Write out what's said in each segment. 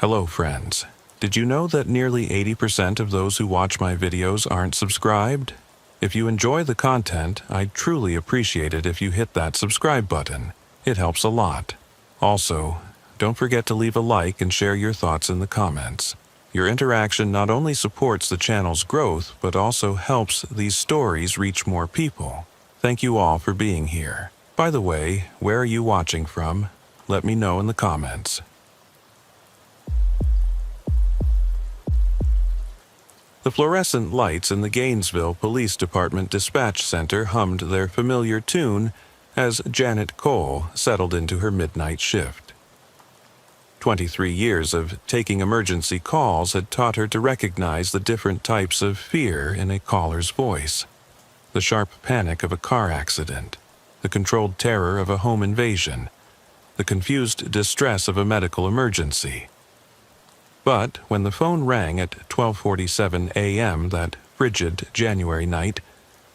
Hello friends. Did you know that nearly 80% of those who watch my videos aren't subscribed? If you enjoy the content, I'd truly appreciate it if you hit that subscribe button. It helps a lot. Also, don't forget to leave a like and share your thoughts in the comments. Your interaction not only supports the channel's growth, but also helps these stories reach more people. Thank you all for being here. By the way, where are you watching from? Let me know in the comments. The fluorescent lights in the Gainesville Police Department Dispatch Center hummed their familiar tune as Janet Cole settled into her midnight shift. 23 years of taking emergency calls had taught her to recognize the different types of fear in a caller's voice. The sharp panic of a car accident, the controlled terror of a home invasion, the confused distress of a medical emergency. But when the phone rang at 12:47 a.m. that frigid January night,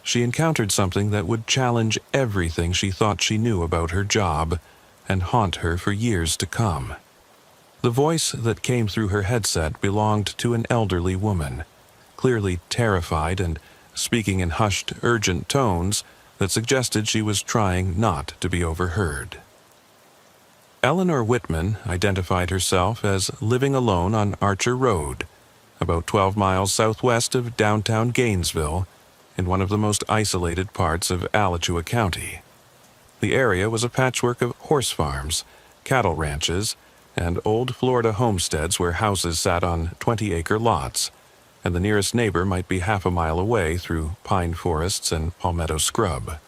she encountered something that would challenge everything she thought she knew about her job and haunt her for years to come. The voice that came through her headset belonged to an elderly woman, clearly terrified and speaking in hushed, urgent tones that suggested she was trying not to be overheard. Eleanor Whitman identified herself as living alone on Archer Road, about 12 miles southwest of downtown Gainesville, in one of the most isolated parts of Alachua County. The area was a patchwork of horse farms, cattle ranches, and old Florida homesteads where houses sat on 20-acre lots, and the nearest neighbor might be half a mile away through pine forests and palmetto scrub.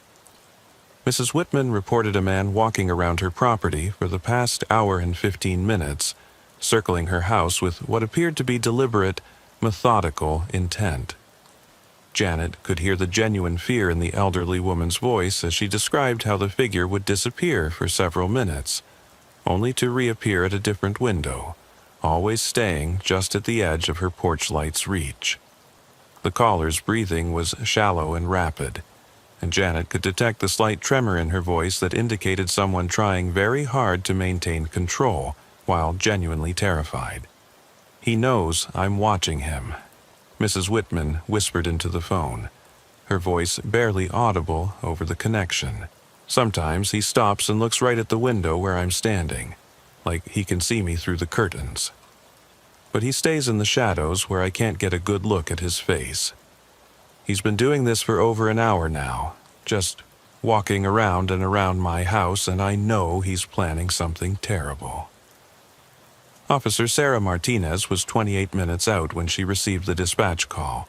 Mrs. Whitman reported a man walking around her property for the past hour and 15 minutes, circling her house with what appeared to be deliberate, methodical intent. Janet could hear the genuine fear in the elderly woman's voice as she described how the figure would disappear for several minutes, only to reappear at a different window, always staying just at the edge of her porch light's reach. The caller's breathing was shallow and rapid, and Janet could detect the slight tremor in her voice that indicated someone trying very hard to maintain control while genuinely terrified. "He knows I'm watching him," Mrs. Whitman whispered into the phone, her voice barely audible over the connection. "Sometimes he stops and looks right at the window where I'm standing, like he can see me through the curtains. But he stays in the shadows where I can't get a good look at his face. He's been doing this for over an hour now, just walking around and around my house, and I know he's planning something terrible." Officer Sarah Martinez was 28 minutes out when she received the dispatch call.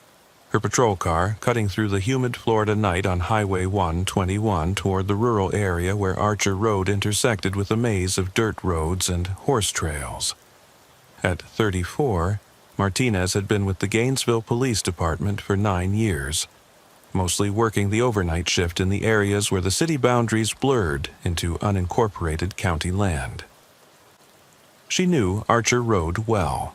Her patrol car cutting through the humid Florida night on Highway 121 toward the rural area where Archer Road intersected with a maze of dirt roads and horse trails. At 34, Martinez had been with the Gainesville Police Department for 9 years, mostly working the overnight shift in the areas where the city boundaries blurred into unincorporated county land. She knew Archer Road well,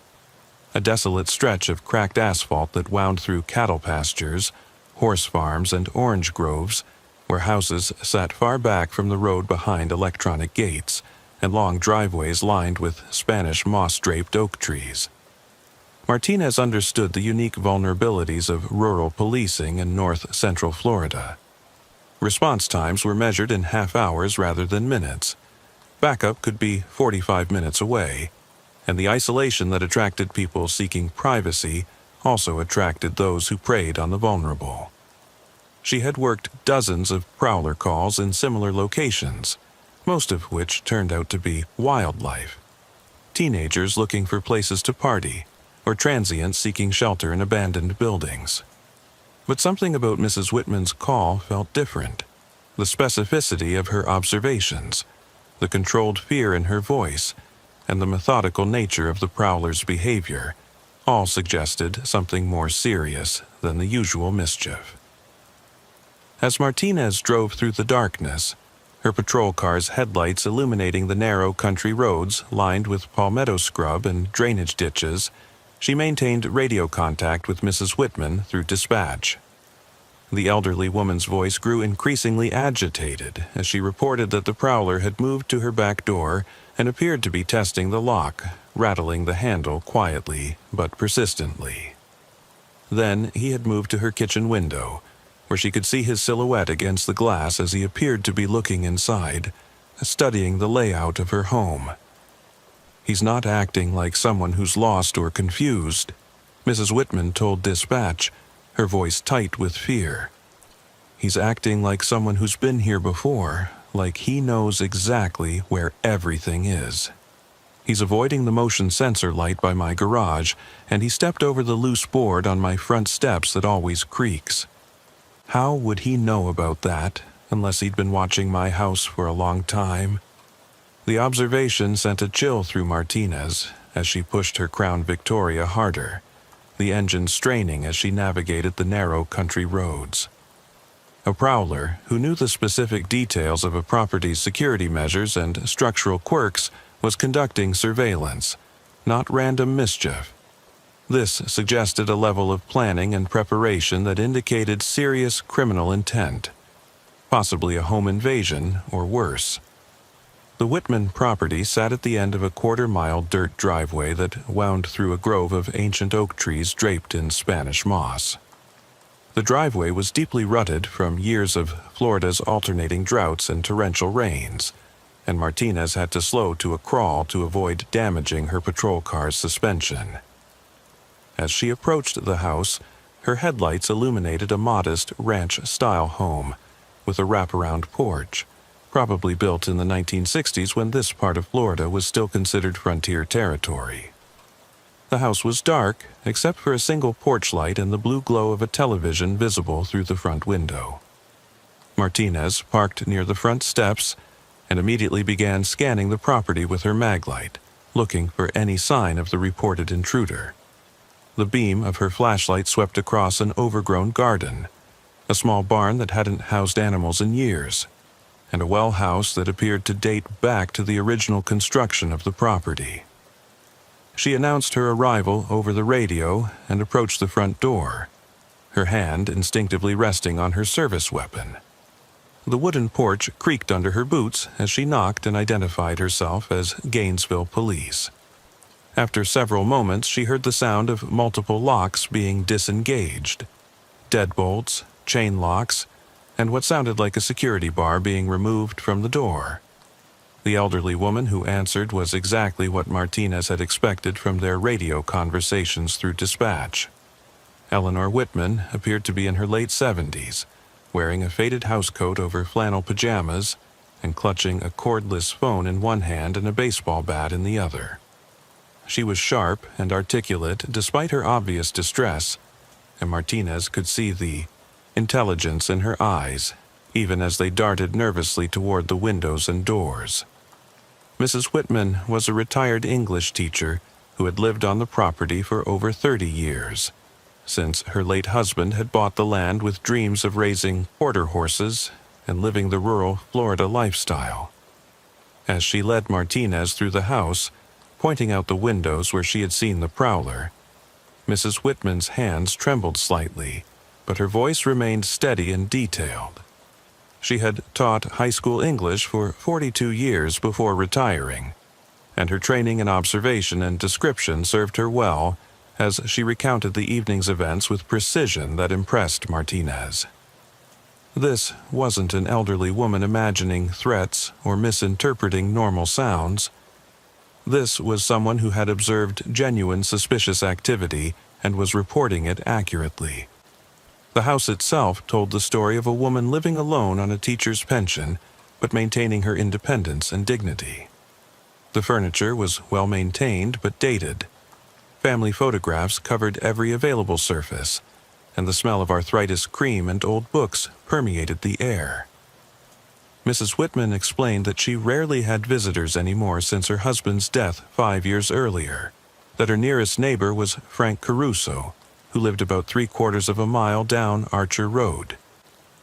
a desolate stretch of cracked asphalt that wound through cattle pastures, horse farms, and orange groves, where houses sat far back from the road behind electronic gates, and long driveways lined with Spanish moss-draped oak trees. Martinez understood the unique vulnerabilities of rural policing in north-central Florida. Response times were measured in half hours rather than minutes. Backup could be 45 minutes away, and the isolation that attracted people seeking privacy also attracted those who preyed on the vulnerable. She had worked dozens of prowler calls in similar locations, most of which turned out to be wildlife. Teenagers looking for places to party, or transients seeking shelter in abandoned buildings. But something about Mrs. Whitman's call felt different. The specificity of her observations, the controlled fear in her voice, and the methodical nature of the prowler's behavior all suggested something more serious than the usual mischief. As Martinez drove through the darkness, her patrol car's headlights illuminating the narrow country roads lined with palmetto scrub and drainage ditches, she maintained radio contact with Mrs. Whitman through dispatch. The elderly woman's voice grew increasingly agitated as she reported that the prowler had moved to her back door and appeared to be testing the lock, rattling the handle quietly but persistently. Then he had moved to her kitchen window, where she could see his silhouette against the glass as he appeared to be looking inside, studying the layout of her home. "He's not acting like someone who's lost or confused," Mrs. Whitman told dispatch, her voice tight with fear. "He's acting like someone who's been here before, like he knows exactly where everything is. He's avoiding the motion sensor light by my garage, and he stepped over the loose board on my front steps that always creaks. How would he know about that, unless he'd been watching my house for a long time?" The observation sent a chill through Martinez as she pushed her Crown Victoria harder, the engine straining as she navigated the narrow country roads. A prowler who knew the specific details of a property's security measures and structural quirks was conducting surveillance, not random mischief. This suggested a level of planning and preparation that indicated serious criminal intent, possibly a home invasion or worse. The Whitman property sat at the end of a quarter-mile dirt driveway that wound through a grove of ancient oak trees draped in Spanish moss. The driveway was deeply rutted from years of Florida's alternating droughts and torrential rains, and Martinez had to slow to a crawl to avoid damaging her patrol car's suspension. As she approached the house, her headlights illuminated a modest ranch-style home with a wraparound porch, probably built in the 1960s when this part of Florida was still considered frontier territory. The house was dark, except for a single porch light and the blue glow of a television visible through the front window. Martinez parked near the front steps and immediately began scanning the property with her maglite, looking for any sign of the reported intruder. The beam of her flashlight swept across an overgrown garden, a small barn that hadn't housed animals in years, and a well house that appeared to date back to the original construction of the property. She announced her arrival over the radio and approached the front door, her hand instinctively resting on her service weapon. The wooden porch creaked under her boots as she knocked and identified herself as Gainesville Police. After several moments, she heard the sound of multiple locks being disengaged, deadbolts, chain locks, and what sounded like a security bar being removed from the door. The elderly woman who answered was exactly what Martinez had expected from their radio conversations through dispatch. Eleanor Whitman appeared to be in her late 70s, wearing a faded housecoat over flannel pajamas and clutching a cordless phone in one hand and a baseball bat in the other. She was sharp and articulate despite her obvious distress, and Martinez could see the intelligence in her eyes, even as they darted nervously toward the windows and doors. Mrs. Whitman was a retired English teacher who had lived on the property for over 30 years, since her late husband had bought the land with dreams of raising quarter horses and living the rural Florida lifestyle. As she led Martinez through the house, pointing out the windows where she had seen the prowler, Mrs. Whitman's hands trembled slightly, but her voice remained steady and detailed. She had taught high school English for 42 years before retiring, and her training in observation and description served her well as she recounted the evening's events with precision that impressed Martinez. This wasn't an elderly woman imagining threats or misinterpreting normal sounds. This was someone who had observed genuine suspicious activity and was reporting it accurately. The house itself told the story of a woman living alone on a teacher's pension, but maintaining her independence and dignity. The furniture was well maintained but dated. Family photographs covered every available surface, and the smell of arthritis cream and old books permeated the air. Mrs. Whitman explained that she rarely had visitors anymore since her husband's death 5 years earlier, that her nearest neighbor was Frank Caruso, who lived about 3/4 of a mile down Archer Road,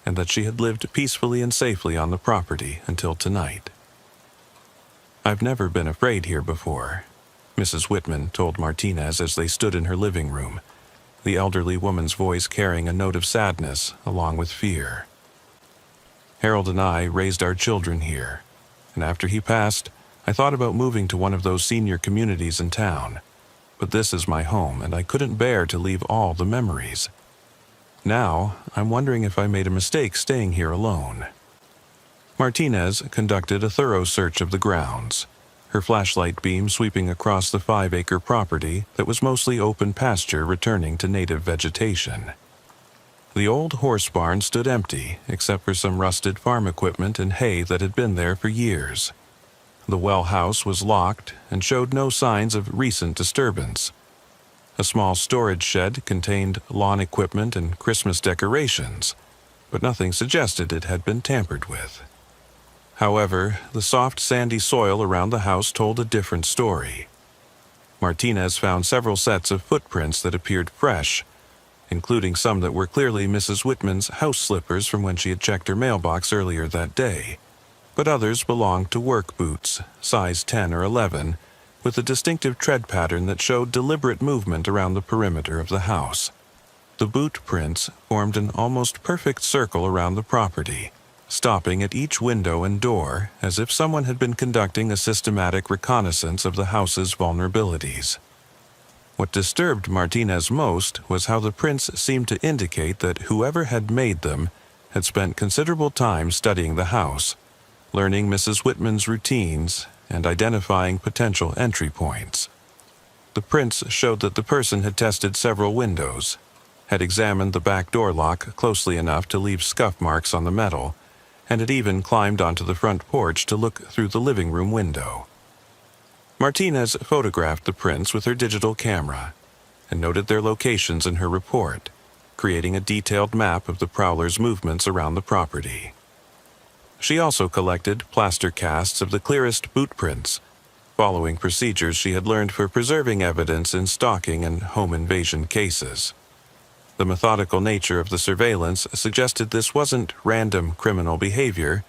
and that she had lived peacefully and safely on the property until tonight. "I've never been afraid here before," Mrs. Whitman told Martinez as they stood in her living room, the elderly woman's voice carrying a note of sadness along with fear. "Harold and I raised our children here, and after he passed, I thought about moving to one of those senior communities in town, but this is my home and I couldn't bear to leave all the memories. Now, I'm wondering if I made a mistake staying here alone." Martinez conducted a thorough search of the grounds, her flashlight beam sweeping across the 5-acre property that was mostly open pasture returning to native vegetation. The old horse barn stood empty except for some rusted farm equipment and hay that had been there for years. The well house was locked and showed no signs of recent disturbance. A small storage shed contained lawn equipment and Christmas decorations, but nothing suggested it had been tampered with. However, the soft sandy soil around the house told a different story. Martinez found several sets of footprints that appeared fresh, including some that were clearly Mrs. Whitman's house slippers from when she had checked her mailbox earlier that day, but others belonged to work boots, size 10 or 11, with a distinctive tread pattern that showed deliberate movement around the perimeter of the house. The boot prints formed an almost perfect circle around the property, stopping at each window and door as if someone had been conducting a systematic reconnaissance of the house's vulnerabilities. What disturbed Martinez most was how the prints seemed to indicate that whoever had made them had spent considerable time studying the house, learning Mrs. Whitman's routines, and identifying potential entry points. The prints showed that the person had tested several windows, had examined the back door lock closely enough to leave scuff marks on the metal, and had even climbed onto the front porch to look through the living room window. Martinez photographed the prints with her digital camera and noted their locations in her report, creating a detailed map of the prowler's movements around the property. She also collected plaster casts of the clearest boot prints, following procedures she had learned for preserving evidence in stalking and home invasion cases. The methodical nature of the surveillance suggested this wasn't random criminal behavior,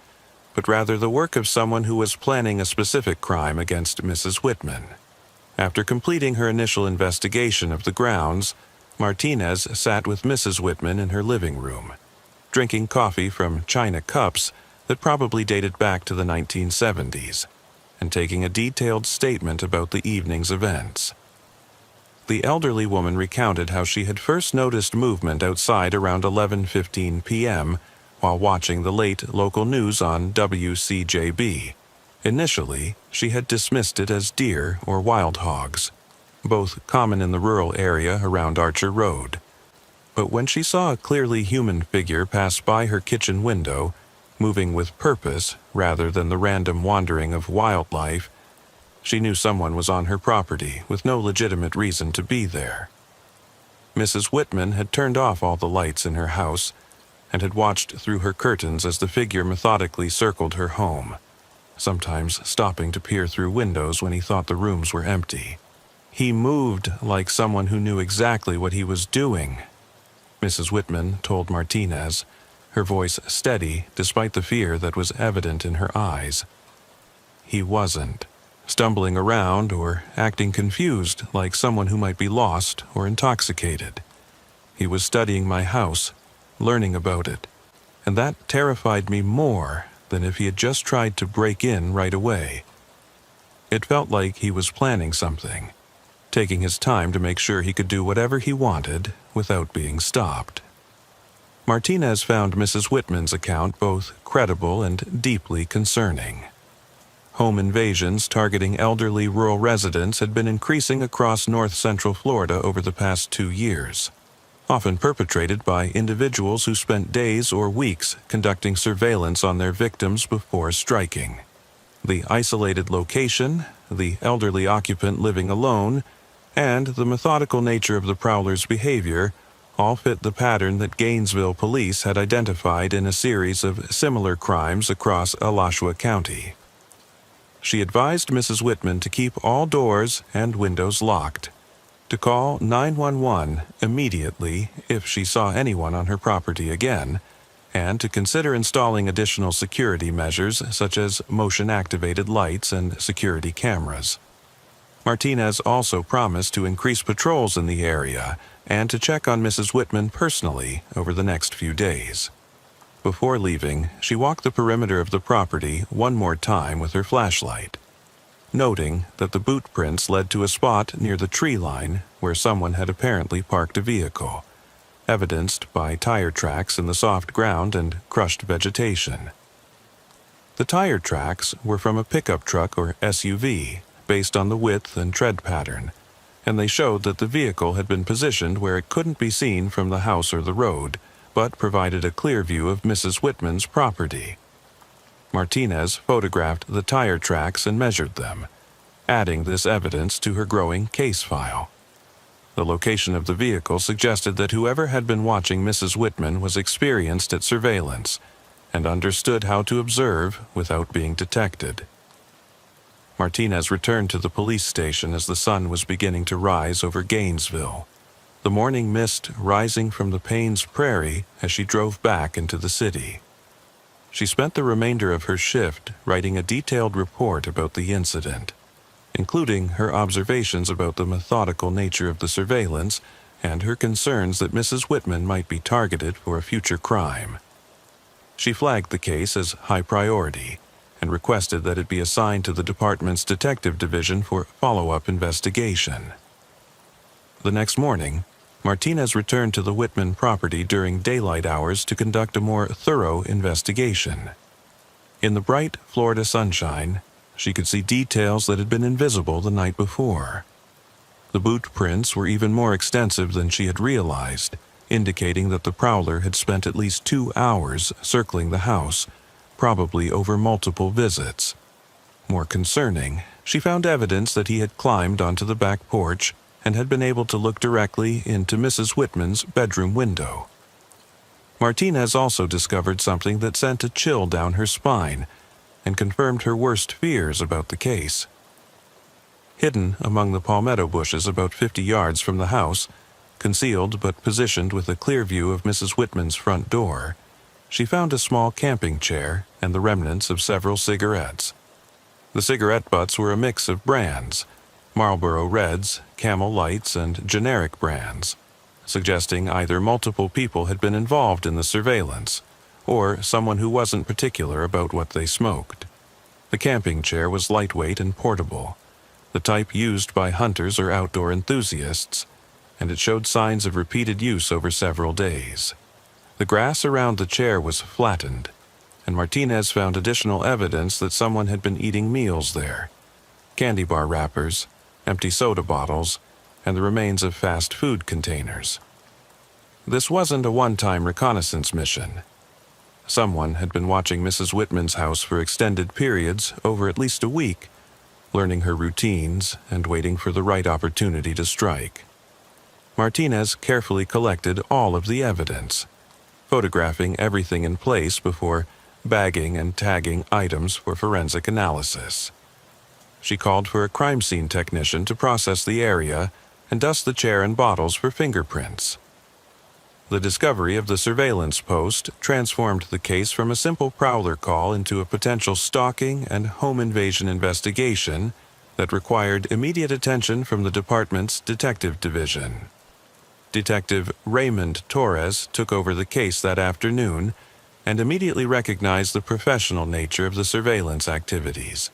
but rather the work of someone who was planning a specific crime against Mrs. Whitman. After completing her initial investigation of the grounds, Martinez sat with Mrs. Whitman in her living room, drinking coffee from china cups that probably dated back to the 1970s, and taking a detailed statement about the evening's events. The elderly woman recounted how she had first noticed movement outside around 11:15 p.m. while watching the late local news on WCJB. Initially, she had dismissed it as deer or wild hogs, both common in the rural area around Archer Road. But when she saw a clearly human figure pass by her kitchen window, moving with purpose rather than the random wandering of wildlife, she knew someone was on her property with no legitimate reason to be there. Mrs. Whitman had turned off all the lights in her house and had watched through her curtains as the figure methodically circled her home, sometimes stopping to peer through windows when he thought the rooms were empty. He moved like someone who knew exactly what he was doing, Mrs. Whitman told Martinez, her voice steady despite the fear that was evident in her eyes. He wasn't stumbling around or acting confused like someone who might be lost or intoxicated. He was studying my house, learning about it, and that terrified me more than if he had just tried to break in right away. It felt like he was planning something, taking his time to make sure he could do whatever he wanted without being stopped. Martinez found Mrs. Whitman's account both credible and deeply concerning. Home invasions targeting elderly rural residents had been increasing across north-central Florida over the past 2 years, often perpetrated by individuals who spent days or weeks conducting surveillance on their victims before striking. The isolated location, the elderly occupant living alone, and the methodical nature of the prowler's behavior all fit the pattern that Gainesville police had identified in a series of similar crimes across Alachua County. She advised Mrs. Whitman to keep all doors and windows locked, to call 911 immediately if she saw anyone on her property again, and to consider installing additional security measures such as motion-activated lights and security cameras. Martinez also promised to increase patrols in the area and to check on Mrs. Whitman personally over the next few days. Before leaving, she walked the perimeter of the property one more time with her flashlight. noting that the boot prints led to a spot near the tree line where someone had apparently parked a vehicle, evidenced by tire tracks in the soft ground and crushed vegetation. The tire tracks were from a pickup truck or SUV, based on the width and tread pattern, and they showed that the vehicle had been positioned where it couldn't be seen from the house or the road, but provided a clear view of Mrs. Whitman's property. Martinez photographed the tire tracks and measured them, adding this evidence to her growing case file. The location of the vehicle suggested that whoever had been watching Mrs. Whitman was experienced at surveillance and understood how to observe without being detected. Martinez returned to the police station as the sun was beginning to rise over Gainesville, the morning mist rising from the Paynes Prairie as she drove back into the city. She spent the remainder of her shift writing a detailed report about the incident, including her observations about the methodical nature of the surveillance and her concerns that Mrs. Whitman might be targeted for a future crime. She flagged the case as high priority and requested that it be assigned to the department's detective division for follow-up investigation. The next morning, Martinez returned to the Whitman property during daylight hours to conduct a more thorough investigation. In the bright Florida sunshine, she could see details that had been invisible the night before. The boot prints were even more extensive than she had realized, indicating that the prowler had spent at least 2 hours circling the house, probably over multiple visits. More concerning, she found evidence that he had climbed onto the back porch and had been able to look directly into Mrs. Whitman's bedroom window. Martinez also discovered something that sent a chill down her spine and confirmed her worst fears about the case. Hidden among the palmetto bushes about 50 yards from the house, concealed but positioned with a clear view of Mrs. Whitman's front door, she found a small camping chair and the remnants of several cigarettes. The cigarette butts were a mix of brands, Marlboro Reds, Camel Lights, and generic brands, suggesting either multiple people had been involved in the surveillance, or someone who wasn't particular about what they smoked. The camping chair was lightweight and portable, the type used by hunters or outdoor enthusiasts, and it showed signs of repeated use over several days. The grass around the chair was flattened, and Martinez found additional evidence that someone had been eating meals there: candy bar wrappers, empty soda bottles, and the remains of fast food containers. This wasn't a one-time reconnaissance mission. Someone had been watching Mrs. Whitman's house for extended periods over at least a week, learning her routines and waiting for the right opportunity to strike. Martinez carefully collected all of the evidence, photographing everything in place before bagging and tagging items for forensic analysis. She called for a crime scene technician to process the area and dust the chair and bottles for fingerprints. The discovery of the surveillance post transformed the case from a simple prowler call into a potential stalking and home invasion investigation that required immediate attention from the department's detective division. Detective Raymond Torres took over the case that afternoon and immediately recognized the professional nature of the surveillance activities.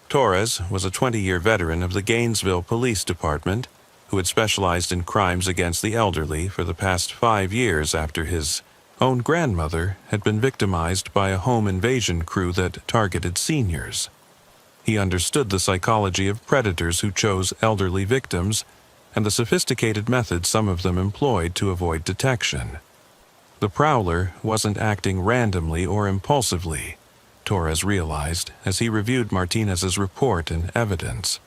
Torres was a 20-year veteran of the Gainesville Police Department who had specialized in crimes against the elderly for the past 5 years after his own grandmother had been victimized by a home invasion crew that targeted seniors. He understood the psychology of predators who chose elderly victims and the sophisticated methods some of them employed to avoid detection. The prowler wasn't acting randomly or impulsively, Torres realized as he reviewed Martinez's report and evidence.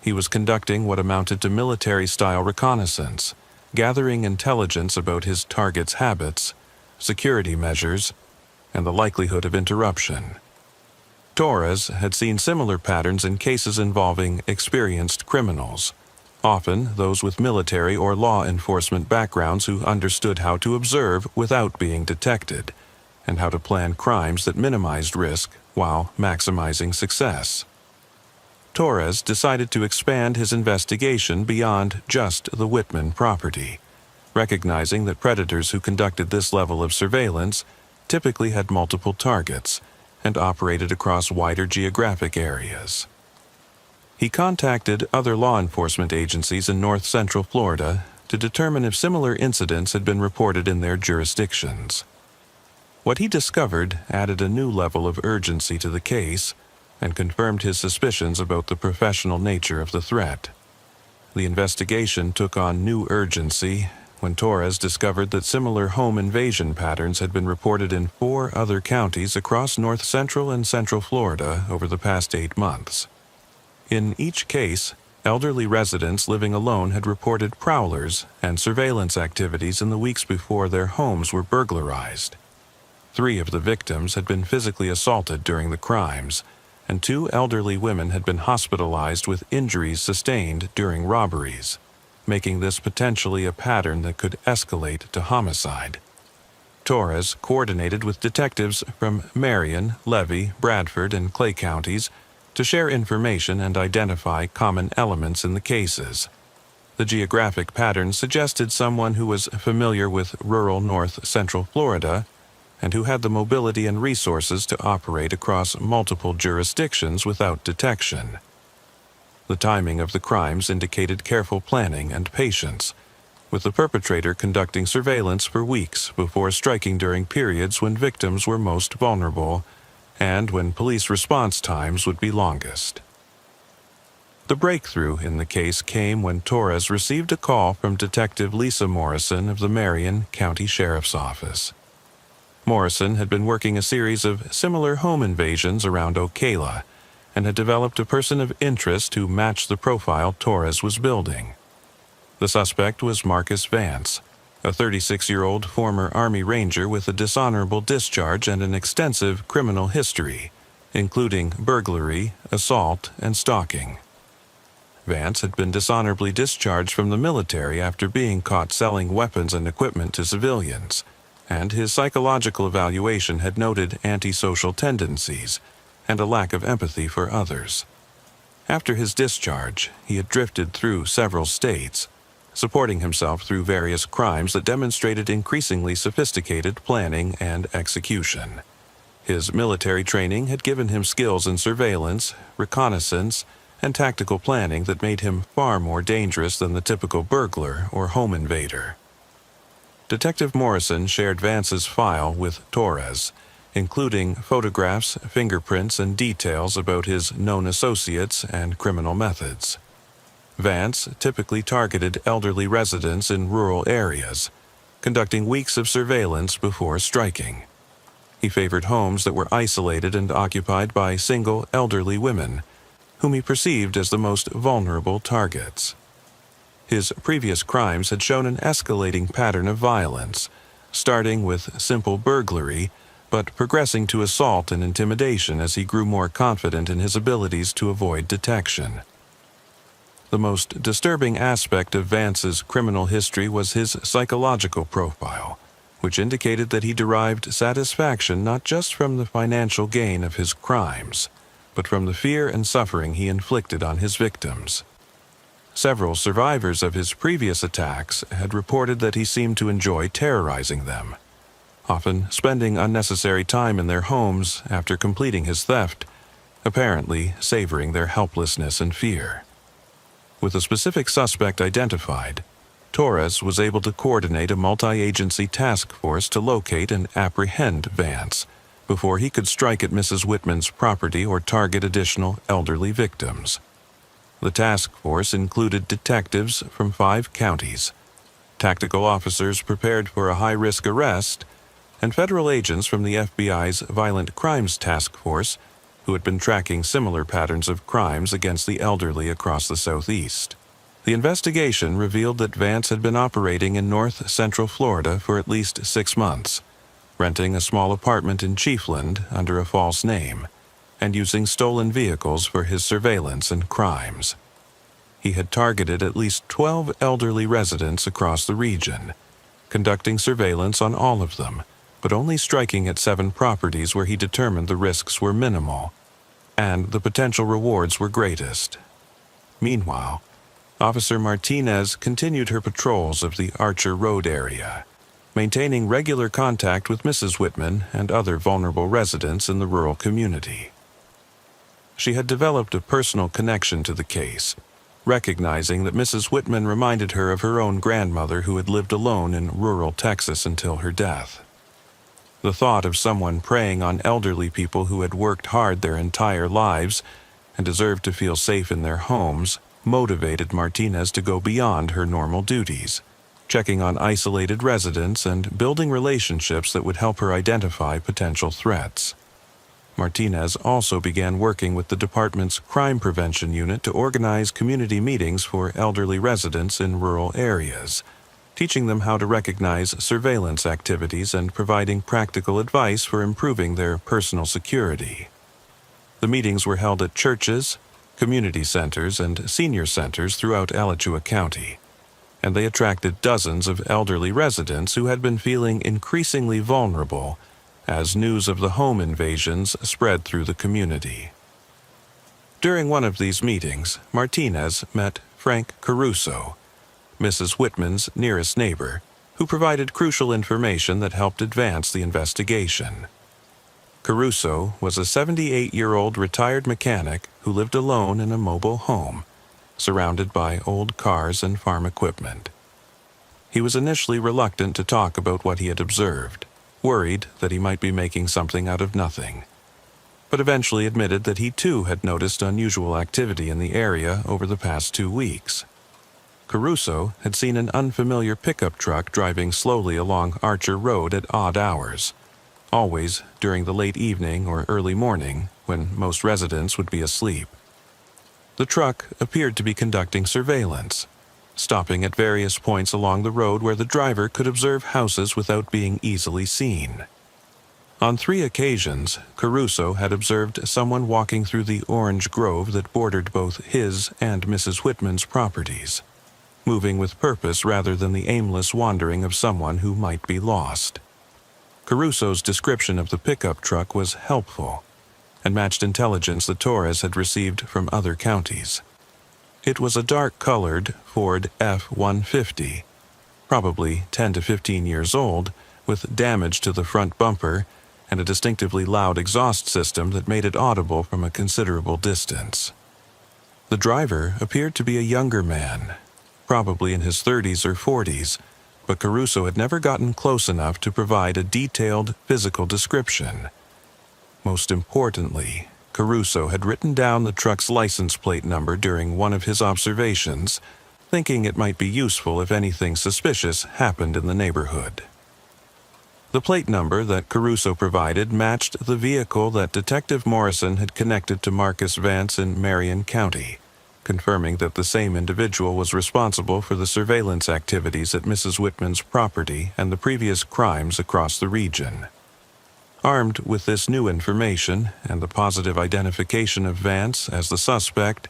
He was conducting what amounted to military-style reconnaissance, gathering intelligence about his target's habits, security measures, and the likelihood of interruption. Torres had seen similar patterns in cases involving experienced criminals, often those with military or law enforcement backgrounds who understood how to observe without being detected, and how to plan crimes that minimized risk while maximizing success. Torres decided to expand his investigation beyond just the Whitman property, recognizing that predators who conducted this level of surveillance typically had multiple targets and operated across wider geographic areas. He contacted other law enforcement agencies in North Central Florida to determine if similar incidents had been reported in their jurisdictions. What he discovered added a new level of urgency to the case and confirmed his suspicions about the professional nature of the threat. The investigation took on new urgency when Torres discovered that similar home invasion patterns had been reported in 4 other counties across North Central and Central Florida over the past 8 months. In each case, elderly residents living alone had reported prowlers and surveillance activities in the weeks before their homes were burglarized. 3 of the victims had been physically assaulted during the crimes, and 2 elderly women had been hospitalized with injuries sustained during robberies, making this potentially a pattern that could escalate to homicide. Torres coordinated with detectives from Marion, Levy, Bradford, and Clay counties to share information and identify common elements in the cases. The geographic pattern suggested someone who was familiar with rural North Central Florida and who had the mobility and resources to operate across multiple jurisdictions without detection. The timing of the crimes indicated careful planning and patience, with the perpetrator conducting surveillance for weeks before striking during periods when victims were most vulnerable and when police response times would be longest. The breakthrough in the case came when Torres received a call from Detective Lisa Morrison of the Marion County Sheriff's Office. Morrison had been working a series of similar home invasions around Ocala and had developed a person of interest who matched the profile Torres was building. The suspect was Marcus Vance, a 36-year-old former Army Ranger with a dishonorable discharge and an extensive criminal history, including burglary, assault, and stalking. Vance had been dishonorably discharged from the military after being caught selling weapons and equipment to civilians, and his psychological evaluation had noted antisocial tendencies and a lack of empathy for others. After his discharge, he had drifted through several states, supporting himself through various crimes that demonstrated increasingly sophisticated planning and execution. His military training had given him skills in surveillance, reconnaissance, and tactical planning that made him far more dangerous than the typical burglar or home invader. Detective Morrison shared Vance's file with Torres, including photographs, fingerprints, and details about his known associates and criminal methods. Vance typically targeted elderly residents in rural areas, conducting weeks of surveillance before striking. He favored homes that were isolated and occupied by single elderly women, whom he perceived as the most vulnerable targets. His previous crimes had shown an escalating pattern of violence, starting with simple burglary, but progressing to assault and intimidation as he grew more confident in his abilities to avoid detection. The most disturbing aspect of Vance's criminal history was his psychological profile, which indicated that he derived satisfaction not just from the financial gain of his crimes, but from the fear and suffering he inflicted on his victims. Several survivors of his previous attacks had reported that he seemed to enjoy terrorizing them, often spending unnecessary time in their homes after completing his theft, apparently savoring their helplessness and fear. With a specific suspect identified, Torres was able to coordinate a multi-agency task force to locate and apprehend Vance before he could strike at Mrs. Whitman's property or target additional elderly victims. The task force included detectives from 5 counties, tactical officers prepared for a high-risk arrest, and federal agents from the FBI's Violent Crimes Task Force who had been tracking similar patterns of crimes against the elderly across the Southeast. The investigation revealed that Vance had been operating in North Central Florida for at least 6 months, renting a small apartment in Chiefland under a false name, and using stolen vehicles for his surveillance and crimes. He had targeted at least 12 elderly residents across the region, conducting surveillance on all of them, but only striking at 7 properties where he determined the risks were minimal, and the potential rewards were greatest. Meanwhile, Officer Martinez continued her patrols of the Archer Road area, maintaining regular contact with Mrs. Whitman and other vulnerable residents in the rural community. She had developed a personal connection to the case, recognizing that Mrs. Whitman reminded her of her own grandmother who had lived alone in rural Texas until her death. The thought of someone preying on elderly people who had worked hard their entire lives and deserved to feel safe in their homes motivated Martinez to go beyond her normal duties, checking on isolated residents and building relationships that would help her identify potential threats. Martinez also began working with the department's crime prevention unit to organize community meetings for elderly residents in rural areas, teaching them how to recognize surveillance activities and providing practical advice for improving their personal security. The meetings were held at churches, community centers, and senior centers throughout Alachua County, and they attracted dozens of elderly residents who had been feeling increasingly vulnerable as news of the home invasions spread through the community. During one of these meetings, Martinez met Frank Caruso, Mrs. Whitman's nearest neighbor, who provided crucial information that helped advance the investigation. Caruso was a 78-year-old retired mechanic who lived alone in a mobile home, surrounded by old cars and farm equipment. He was initially reluctant to talk about what he had observed, worried that he might be making something out of nothing, but eventually admitted that he too had noticed unusual activity in the area over the past 2 weeks. Caruso had seen an unfamiliar pickup truck driving slowly along Archer Road at odd hours, always during the late evening or early morning when most residents would be asleep. The truck appeared to be conducting surveillance, stopping at various points along the road where the driver could observe houses without being easily seen. On 3 occasions, Caruso had observed someone walking through the orange grove that bordered both his and Mrs. Whitman's properties, moving with purpose rather than the aimless wandering of someone who might be lost. Caruso's description of the pickup truck was helpful and matched intelligence that Torres had received from other counties. It was a dark-colored Ford F-150, probably 10 to 15 years old, with damage to the front bumper and a distinctively loud exhaust system that made it audible from a considerable distance. The driver appeared to be a younger man, probably in his 30s or 40s, but Caruso had never gotten close enough to provide a detailed physical description. Most importantly, Caruso had written down the truck's license plate number during one of his observations, thinking it might be useful if anything suspicious happened in the neighborhood. The plate number that Caruso provided matched the vehicle that Detective Morrison had connected to Marcus Vance in Marion County, confirming that the same individual was responsible for the surveillance activities at Mrs. Whitman's property and the previous crimes across the region. Armed with this new information and the positive identification of Vance as the suspect,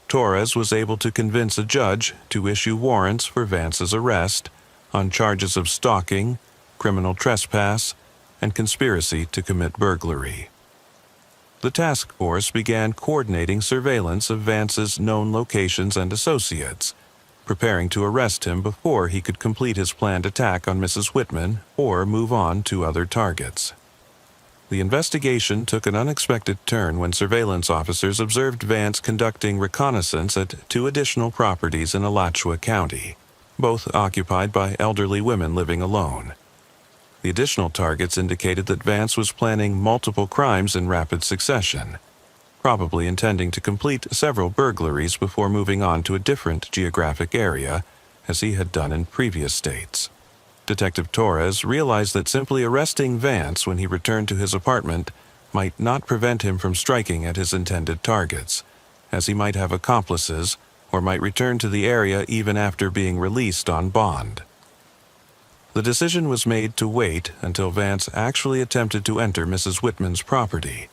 Torres was able to convince a judge to issue warrants for Vance's arrest on charges of stalking, criminal trespass, and conspiracy to commit burglary. The task force began coordinating surveillance of Vance's known locations and associates, preparing to arrest him before he could complete his planned attack on Mrs. Whitman or move on to other targets. The investigation took an unexpected turn when surveillance officers observed Vance conducting reconnaissance at 2 additional properties in Alachua County, both occupied by elderly women living alone. The additional targets indicated that Vance was planning multiple crimes in rapid succession, probably intending to complete several burglaries before moving on to a different geographic area, as he had done in previous states. Detective Torres realized that simply arresting Vance when he returned to his apartment might not prevent him from striking at his intended targets, as he might have accomplices or might return to the area even after being released on bond. The decision was made to wait until Vance actually attempted to enter Mrs. Whitman's property,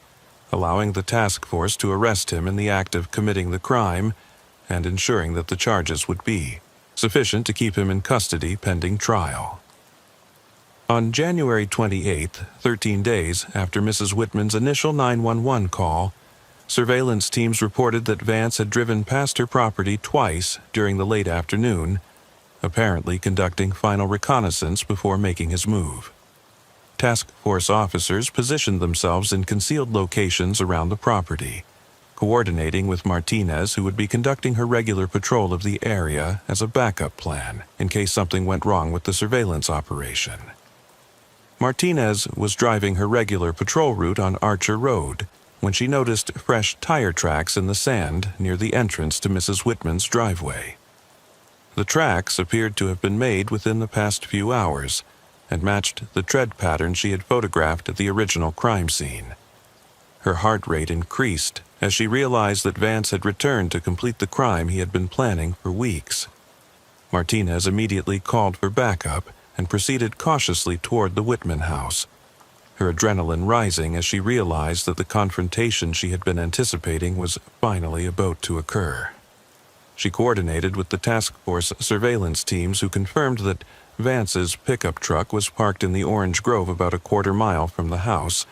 allowing the task force to arrest him in the act of committing the crime and ensuring that the charges would be sufficient to keep him in custody pending trial. On January 28th, 13 days after Mrs. Whitman's initial 911 call, surveillance teams reported that Vance had driven past her property twice during the late afternoon, apparently conducting final reconnaissance before making his move. Task force officers positioned themselves in concealed locations around the property, coordinating with Martinez, who would be conducting her regular patrol of the area as a backup plan in case something went wrong with the surveillance operation. Martinez was driving her regular patrol route on Archer Road when she noticed fresh tire tracks in the sand near the entrance to Mrs. Whitman's driveway. The tracks appeared to have been made within the past few hours and matched the tread pattern she had photographed at the original crime scene. Her heart rate increased as she realized that Vance had returned to complete the crime he had been planning for weeks. Martinez immediately called for backup and proceeded cautiously toward the Whitman house, her adrenaline rising as she realized that the confrontation she had been anticipating was finally about to occur. She coordinated with the task force surveillance teams, who confirmed that Vance's pickup truck was parked in the orange grove about a quarter-mile from the house,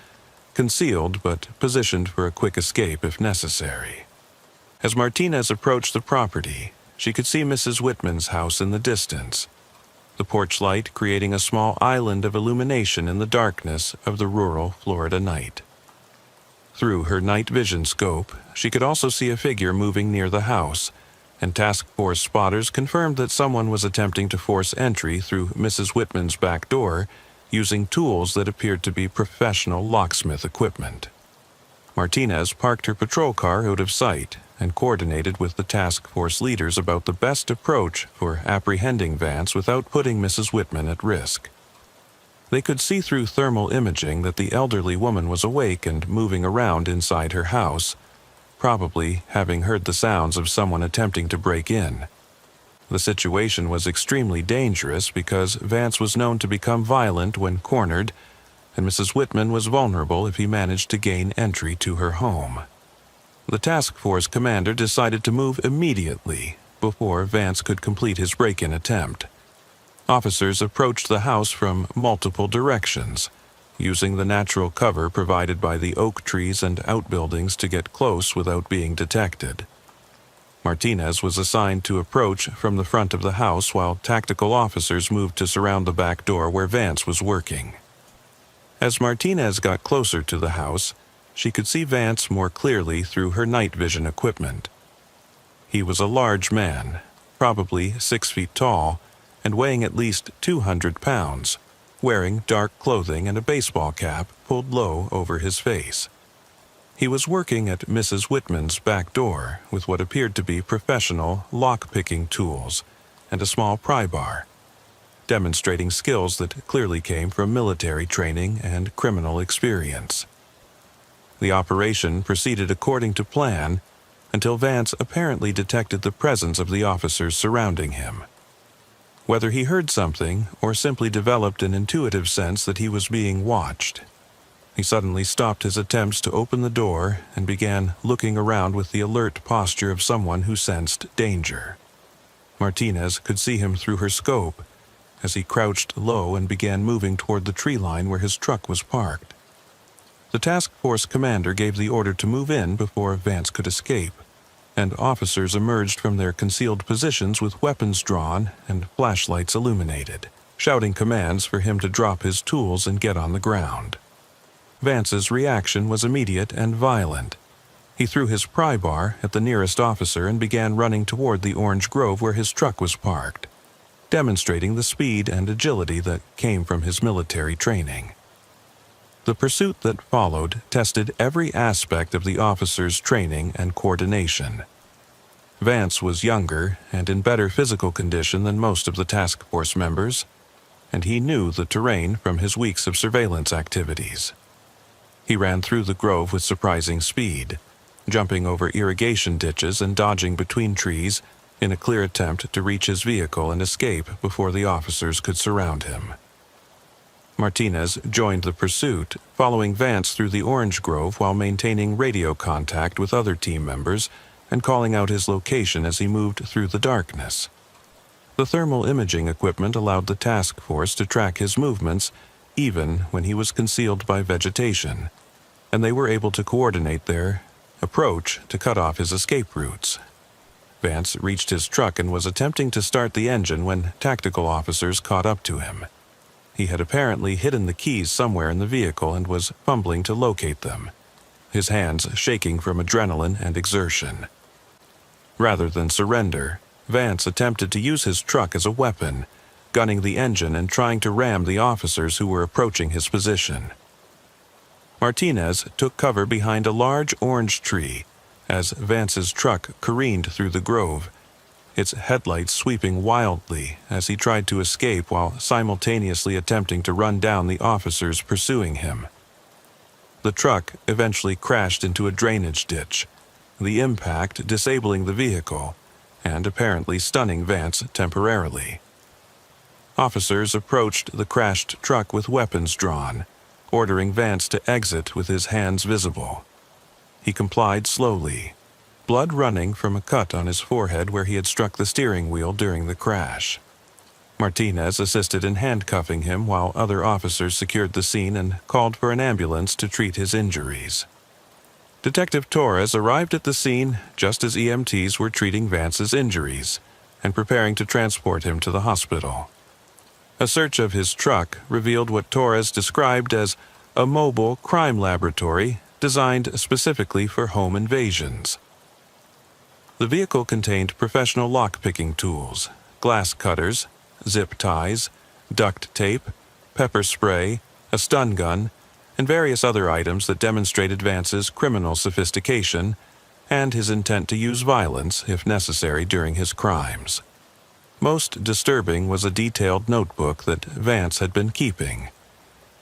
concealed but positioned for a quick escape if necessary. As Martinez approached the property, she could see Mrs. Whitman's house in the distance, the porch light creating a small island of illumination in the darkness of the rural Florida night. Through her night vision scope, she could also see a figure moving near the house, and task force spotters confirmed that someone was attempting to force entry through Mrs. Whitman's back door using tools that appeared to be professional locksmith equipment. Martinez parked her patrol car out of sight and coordinated with the task force leaders about the best approach for apprehending Vance without putting Mrs. Whitman at risk. They could see through thermal imaging that the elderly woman was awake and moving around inside her house, probably having heard the sounds of someone attempting to break in. The situation was extremely dangerous because Vance was known to become violent when cornered, and Mrs. Whitman was vulnerable if he managed to gain entry to her home. The task force commander decided to move immediately before Vance could complete his break-in attempt. Officers approached the house from multiple directions, using the natural cover provided by the oak trees and outbuildings to get close without being detected. Martinez was assigned to approach from the front of the house while tactical officers moved to surround the back door where Vance was working. As Martinez got closer to the house, she could see Vance more clearly through her night vision equipment. He was a large man, probably 6 feet tall, and weighing at least 200 pounds, wearing dark clothing and a baseball cap pulled low over his face. He was working at Mrs. Whitman's back door with what appeared to be professional lock-picking tools and a small pry bar, demonstrating skills that clearly came from military training and criminal experience. The operation proceeded according to plan until Vance apparently detected the presence of the officers surrounding him. Whether he heard something or simply developed an intuitive sense that he was being watched, he suddenly stopped his attempts to open the door and began looking around with the alert posture of someone who sensed danger. Martinez could see him through her scope as he crouched low and began moving toward the tree line where his truck was parked. The task force commander gave the order to move in before Vance could escape, and officers emerged from their concealed positions with weapons drawn and flashlights illuminated, shouting commands for him to drop his tools and get on the ground. Vance's reaction was immediate and violent. He threw his pry bar at the nearest officer and began running toward the orange grove where his truck was parked, demonstrating the speed and agility that came from his military training. The pursuit that followed tested every aspect of the officer's training and coordination. Vance was younger and in better physical condition than most of the task force members, and he knew the terrain from his weeks of surveillance activities. He ran through the grove with surprising speed, jumping over irrigation ditches and dodging between trees in a clear attempt to reach his vehicle and escape before the officers could surround him. Martinez joined the pursuit, following Vance through the orange grove while maintaining radio contact with other team members and calling out his location as he moved through the darkness. The thermal imaging equipment allowed the task force to track his movements even when he was concealed by vegetation, and they were able to coordinate their approach to cut off his escape routes. Vance reached his truck and was attempting to start the engine when tactical officers caught up to him. He had apparently hidden the keys somewhere in the vehicle and was fumbling to locate them, his hands shaking from adrenaline and exertion. Rather than surrender, Vance attempted to use his truck as a weapon, gunning the engine and trying to ram the officers who were approaching his position. Martinez took cover behind a large orange tree as Vance's truck careened through the grove, its headlights sweeping wildly as he tried to escape while simultaneously attempting to run down the officers pursuing him. The truck eventually crashed into a drainage ditch, the impact disabling the vehicle and apparently stunning Vance temporarily. Officers approached the crashed truck with weapons drawn, ordering Vance to exit with his hands visible. He complied slowly, blood running from a cut on his forehead where he had struck the steering wheel during the crash. Martinez assisted in handcuffing him while other officers secured the scene and called for an ambulance to treat his injuries. Detective Torres arrived at the scene just as EMTs were treating Vance's injuries and preparing to transport him to the hospital. A search of his truck revealed what Torres described as a mobile crime laboratory designed specifically for home invasions. The vehicle contained professional lock-picking tools, glass cutters, zip ties, duct tape, pepper spray, a stun gun, and various other items that demonstrated Vance's criminal sophistication and his intent to use violence if necessary during his crimes. Most disturbing was a detailed notebook that Vance had been keeping,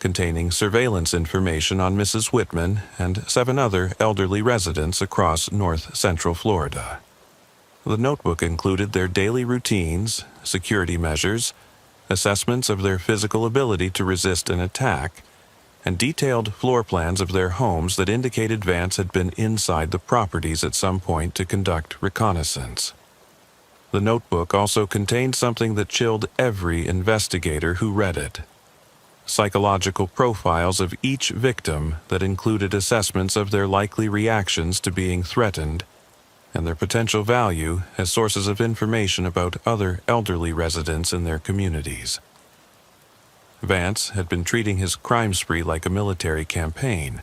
containing surveillance information on Mrs. Whitman and 7 other elderly residents across north-central Florida. The notebook included their daily routines, security measures, assessments of their physical ability to resist an attack, and detailed floor plans of their homes that indicated Vance had been inside the properties at some point to conduct reconnaissance. The notebook also contained something that chilled every investigator who read it: psychological profiles of each victim that included assessments of their likely reactions to being threatened and their potential value as sources of information about other elderly residents in their communities. Vance had been treating his crime spree like a military campaign,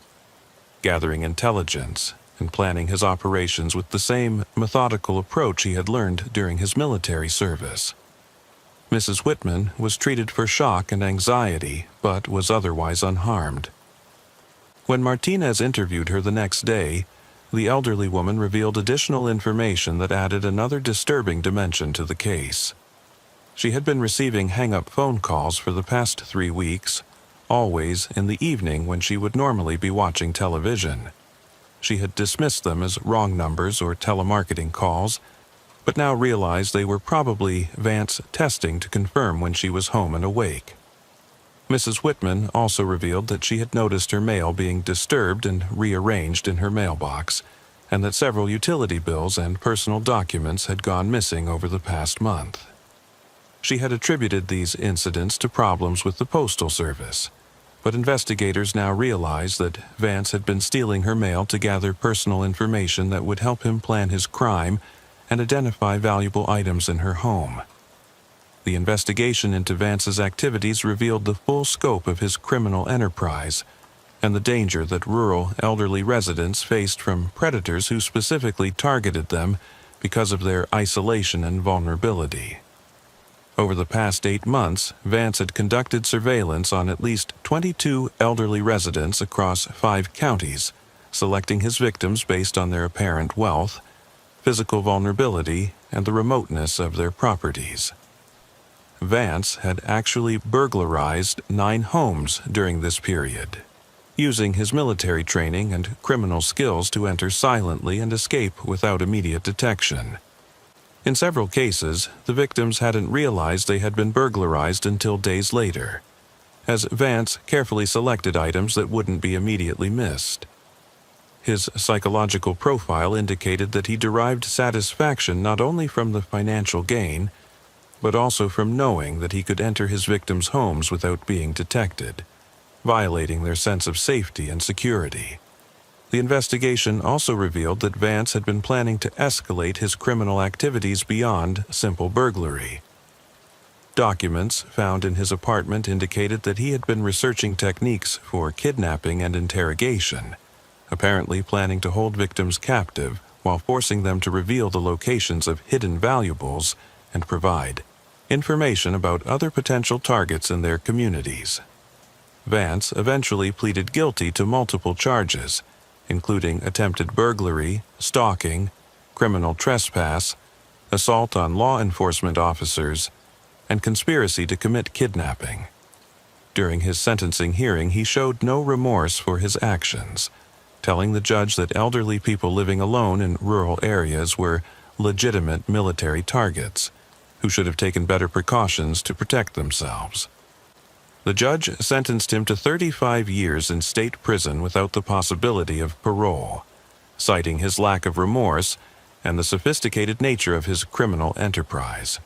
gathering intelligence and planning his operations with the same methodical approach he had learned during his military service. Mrs. Whitman was treated for shock and anxiety, but was otherwise unharmed. When Martinez interviewed her the next day, the elderly woman revealed additional information that added another disturbing dimension to the case. She had been receiving hang-up phone calls for the past 3 weeks, always in the evening when she would normally be watching television. She had dismissed them as wrong numbers or telemarketing calls, but now realized they were probably Vance testing to confirm when she was home and awake. Mrs. Whitman also revealed that she had noticed her mail being disturbed and rearranged in her mailbox, and that several utility bills and personal documents had gone missing over the past month. She had attributed these incidents to problems with the Postal Service, but investigators now realized that Vance had been stealing her mail to gather personal information that would help him plan his crime and identify valuable items in her home. The investigation into Vance's activities revealed the full scope of his criminal enterprise and the danger that rural elderly residents faced from predators who specifically targeted them because of their isolation and vulnerability. Over the past 8 months, Vance had conducted surveillance on at least 22 elderly residents across 5 counties, selecting his victims based on their apparent wealth, physical vulnerability, and the remoteness of their properties. Vance had actually burglarized 9 homes during this period, using his military training and criminal skills to enter silently and escape without immediate detection. In several cases, the victims hadn't realized they had been burglarized until days later, as Vance carefully selected items that wouldn't be immediately missed. His psychological profile indicated that he derived satisfaction not only from the financial gain, but also from knowing that he could enter his victims' homes without being detected, violating their sense of safety and security. The investigation also revealed that Vance had been planning to escalate his criminal activities beyond simple burglary. Documents found in his apartment indicated that he had been researching techniques for kidnapping and interrogation, apparently planning to hold victims captive while forcing them to reveal the locations of hidden valuables and provide information about other potential targets in their communities. Vance eventually pleaded guilty to multiple charges, including attempted burglary, stalking, criminal trespass, assault on law enforcement officers, and conspiracy to commit kidnapping. During his sentencing hearing, he showed no remorse for his actions, telling the judge that elderly people living alone in rural areas were legitimate military targets, who should have taken better precautions to protect themselves. The judge sentenced him to 35 years in state prison without the possibility of parole, citing his lack of remorse and the sophisticated nature of his criminal enterprise.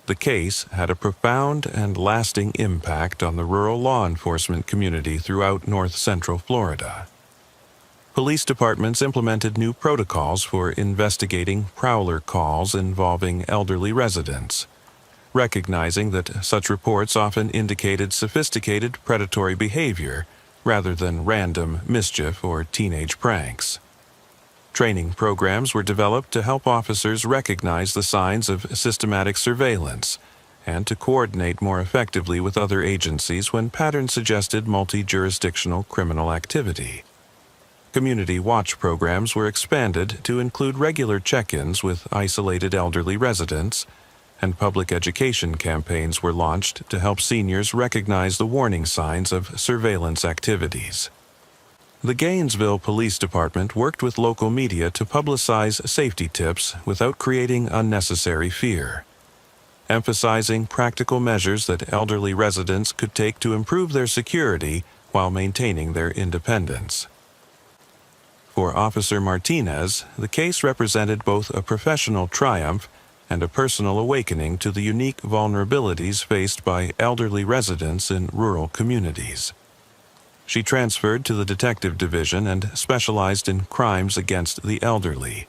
The case had a profound and lasting impact on the rural law enforcement community throughout north-central Florida. Police departments implemented new protocols for investigating prowler calls involving elderly residents, recognizing that such reports often indicated sophisticated predatory behavior rather than random mischief or teenage pranks. Training programs were developed to help officers recognize the signs of systematic surveillance and to coordinate more effectively with other agencies when patterns suggested multi-jurisdictional criminal activity. Community watch programs were expanded to include regular check-ins with isolated elderly residents, and public education campaigns were launched to help seniors recognize the warning signs of surveillance activities. The Gainesville Police Department worked with local media to publicize safety tips without creating unnecessary fear, emphasizing practical measures that elderly residents could take to improve their security while maintaining their independence. For Officer Martinez, the case represented both a professional triumph and a personal awakening to the unique vulnerabilities faced by elderly residents in rural communities. She transferred to the detective division and specialized in crimes against the elderly,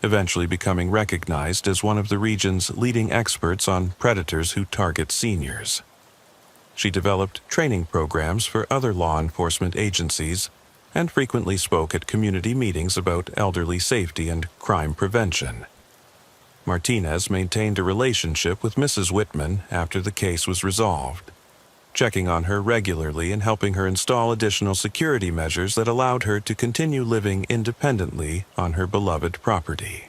eventually becoming recognized as one of the region's leading experts on predators who target seniors. She developed training programs for other law enforcement agencies and frequently spoke at community meetings about elderly safety and crime prevention. Martinez maintained a relationship with Mrs. Whitman after the case was resolved, checking on her regularly and helping her install additional security measures that allowed her to continue living independently on her beloved property.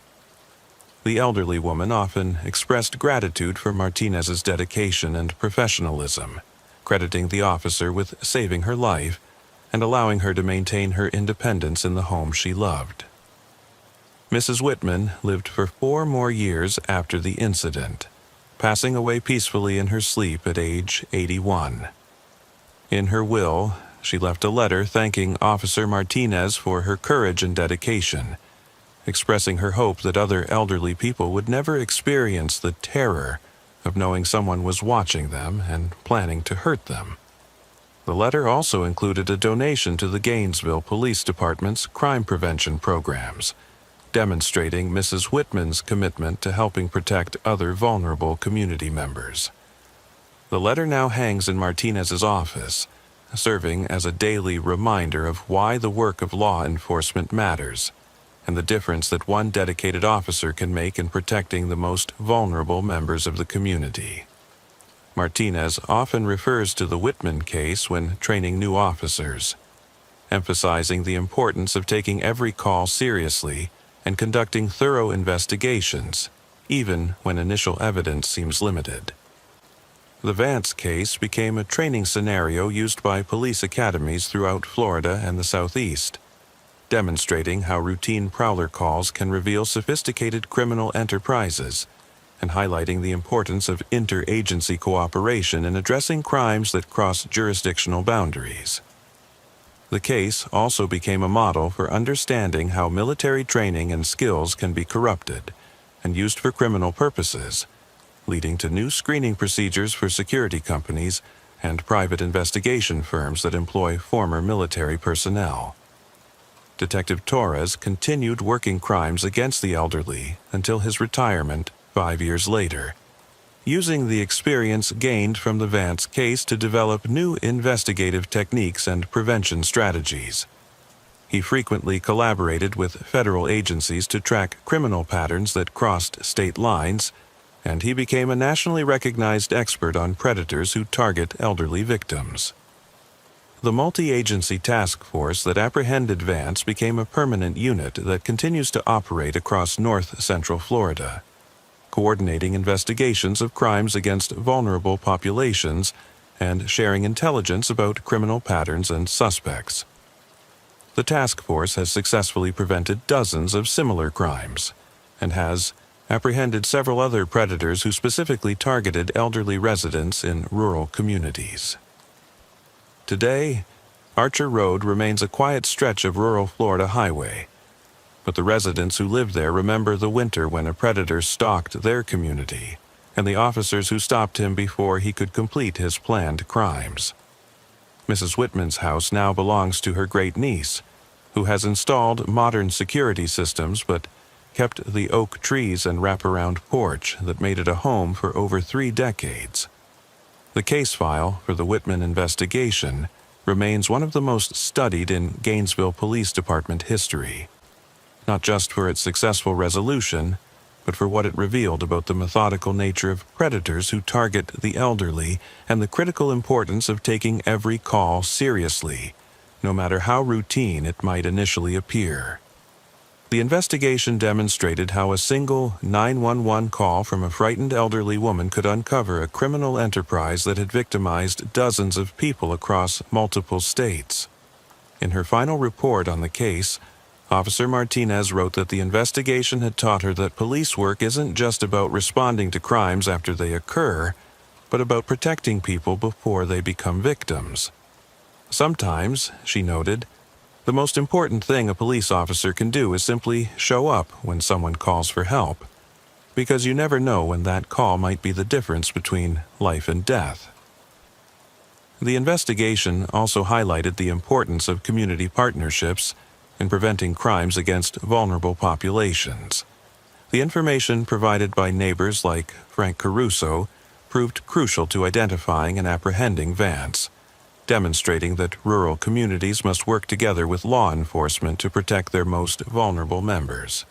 The elderly woman often expressed gratitude for Martinez's dedication and professionalism, crediting the officer with saving her life and allowing her to maintain her independence in the home she loved. Mrs. Whitman lived for 4 more years after the incident, passing away peacefully in her sleep at age 81. In her will, she left a letter thanking Officer Martinez for her courage and dedication, expressing her hope that other elderly people would never experience the terror of knowing someone was watching them and planning to hurt them. The letter also included a donation to the Gainesville Police Department's crime prevention programs, demonstrating Mrs. Whitman's commitment to helping protect other vulnerable community members. The letter now hangs in Martinez's office, serving as a daily reminder of why the work of law enforcement matters and the difference that one dedicated officer can make in protecting the most vulnerable members of the community. Martinez often refers to the Whitman case when training new officers, emphasizing the importance of taking every call seriously and conducting thorough investigations, even when initial evidence seems limited. The Vance case became a training scenario used by police academies throughout Florida and the Southeast, demonstrating how routine prowler calls can reveal sophisticated criminal enterprises and highlighting the importance of interagency cooperation in addressing crimes that cross jurisdictional boundaries. The case also became a model for understanding how military training and skills can be corrupted and used for criminal purposes, leading to new screening procedures for security companies and private investigation firms that employ former military personnel. Detective Torres continued working crimes against the elderly until his retirement 5 years later, using the experience gained from the Vance case to develop new investigative techniques and prevention strategies. He frequently collaborated with federal agencies to track criminal patterns that crossed state lines, and he became a nationally recognized expert on predators who target elderly victims. The multi-agency task force that apprehended Vance became a permanent unit that continues to operate across north-central Florida, coordinating investigations of crimes against vulnerable populations and sharing intelligence about criminal patterns and suspects. The task force has successfully prevented dozens of similar crimes and has apprehended several other predators who specifically targeted elderly residents in rural communities. Today, Archer Road remains a quiet stretch of rural Florida highway, but the residents who live there remember the winter when a predator stalked their community and the officers who stopped him before he could complete his planned crimes. Mrs. Whitman's house now belongs to her great-niece, who has installed modern security systems but kept the oak trees and wraparound porch that made it a home for over 3 decades. The case file for the Whitman investigation remains one of the most studied in Gainesville Police Department history, not just for its successful resolution, but for what it revealed about the methodical nature of predators who target the elderly and the critical importance of taking every call seriously, no matter how routine it might initially appear. The investigation demonstrated how a single 911 call from a frightened elderly woman could uncover a criminal enterprise that had victimized dozens of people across multiple states. In her final report on the case, Officer Martinez wrote that the investigation had taught her that police work isn't just about responding to crimes after they occur, but about protecting people before they become victims. Sometimes, she noted, the most important thing a police officer can do is simply show up when someone calls for help, because you never know when that call might be the difference between life and death. The investigation also highlighted the importance of community partnerships in preventing crimes against vulnerable populations. The information provided by neighbors like Frank Caruso proved crucial to identifying and apprehending Vance, demonstrating that rural communities must work together with law enforcement to protect their most vulnerable members.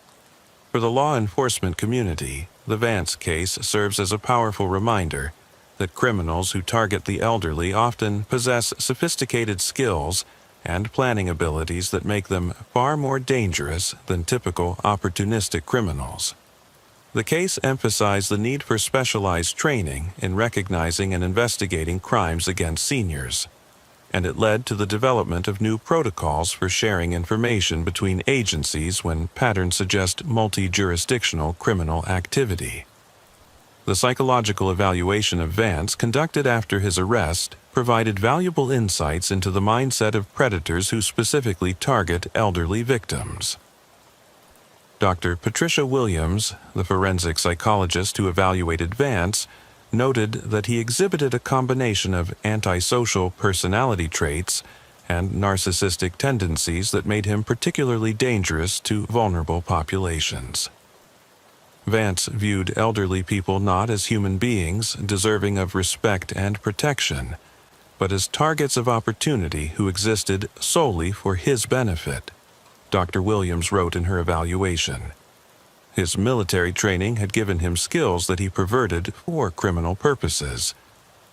For the law enforcement community, the Vance case serves as a powerful reminder that criminals who target the elderly often possess sophisticated skills and planning abilities that make them far more dangerous than typical opportunistic criminals. The case emphasized the need for specialized training in recognizing and investigating crimes against seniors, and it led to the development of new protocols for sharing information between agencies when patterns suggest multi-jurisdictional criminal activity. The psychological evaluation of Vance conducted after his arrest provided valuable insights into the mindset of predators who specifically target elderly victims. Dr. Patricia Williams, the forensic psychologist who evaluated Vance, noted that he exhibited a combination of antisocial personality traits and narcissistic tendencies that made him particularly dangerous to vulnerable populations. Vance viewed elderly people not as human beings deserving of respect and protection, but as targets of opportunity who existed solely for his benefit, Dr. Williams wrote in her evaluation. His military training had given him skills that he perverted for criminal purposes,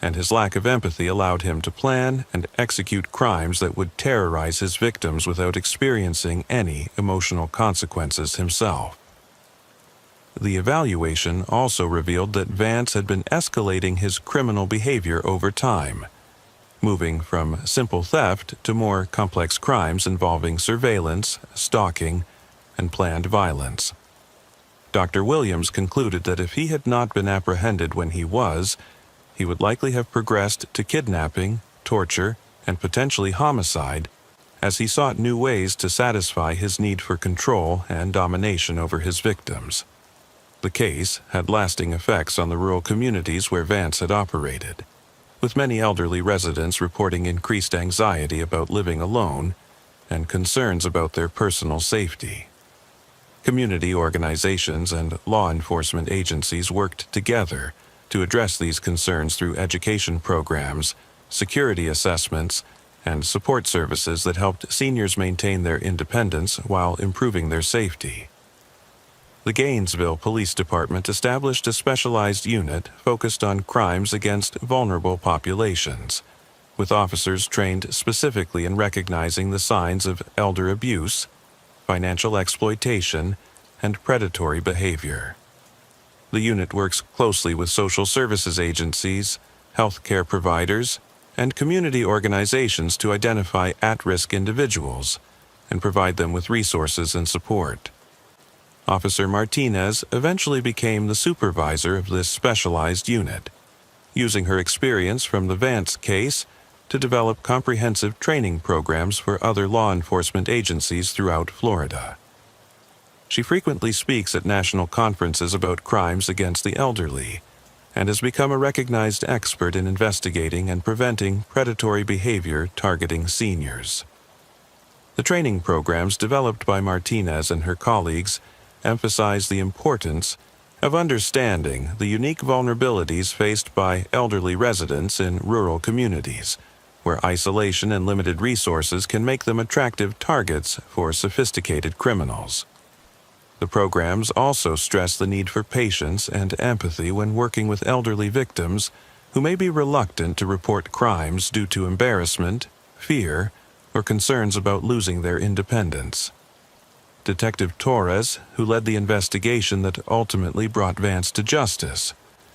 and his lack of empathy allowed him to plan and execute crimes that would terrorize his victims without experiencing any emotional consequences himself. The evaluation also revealed that Vance had been escalating his criminal behavior over time, moving from simple theft to more complex crimes involving surveillance, stalking, and planned violence. Dr. Williams concluded that if he had not been apprehended when he would likely have progressed to kidnapping, torture, and potentially homicide, as he sought new ways to satisfy his need for control and domination over his victims. The case had lasting effects on the rural communities where Vance had operated, with many elderly residents reporting increased anxiety about living alone and concerns about their personal safety. Community organizations and law enforcement agencies worked together to address these concerns through education programs, security assessments, and support services that helped seniors maintain their independence while improving their safety. The Gainesville Police Department established a specialized unit focused on crimes against vulnerable populations, with officers trained specifically in recognizing the signs of elder abuse, financial exploitation, and predatory behavior. The unit works closely with social services agencies, healthcare providers, and community organizations to identify at-risk individuals and provide them with resources and support. Officer Martinez eventually became the supervisor of this specialized unit, using her experience from the Vance case to develop comprehensive training programs for other law enforcement agencies throughout Florida. She frequently speaks at national conferences about crimes against the elderly and has become a recognized expert in investigating and preventing predatory behavior targeting seniors. The training programs developed by Martinez and her colleagues emphasize the importance of understanding the unique vulnerabilities faced by elderly residents in rural communities, where isolation and limited resources can make them attractive targets for sophisticated criminals. The programs also stress the need for patience and empathy when working with elderly victims who may be reluctant to report crimes due to embarrassment, fear, or concerns about losing their independence. Detective Torres, who led the investigation that ultimately brought Vance to justice,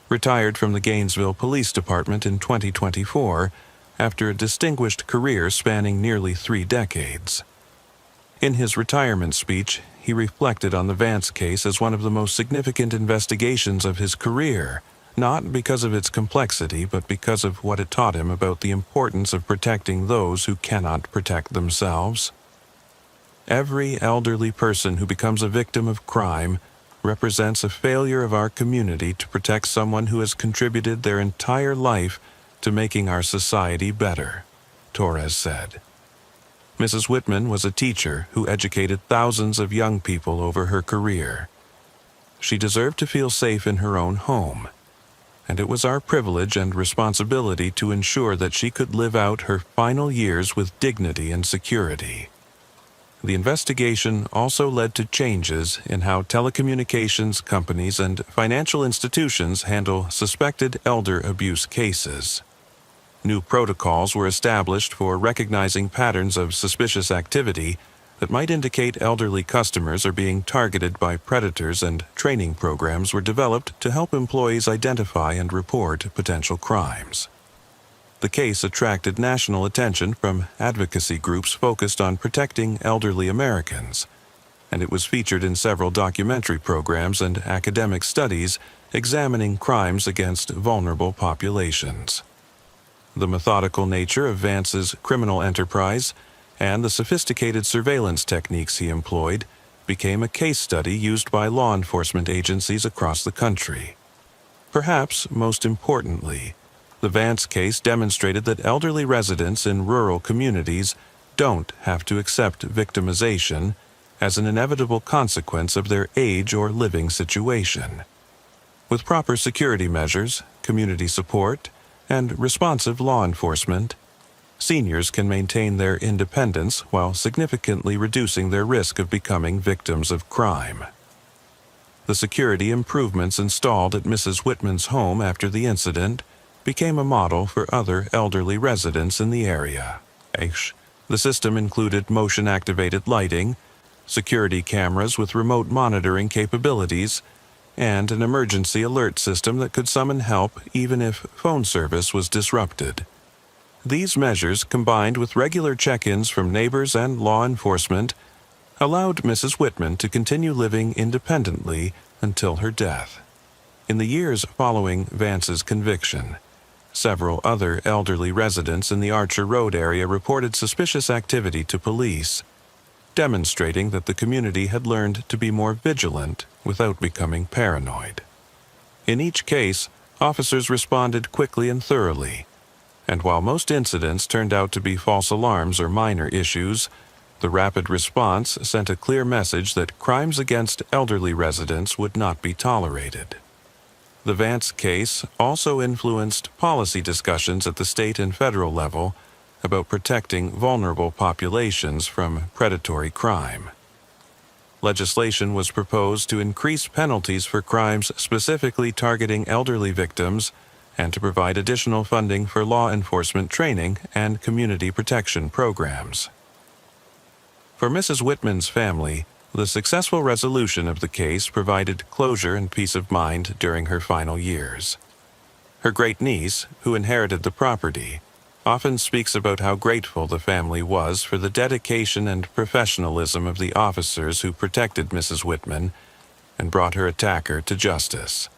retired from the Gainesville Police Department in 2024 after a distinguished career spanning nearly 3 decades. In his retirement speech, he reflected on the Vance case as one of the most significant investigations of his career, not because of its complexity, but because of what it taught him about the importance of protecting those who cannot protect themselves. Every elderly person who becomes a victim of crime represents a failure of our community to protect someone who has contributed their entire life to making our society better, Torres said. Mrs. Whitman was a teacher who educated thousands of young people over her career. She deserved to feel safe in her own home, and it was our privilege and responsibility to ensure that she could live out her final years with dignity and security. The investigation also led to changes in how telecommunications companies and financial institutions handle suspected elder abuse cases. New protocols were established for recognizing patterns of suspicious activity that might indicate elderly customers are being targeted by predators, and training programs were developed to help employees identify and report potential crimes. The case attracted national attention from advocacy groups focused on protecting elderly Americans, and it was featured in several documentary programs and academic studies examining crimes against vulnerable populations. The methodical nature of Vance's criminal enterprise and the sophisticated surveillance techniques he employed became a case study used by law enforcement agencies across the country. Perhaps most importantly, the Vance case demonstrated that elderly residents in rural communities don't have to accept victimization as an inevitable consequence of their age or living situation. With proper security measures, community support, and responsive law enforcement, seniors can maintain their independence while significantly reducing their risk of becoming victims of crime. The security improvements installed at Mrs. Whitman's home after the incident became a model for other elderly residents in the area. The system included motion-activated lighting, security cameras with remote monitoring capabilities, and an emergency alert system that could summon help even if phone service was disrupted. These measures, combined with regular check-ins from neighbors and law enforcement, allowed Mrs. Whitman to continue living independently until her death. In the years following Vance's conviction, several other elderly residents in the Archer Road area reported suspicious activity to police, demonstrating that the community had learned to be more vigilant without becoming paranoid. In each case, officers responded quickly and thoroughly, and while most incidents turned out to be false alarms or minor issues, the rapid response sent a clear message that crimes against elderly residents would not be tolerated. The Vance case also influenced policy discussions at the state and federal level about protecting vulnerable populations from predatory crime. Legislation was proposed to increase penalties for crimes specifically targeting elderly victims and to provide additional funding for law enforcement training and community protection programs. For Mrs. Whitman's family, the successful resolution of the case provided closure and peace of mind during her final years. Her great-niece, who inherited the property, often speaks about how grateful the family was for the dedication and professionalism of the officers who protected Mrs. Whitman and brought her attacker to justice.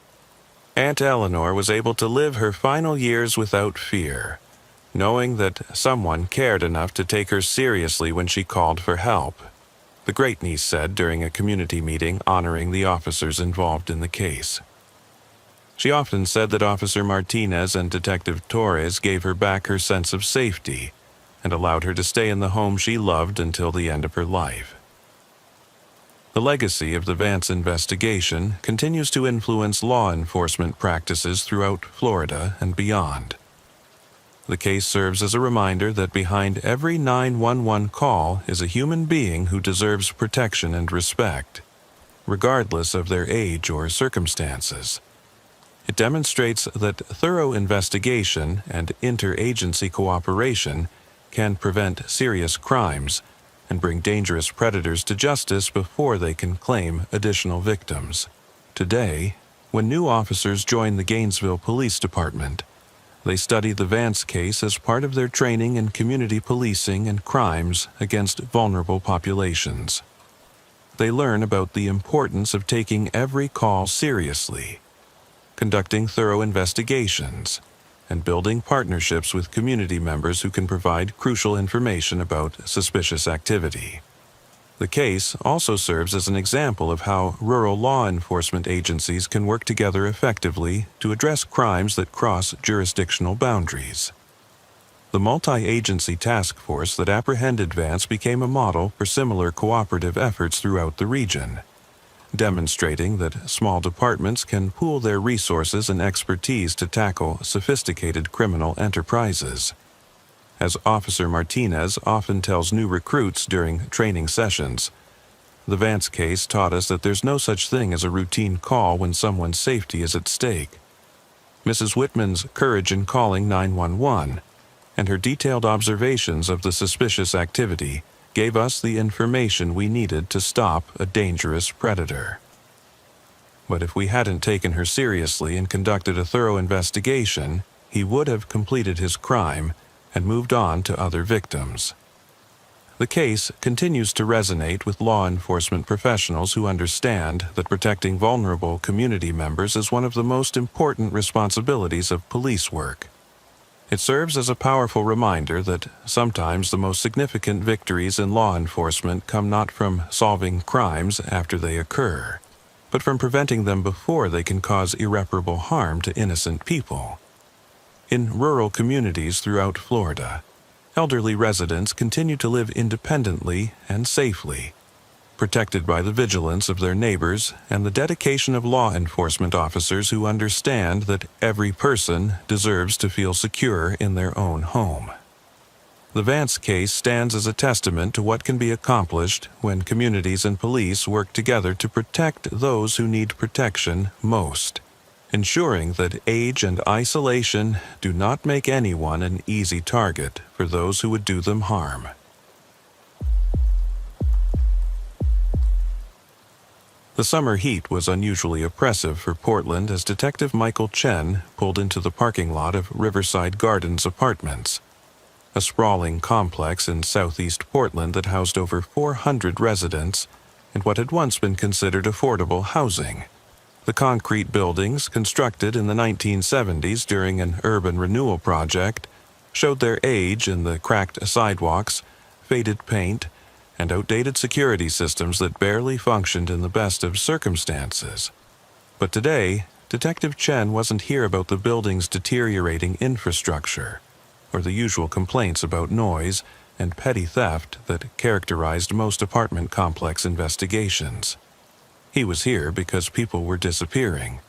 Aunt Eleanor was able to live her final years without fear, knowing that someone cared enough to take her seriously when she called for help, the great-niece said during a community meeting honoring the officers involved in the case. She often said that Officer Martinez and Detective Torres gave her back her sense of safety and allowed her to stay in the home she loved until the end of her life. The legacy of the Vance investigation continues to influence law enforcement practices throughout Florida and beyond. The case serves as a reminder that behind every 911 call is a human being who deserves protection and respect, regardless of their age or circumstances. It demonstrates that thorough investigation and interagency cooperation can prevent serious crimes and bring dangerous predators to justice before they can claim additional victims. Today, when new officers join the Gainesville Police Department, they study the Vance case as part of their training in community policing and crimes against vulnerable populations. They learn about the importance of taking every call seriously, conducting thorough investigations, and building partnerships with community members who can provide crucial information about suspicious activity. The case also serves as an example of how rural law enforcement agencies can work together effectively to address crimes that cross jurisdictional boundaries. The multi-agency task force that apprehended Vance became a model for similar cooperative efforts throughout the region, demonstrating that small departments can pool their resources and expertise to tackle sophisticated criminal enterprises. As Officer Martinez often tells new recruits during training sessions, the Vance case taught us that there's no such thing as a routine call when someone's safety is at stake. Mrs. Whitman's courage in calling 911 and her detailed observations of the suspicious activity gave us the information we needed to stop a dangerous predator. But if we hadn't taken her seriously and conducted a thorough investigation, he would have completed his crime and moved on to other victims. The case continues to resonate with law enforcement professionals who understand that protecting vulnerable community members is one of the most important responsibilities of police work. It serves as a powerful reminder that sometimes the most significant victories in law enforcement come not from solving crimes after they occur, but from preventing them before they can cause irreparable harm to innocent people. In rural communities throughout Florida, elderly residents continue to live independently and safely, protected by the vigilance of their neighbors and the dedication of law enforcement officers who understand that every person deserves to feel secure in their own home. The Vance case stands as a testament to what can be accomplished when communities and police work together to protect those who need protection most, ensuring that age and isolation do not make anyone an easy target for those who would do them harm. The summer heat was unusually oppressive for Portland as Detective Michael Chen pulled into the parking lot of Riverside Gardens Apartments, a sprawling complex in southeast Portland that housed over 400 residents in what had once been considered affordable housing. The concrete buildings, constructed in the 1970s during an urban renewal project, showed their age in the cracked sidewalks, faded paint, and outdated security systems that barely functioned in the best of circumstances. But today, Detective Chen wasn't here about the building's deteriorating infrastructure, or the usual complaints about noise and petty theft that characterized most apartment complex investigations. He was here because people were disappearing.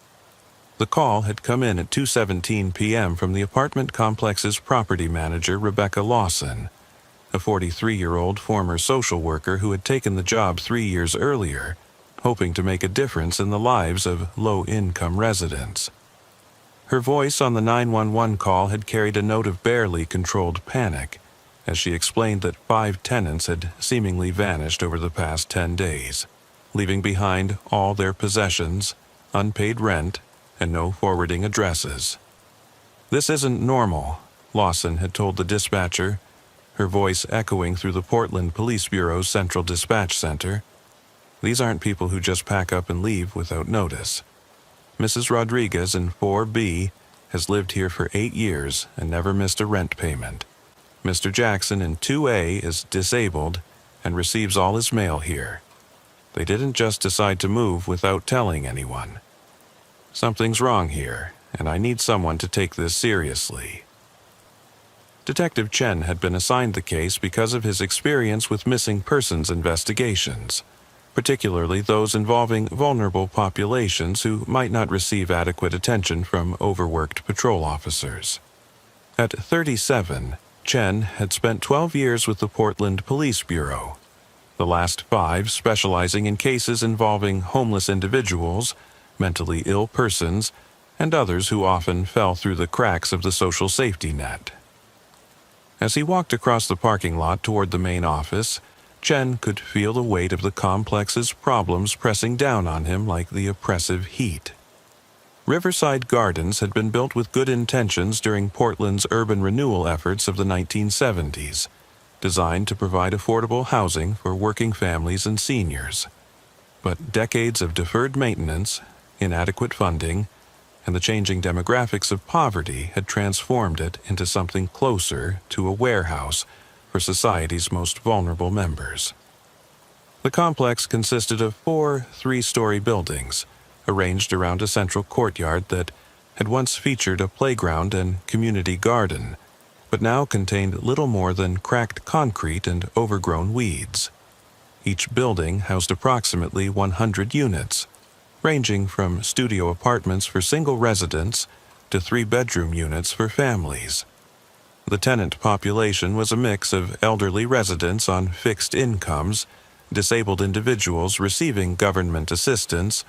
The call had come in at 2:17 p.m. from the apartment complex's property manager, Rebecca Lawson, a 43-year-old former social worker who had taken the job 3 years earlier, hoping to make a difference in the lives of low-income residents. Her voice on the 911 call had carried a note of barely controlled panic, as she explained that 5 tenants had seemingly vanished over the past 10 days, leaving behind all their possessions, unpaid rent, and no forwarding addresses. "This isn't normal," Lawson had told the dispatcher, her voice echoing through the Portland Police Bureau's Central Dispatch Center. "These aren't people who just pack up and leave without notice. Mrs. Rodriguez in 4B has lived here for 8 years and never missed a rent payment. Mr. Jackson in 2A is disabled and receives all his mail here. They didn't just decide to move without telling anyone. Something's wrong here, and I need someone to take this seriously." Detective Chen had been assigned the case because of his experience with missing persons investigations, particularly those involving vulnerable populations who might not receive adequate attention from overworked patrol officers. At 37, Chen had spent 12 years with the Portland Police Bureau, the last 5 specializing in cases involving homeless individuals, mentally ill persons, and others who often fell through the cracks of the social safety net. As he walked across the parking lot toward the main office, Chen could feel the weight of the complex's problems pressing down on him like the oppressive heat. Riverside Gardens had been built with good intentions during Portland's urban renewal efforts of the 1970s, designed to provide affordable housing for working families and seniors. But decades of deferred maintenance, inadequate funding, and the changing demographics of poverty had transformed it into something closer to a warehouse for society's most vulnerable members. The complex consisted of 4 three-story buildings, arranged around a central courtyard that had once featured a playground and community garden, but now contained little more than cracked concrete and overgrown weeds. Each building housed approximately 100 units, ranging from studio apartments for single residents to 3-bedroom units for families. The tenant population was a mix of elderly residents on fixed incomes, disabled individuals receiving government assistance,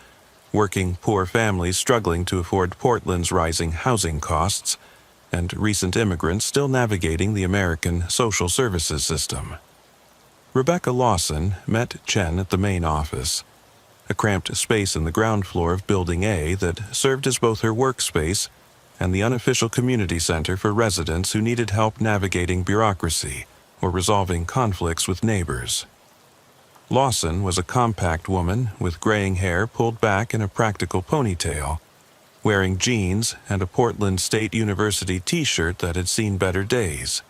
working poor families struggling to afford Portland's rising housing costs, and recent immigrants still navigating the American social services system. Rebecca Lawson met Chen at the main office, a cramped space in the ground floor of Building A that served as both her workspace and the unofficial community center for residents who needed help navigating bureaucracy or resolving conflicts with neighbors. Lawson was a compact woman with graying hair pulled back in a practical ponytail, wearing jeans and a Portland State University t-shirt that had seen better days.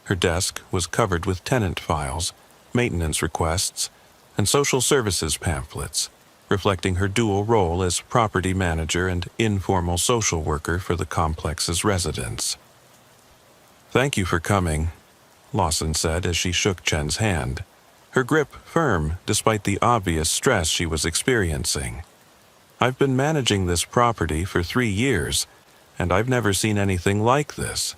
Her desk was covered with tenant files, maintenance requests, and social services pamphlets, reflecting her dual role as property manager and informal social worker for the complex's residents. "Thank you for coming," Lawson said as she shook Chen's hand, her grip firm despite the obvious stress she was experiencing. "I've been managing this property for 3 years, and I've never seen anything like this.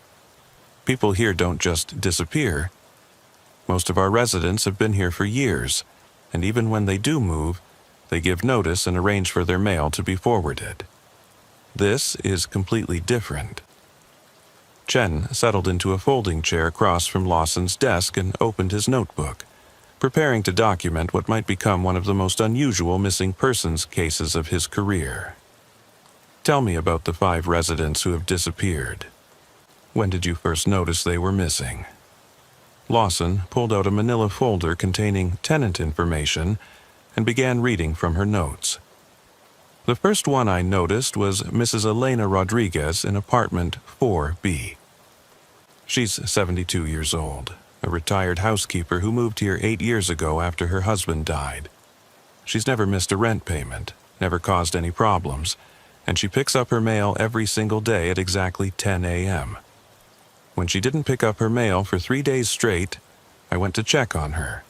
People here don't just disappear. Most of our residents have been here for years, and even when they do move, they give notice and arrange for their mail to be forwarded. This is completely different." Chen settled into a folding chair across from Lawson's desk and opened his notebook, preparing to document what might become one of the most unusual missing persons cases of his career. "Tell me about the 5 residents who have disappeared. When did you first notice they were missing?" Lawson pulled out a manila folder containing tenant information and began reading from her notes. "The first one I noticed was Mrs. Elena Rodriguez in apartment 4B. She's 72 years old, a retired housekeeper who moved here 8 years ago after her husband died. She's never missed a rent payment, never caused any problems, and she picks up her mail every single day at exactly 10 a.m. When she didn't pick up her mail for 3 days straight, I went to check on her."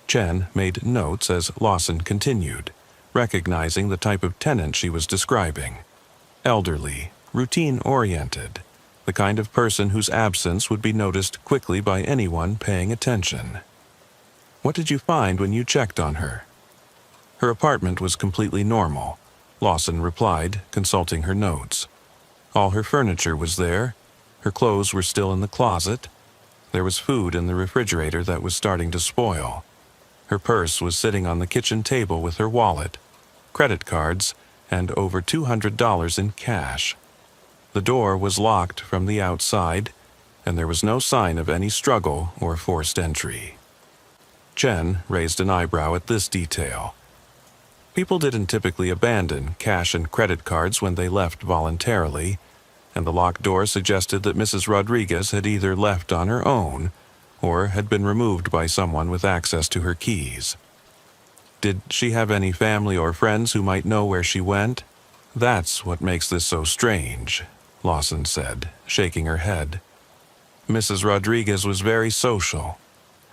Chen made notes as Lawson continued, recognizing the type of tenant she was describing. Elderly, routine-oriented, the kind of person whose absence would be noticed quickly by anyone paying attention. What did you find when you checked on her? Her apartment was completely normal, Lawson replied, consulting her notes. All her furniture was there. Her clothes were still in the closet. There was food in the refrigerator that was starting to spoil. Her purse was sitting on the kitchen table with her wallet, credit cards, and over $200 in cash. The door was locked from the outside, and there was no sign of any struggle or forced entry. Chen raised an eyebrow at this detail. People didn't typically abandon cash and credit cards when they left voluntarily, and the locked door suggested that Mrs. Rodriguez had either left on her own or had been removed by someone with access to her keys. Did she have any family or friends who might know where she went? That's what makes this so strange, Lawson said, shaking her head. Mrs. Rodriguez was very social.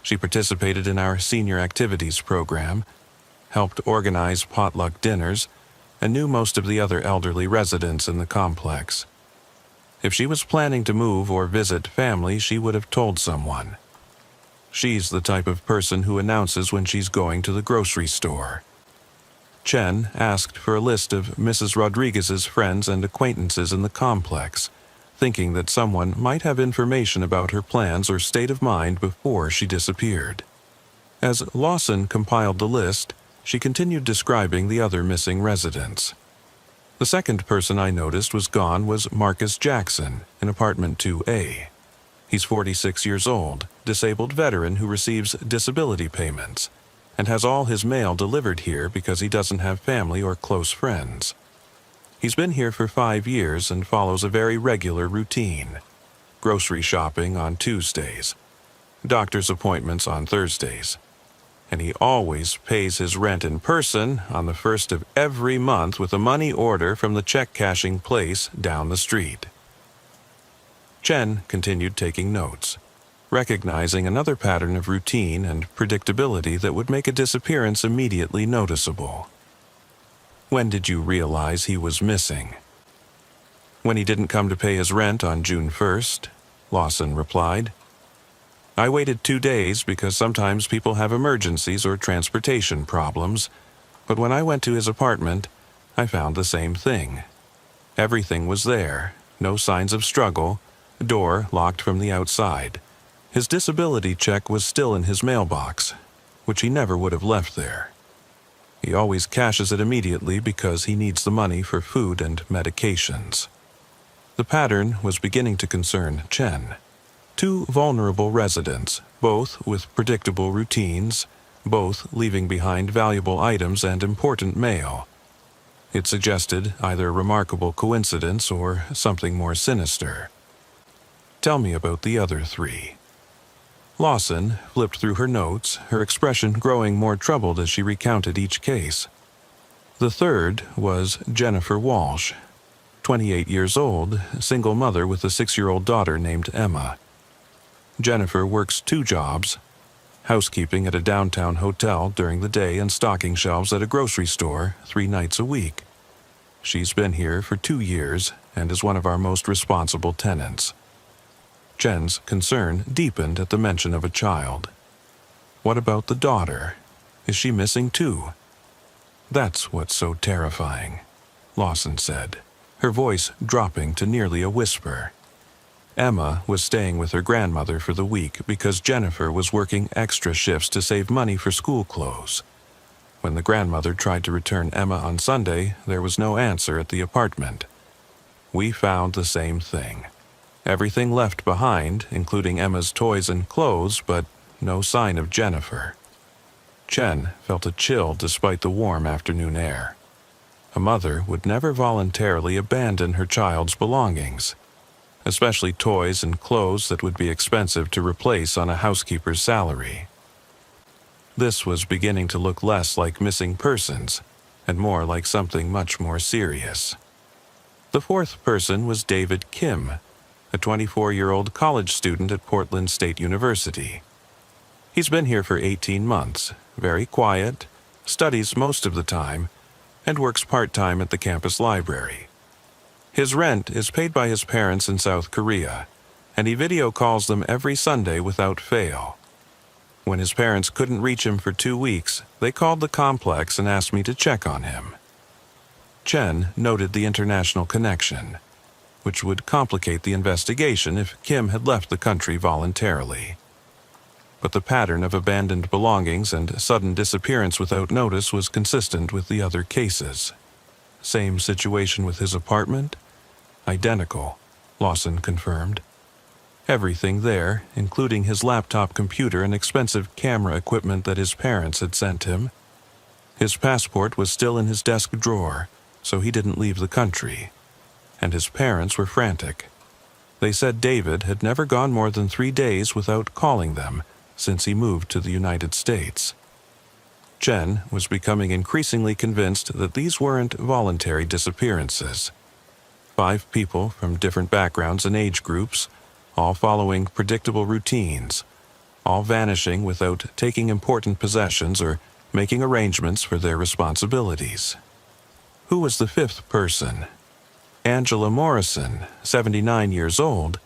She participated in our senior activities program, helped organize potluck dinners, and knew most of the other elderly residents in the complex. If she was planning to move or visit family, she would have told someone. She's the type of person who announces when she's going to the grocery store. Chen asked for a list of Mrs. Rodriguez's friends and acquaintances in the complex, thinking that someone might have information about her plans or state of mind before she disappeared. As Lawson compiled the list, she continued describing the other missing residents. The second person I noticed was gone was Marcus Jackson in apartment 2A. He's 46 years old, disabled veteran who receives disability payments, and has all his mail delivered here because he doesn't have family or close friends. He's been here for 5 years and follows a very regular routine. Grocery shopping on Tuesdays, doctor's appointments on Thursdays, and he always pays his rent in person on the first of every month with a money order from the check-cashing place down the street. Chen continued taking notes, recognizing another pattern of routine and predictability that would make a disappearance immediately noticeable. When did you realize he was missing? When he didn't come to pay his rent on June 1st, Lawson replied. I waited 2 days because sometimes people have emergencies or transportation problems, but when I went to his apartment, I found the same thing. Everything was there, no signs of struggle, door locked from the outside. His disability check was still in his mailbox, which he never would have left there. He always cashes it immediately because he needs the money for food and medications. The pattern was beginning to concern Chen. 2 vulnerable residents, both with predictable routines, both leaving behind valuable items and important mail. It suggested either a remarkable coincidence or something more sinister. Tell me about the other 3. Lawson flipped through her notes, her expression growing more troubled as she recounted each case. The third was Jennifer Walsh, 28 years old, single mother with a 6-year-old daughter named Emma. Jennifer works 2 jobs, housekeeping at a downtown hotel during the day and stocking shelves at a grocery store 3 nights a week. She's been here for 2 years and is one of our most responsible tenants. Chen's concern deepened at the mention of a child. What about the daughter? Is she missing too? That's what's so terrifying, Lawson said, her voice dropping to nearly a whisper. Emma was staying with her grandmother for the week because Jennifer was working extra shifts to save money for school clothes. When the grandmother tried to return Emma on Sunday, there was no answer at the apartment. We found the same thing. Everything left behind, including Emma's toys and clothes, but no sign of Jennifer. Chen felt a chill despite the warm afternoon air. A mother would never voluntarily abandon her child's belongings, especially toys and clothes that would be expensive to replace on a housekeeper's salary. This was beginning to look less like missing persons and more like something much more serious. The 4th person was David Kim, a 24-year-old college student at Portland State University. He's been here for 18 months, very quiet, studies most of the time, and works part-time at the campus library. His rent is paid by his parents in South Korea, and he video calls them every Sunday without fail. When his parents couldn't reach him for 2 weeks, they called the complex and asked me to check on him. Chen noted the international connection, which would complicate the investigation if Kim had left the country voluntarily. But the pattern of abandoned belongings and sudden disappearance without notice was consistent with the other cases. Same situation with his apartment? Identical, Lawson confirmed. Everything there, including his laptop computer and expensive camera equipment that his parents had sent him. His passport was still in his desk drawer, so he didn't leave the country. And his parents were frantic. They said David had never gone more than 3 days without calling them since he moved to the United States. Chen was becoming increasingly convinced that these weren't voluntary disappearances. 5 people from different backgrounds and age groups, all following predictable routines, all vanishing without taking important possessions or making arrangements for their responsibilities. Who was the 5th person? Angela Morrison, 79 years old,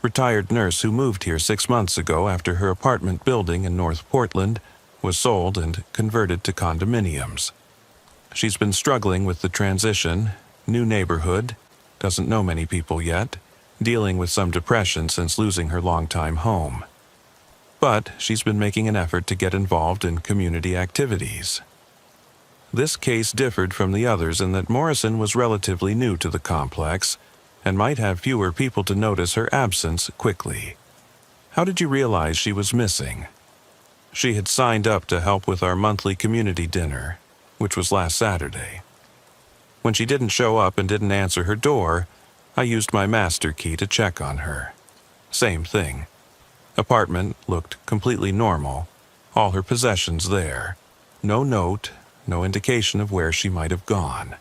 retired nurse who moved here 6 months ago after her apartment building in North Portland was sold and converted to condominiums. She's been struggling with the transition, new neighborhood, doesn't know many people yet, dealing with some depression since losing her longtime home. But she's been making an effort to get involved in community activities. This case differed from the others in that Morrison was relatively new to the complex and might have fewer people to notice her absence quickly. How did you realize she was missing? She had signed up to help with our monthly community dinner, which was last Saturday. When she didn't show up and didn't answer her door, I used my master key to check on her. Same thing. Apartment looked completely normal, all her possessions there. No note, no indication of where she might have gone.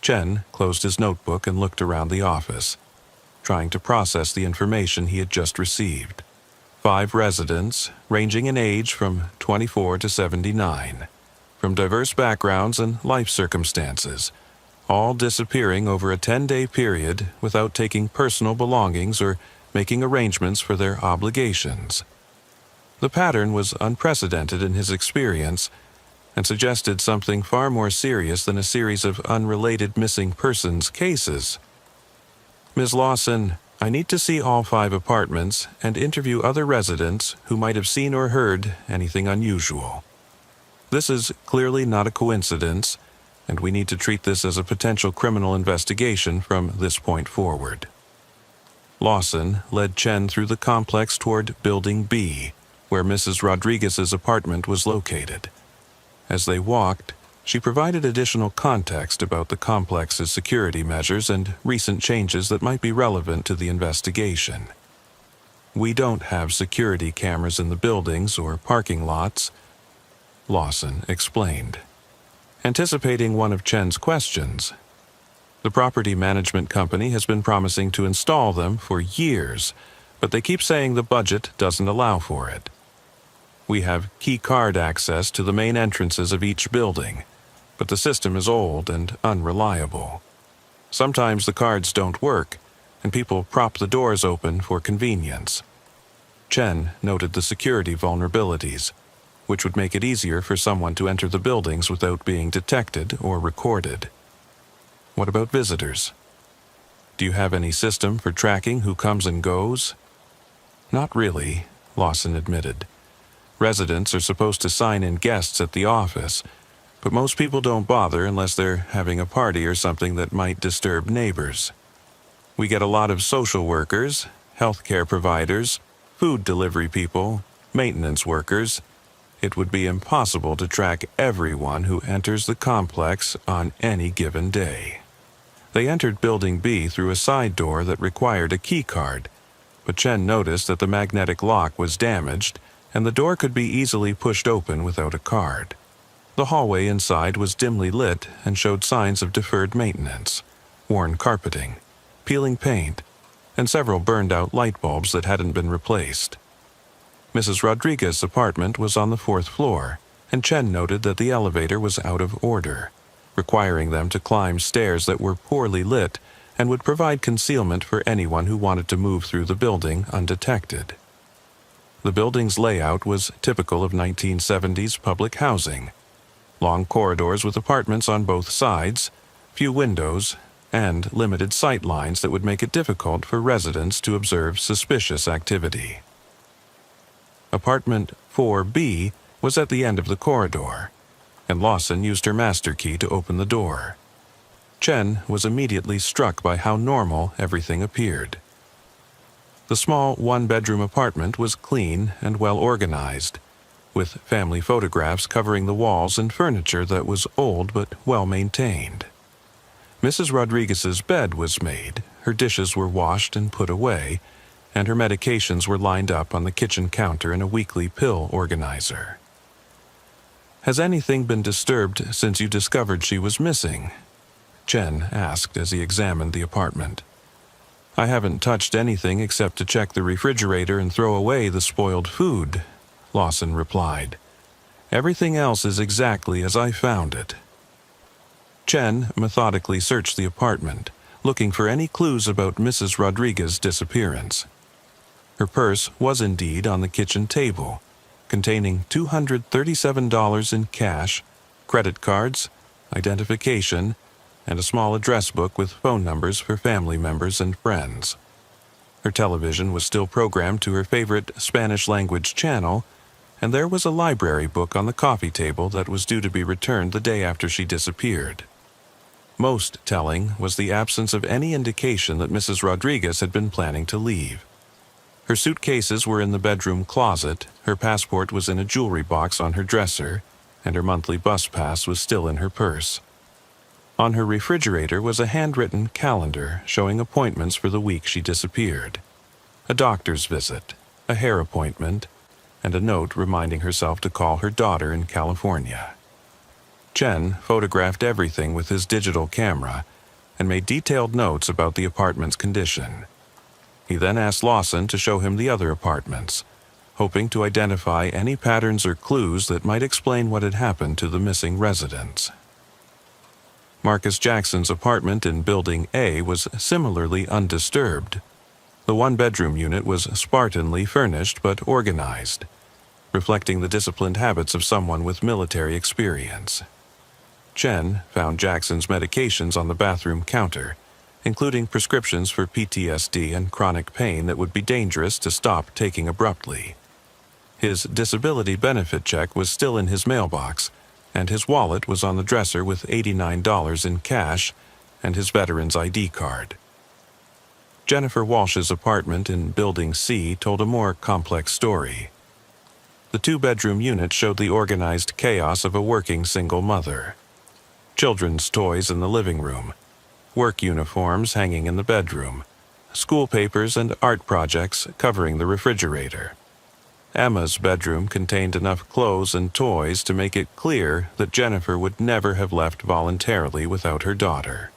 Chen closed his notebook and looked around the office, trying to process the information he had just received. 5 residents, ranging in age from 24 to 79, from diverse backgrounds and life circumstances, all disappearing over a 10-day period without taking personal belongings or making arrangements for their obligations. The pattern was unprecedented in his experience and suggested something far more serious than a series of unrelated missing persons cases. Ms. Lawson, I need to see all 5 apartments and interview other residents who might have seen or heard anything unusual. This is clearly not a coincidence, and we need to treat this as a potential criminal investigation from this point forward. Lawson led Chen through the complex toward Building B, where Mrs. Rodriguez's apartment was located. As they walked, she provided additional context about the complex's security measures and recent changes that might be relevant to the investigation. We don't have security cameras in the buildings or parking lots, Lawson explained. Anticipating one of Chen's questions, the property management company has been promising to install them for years, but they keep saying the budget doesn't allow for it. We have key card access to the main entrances of each building, but the system is old and unreliable. Sometimes the cards don't work, and people prop the doors open for convenience. Chen noted the security vulnerabilities, which would make it easier for someone to enter the buildings without being detected or recorded. What about visitors? Do you have any system for tracking who comes and goes? Not really, Lawson admitted. Residents are supposed to sign in guests at the office, but most people don't bother unless they're having a party or something that might disturb neighbors. We get a lot of social workers, healthcare providers, food delivery people, maintenance workers. It would be impossible to track everyone who enters the complex on any given day. They entered Building B through a side door that required a key card, but Chen noticed that the magnetic lock was damaged and the door could be easily pushed open without a card. The hallway inside was dimly lit and showed signs of deferred maintenance, worn carpeting, peeling paint, and several burned-out light bulbs that hadn't been replaced. Mrs. Rodriguez's apartment was on the 4th floor, and Chen noted that the elevator was out of order, requiring them to climb stairs that were poorly lit and would provide concealment for anyone who wanted to move through the building undetected. The building's layout was typical of 1970s public housing: long corridors with apartments on both sides, few windows, and limited sight lines that would make it difficult for residents to observe suspicious activity. Apartment 4B was at the end of the corridor, and Lawson used her master key to open the door. Chen was immediately struck by how normal everything appeared. The small one-bedroom apartment was clean and well organized, with family photographs covering the walls and furniture that was old but well maintained. Mrs. Rodriguez's bed was made, her dishes were washed and put away, and her medications were lined up on the kitchen counter in a weekly pill organizer. "Has anything been disturbed since you discovered she was missing?" Chen asked as he examined the apartment. "I haven't touched anything except to check the refrigerator and throw away the spoiled food," Lawson replied. "Everything else is exactly as I found it." Chen methodically searched the apartment, looking for any clues about Mrs. Rodriguez's disappearance. Her purse was indeed on the kitchen table, containing $237 in cash, credit cards, identification, and a small address book with phone numbers for family members and friends. Her television was still programmed to her favorite Spanish-language channel, and there was a library book on the coffee table that was due to be returned the day after she disappeared. Most telling was the absence of any indication that Mrs. Rodriguez had been planning to leave. Her suitcases were in the bedroom closet, her passport was in a jewelry box on her dresser, and her monthly bus pass was still in her purse. On her refrigerator was a handwritten calendar showing appointments for the week she disappeared: a doctor's visit, a hair appointment, and a note reminding herself to call her daughter in California. Chen photographed everything with his digital camera and made detailed notes about the apartment's condition. He then asked Lawson to show him the other apartments, hoping to identify any patterns or clues that might explain what had happened to the missing residents. Marcus Jackson's apartment in Building A was similarly undisturbed. The one-bedroom unit was spartanly furnished but organized, reflecting the disciplined habits of someone with military experience. Chen found Jackson's medications on the bathroom counter, including prescriptions for PTSD and chronic pain that would be dangerous to stop taking abruptly. His disability benefit check was still in his mailbox, and his wallet was on the dresser with $89 in cash and his veteran's ID card. Jennifer Walsh's apartment in Building C told a more complex story. The two-bedroom unit showed the organized chaos of a working single mother. Children's toys in the living room, work uniforms hanging in the bedroom, school papers and art projects covering the refrigerator. Emma's bedroom contained enough clothes and toys to make it clear that Jennifer would never have left voluntarily without her daughter.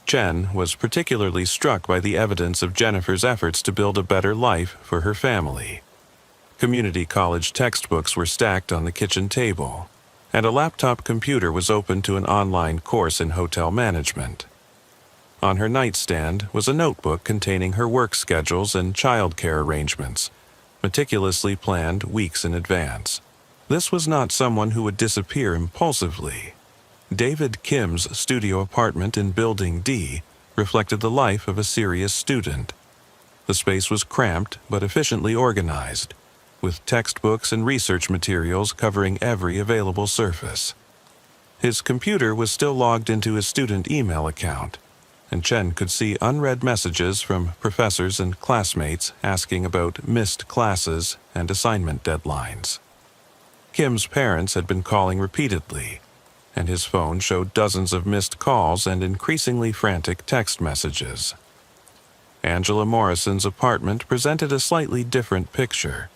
Chen was particularly struck by the evidence of Jennifer's efforts to build a better life for her family. Community college textbooks were stacked on the kitchen table, and a laptop computer was open to an online course in hotel management. On her nightstand was a notebook containing her work schedules and childcare arrangements, meticulously planned weeks in advance. This was not someone who would disappear impulsively. David Kim's studio apartment in Building D reflected the life of a serious student. The space was cramped but efficiently organized, with textbooks and research materials covering every available surface. His computer was still logged into his student email account, and Chen could see unread messages from professors and classmates asking about missed classes and assignment deadlines. Kim's parents had been calling repeatedly, and his phone showed dozens of missed calls and increasingly frantic text messages. Angela Morrison's apartment presented a slightly different picture.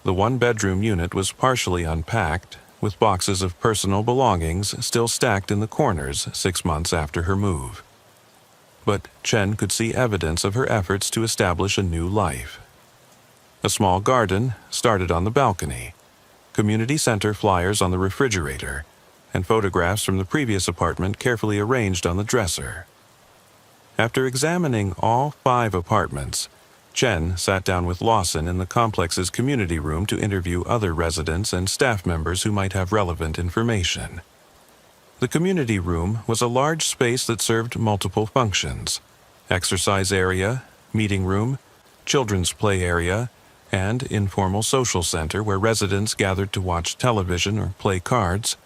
The one-bedroom unit was partially unpacked, with boxes of personal belongings still stacked in the corners 6 months after her move. But Chen could see evidence of her efforts to establish a new life. A small garden started on the balcony, community center flyers on the refrigerator, and photographs from the previous apartment carefully arranged on the dresser. After examining all 5 apartments, Chen sat down with Lawson in the complex's community room to interview other residents and staff members who might have relevant information. The community room was a large space that served multiple functions: exercise area, meeting room, children's play area, and informal social center where residents gathered to watch television or play cards.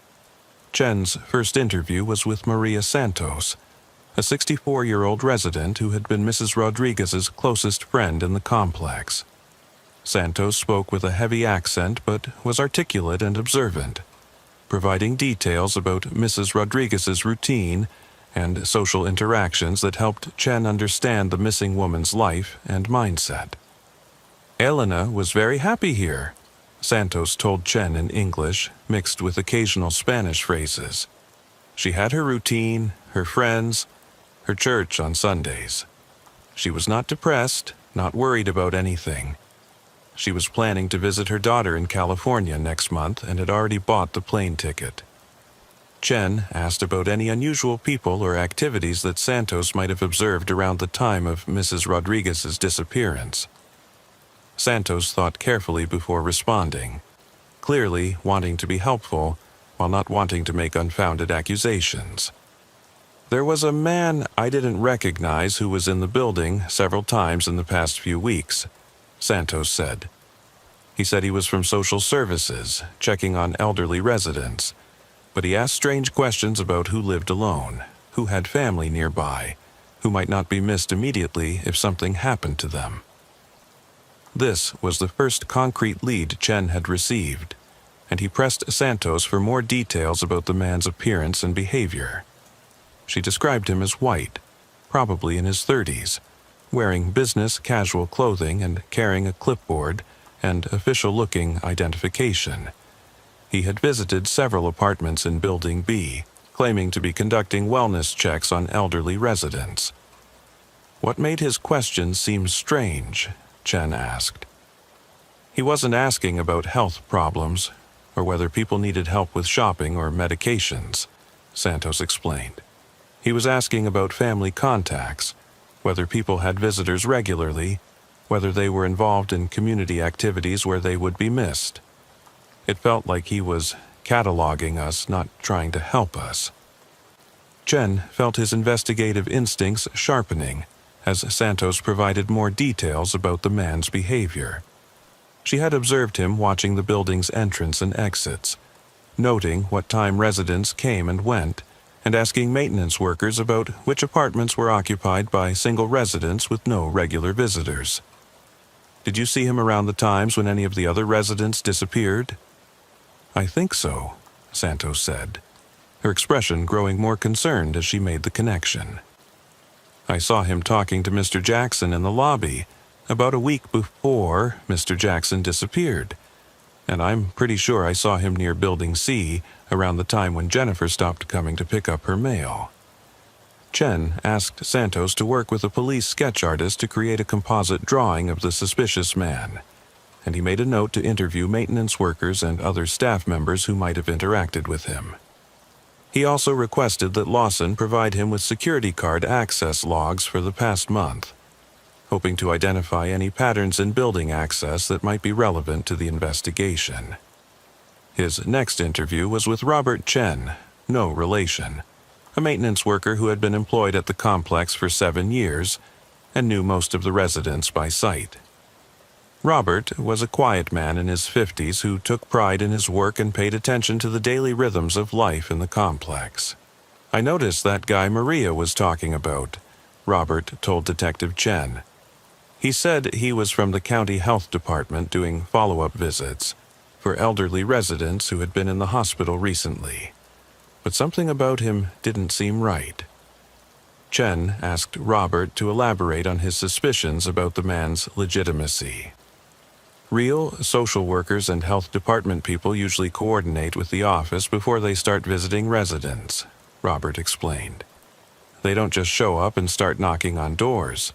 Chen's first interview was with Maria Santos, a 64-year-old resident who had been Mrs. Rodriguez's closest friend in the complex. Santos spoke with a heavy accent but was articulate and observant, providing details about Mrs. Rodriguez's routine and social interactions that helped Chen understand the missing woman's life and mindset. "Elena was very happy here," Santos told Chen in English, mixed with occasional Spanish phrases. "She had her routine, her friends, her church on Sundays. She was not depressed, not worried about anything. She was planning to visit her daughter in California next month and had already bought the plane ticket." Chen asked about any unusual people or activities that Santos might have observed around the time of Mrs. Rodriguez's disappearance. Santos thought carefully before responding, clearly wanting to be helpful while not wanting to make unfounded accusations. "There was a man I didn't recognize who was in the building several times in the past few weeks," Santos said. "He said he was from social services, checking on elderly residents, but he asked strange questions about who lived alone, who had family nearby, who might not be missed immediately if something happened to them." This was the first concrete lead Chen had received, and he pressed Santos for more details about the man's appearance and behavior. She described him as white, probably in his 30s, wearing business casual clothing and carrying a clipboard and official-looking identification. He had visited several apartments in Building B, claiming to be conducting wellness checks on elderly residents. "What made his questions seem strange?" Chen asked. "He wasn't asking about health problems or whether people needed help with shopping or medications," Santos explained. "He was asking about family contacts, whether people had visitors regularly, whether they were involved in community activities where they would be missed. It felt like he was cataloging us, not trying to help us." Chen felt his investigative instincts sharpening as Santos provided more details about the man's behavior. She had observed him watching the building's entrance and exits, noting what time residents came and went, and asking maintenance workers about which apartments were occupied by single residents with no regular visitors. "Did you see him around the times when any of the other residents disappeared?" "I think so," Santos said, her expression growing more concerned as she made the connection. "I saw him talking to Mr. Jackson in the lobby about a week before Mr. Jackson disappeared, and I'm pretty sure I saw him near Building C around the time when Jennifer stopped coming to pick up her mail." Chen asked Santos to work with a police sketch artist to create a composite drawing of the suspicious man, and he made a note to interview maintenance workers and other staff members who might have interacted with him. He also requested that Lawson provide him with security card access logs for the past month, hoping to identify any patterns in building access that might be relevant to the investigation. His next interview was with Robert Chen, no relation, a maintenance worker who had been employed at the complex for 7 years and knew most of the residents by sight. Robert was a quiet man in his 50s who took pride in his work and paid attention to the daily rhythms of life in the complex. "I noticed that guy Maria was talking about," Robert told Detective Chen. "He said he was from the county health department doing follow-up visits for elderly residents who had been in the hospital recently. But something about him didn't seem right." Chen asked Robert to elaborate on his suspicions about the man's legitimacy. "Real social workers and health department people usually coordinate with the office before they start visiting residents," Robert explained. "They don't just show up and start knocking on doors,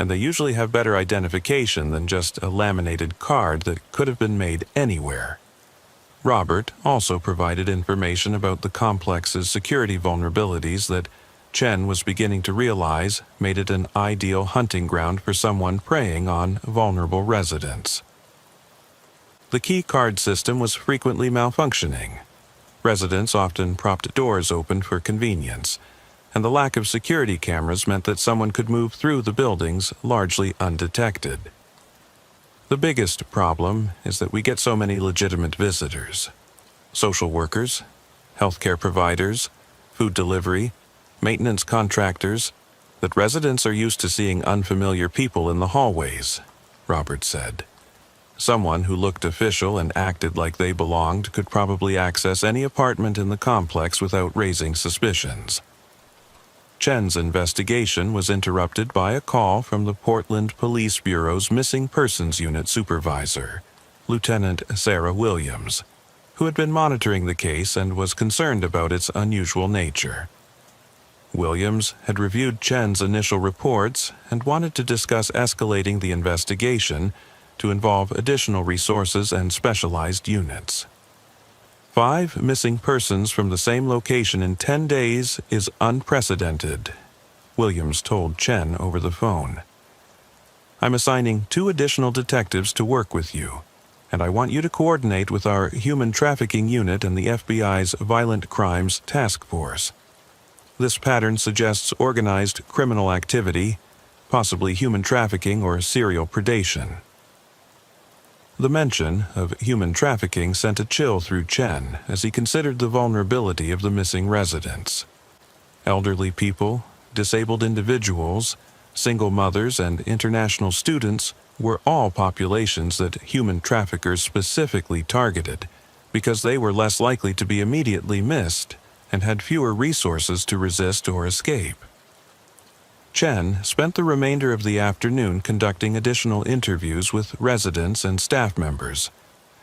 and they usually have better identification than just a laminated card that could have been made anywhere." Robert also provided information about the complex's security vulnerabilities that Chen was beginning to realize made it an ideal hunting ground for someone preying on vulnerable residents. The key card system was frequently malfunctioning. Residents often propped doors open for convenience, and the lack of security cameras meant that someone could move through the buildings largely undetected. The biggest problem is that we get so many legitimate visitors. Social workers, healthcare providers, food delivery, maintenance contractors, that residents are used to seeing unfamiliar people in the hallways, Robert said. Someone who looked official and acted like they belonged could probably access any apartment in the complex without raising suspicions. Chen's investigation was interrupted by a call from the Portland Police Bureau's Missing Persons Unit supervisor, Lieutenant Sarah Williams, who had been monitoring the case and was concerned about its unusual nature. Williams had reviewed Chen's initial reports and wanted to discuss escalating the investigation to involve additional resources and specialized units. 5 missing persons from the same location in 10 days is unprecedented, Williams told Chen over the phone. I'm assigning 2 additional detectives to work with you, and I want you to coordinate with our human trafficking unit and the FBI's Violent Crimes Task Force. This pattern suggests organized criminal activity, possibly human trafficking or serial predation. The mention of human trafficking sent a chill through Chen as he considered the vulnerability of the missing residents. Elderly people, disabled individuals, single mothers, and international students were all populations that human traffickers specifically targeted because they were less likely to be immediately missed and had fewer resources to resist or escape. Chen spent the remainder of the afternoon conducting additional interviews with residents and staff members,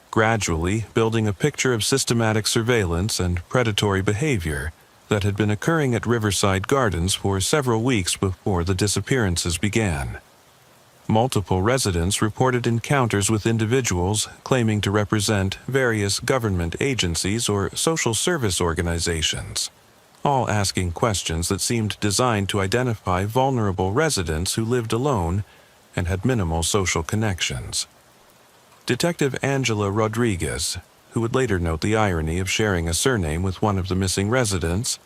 gradually building a picture of systematic surveillance and predatory behavior that had been occurring at Riverside Gardens for several weeks before the disappearances began. Multiple residents reported encounters with individuals claiming to represent various government agencies or social service organizations, all asking questions that seemed designed to identify vulnerable residents who lived alone and had minimal social connections. Detective Angela Rodriguez, who would later note the irony of sharing a surname with one of the missing residents,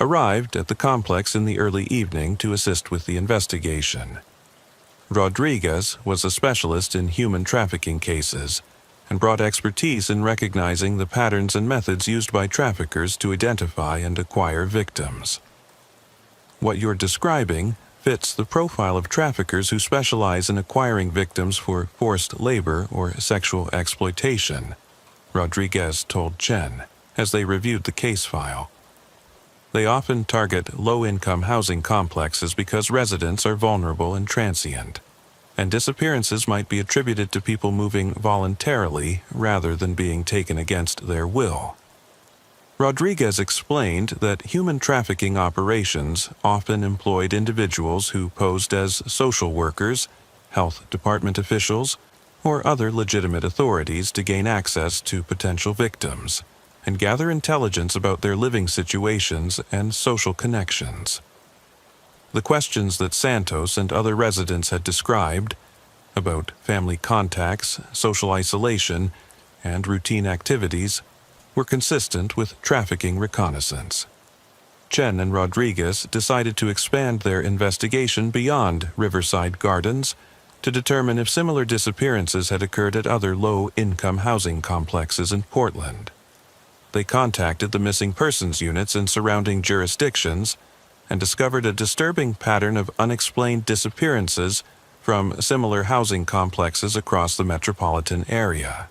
arrived at the complex in the early evening to assist with the investigation. Rodriguez was a specialist in human trafficking cases and brought expertise in recognizing the patterns and methods used by traffickers to identify and acquire victims. What you're describing fits the profile of traffickers who specialize in acquiring victims for forced labor or sexual exploitation, Rodriguez told Chen as they reviewed the case file. They often target low-income housing complexes because residents are vulnerable and transient, and disappearances might be attributed to people moving voluntarily rather than being taken against their will. Rodriguez explained that human trafficking operations often employed individuals who posed as social workers, health department officials, or other legitimate authorities to gain access to potential victims and gather intelligence about their living situations and social connections. The questions that Santos and other residents had described about family contacts, social isolation, and routine activities were consistent with trafficking reconnaissance. Chen and Rodriguez decided to expand their investigation beyond Riverside Gardens to determine if similar disappearances had occurred at other low-income housing complexes in Portland. They contacted the missing persons units in surrounding jurisdictions and discovered a disturbing pattern of unexplained disappearances from similar housing complexes across the metropolitan area.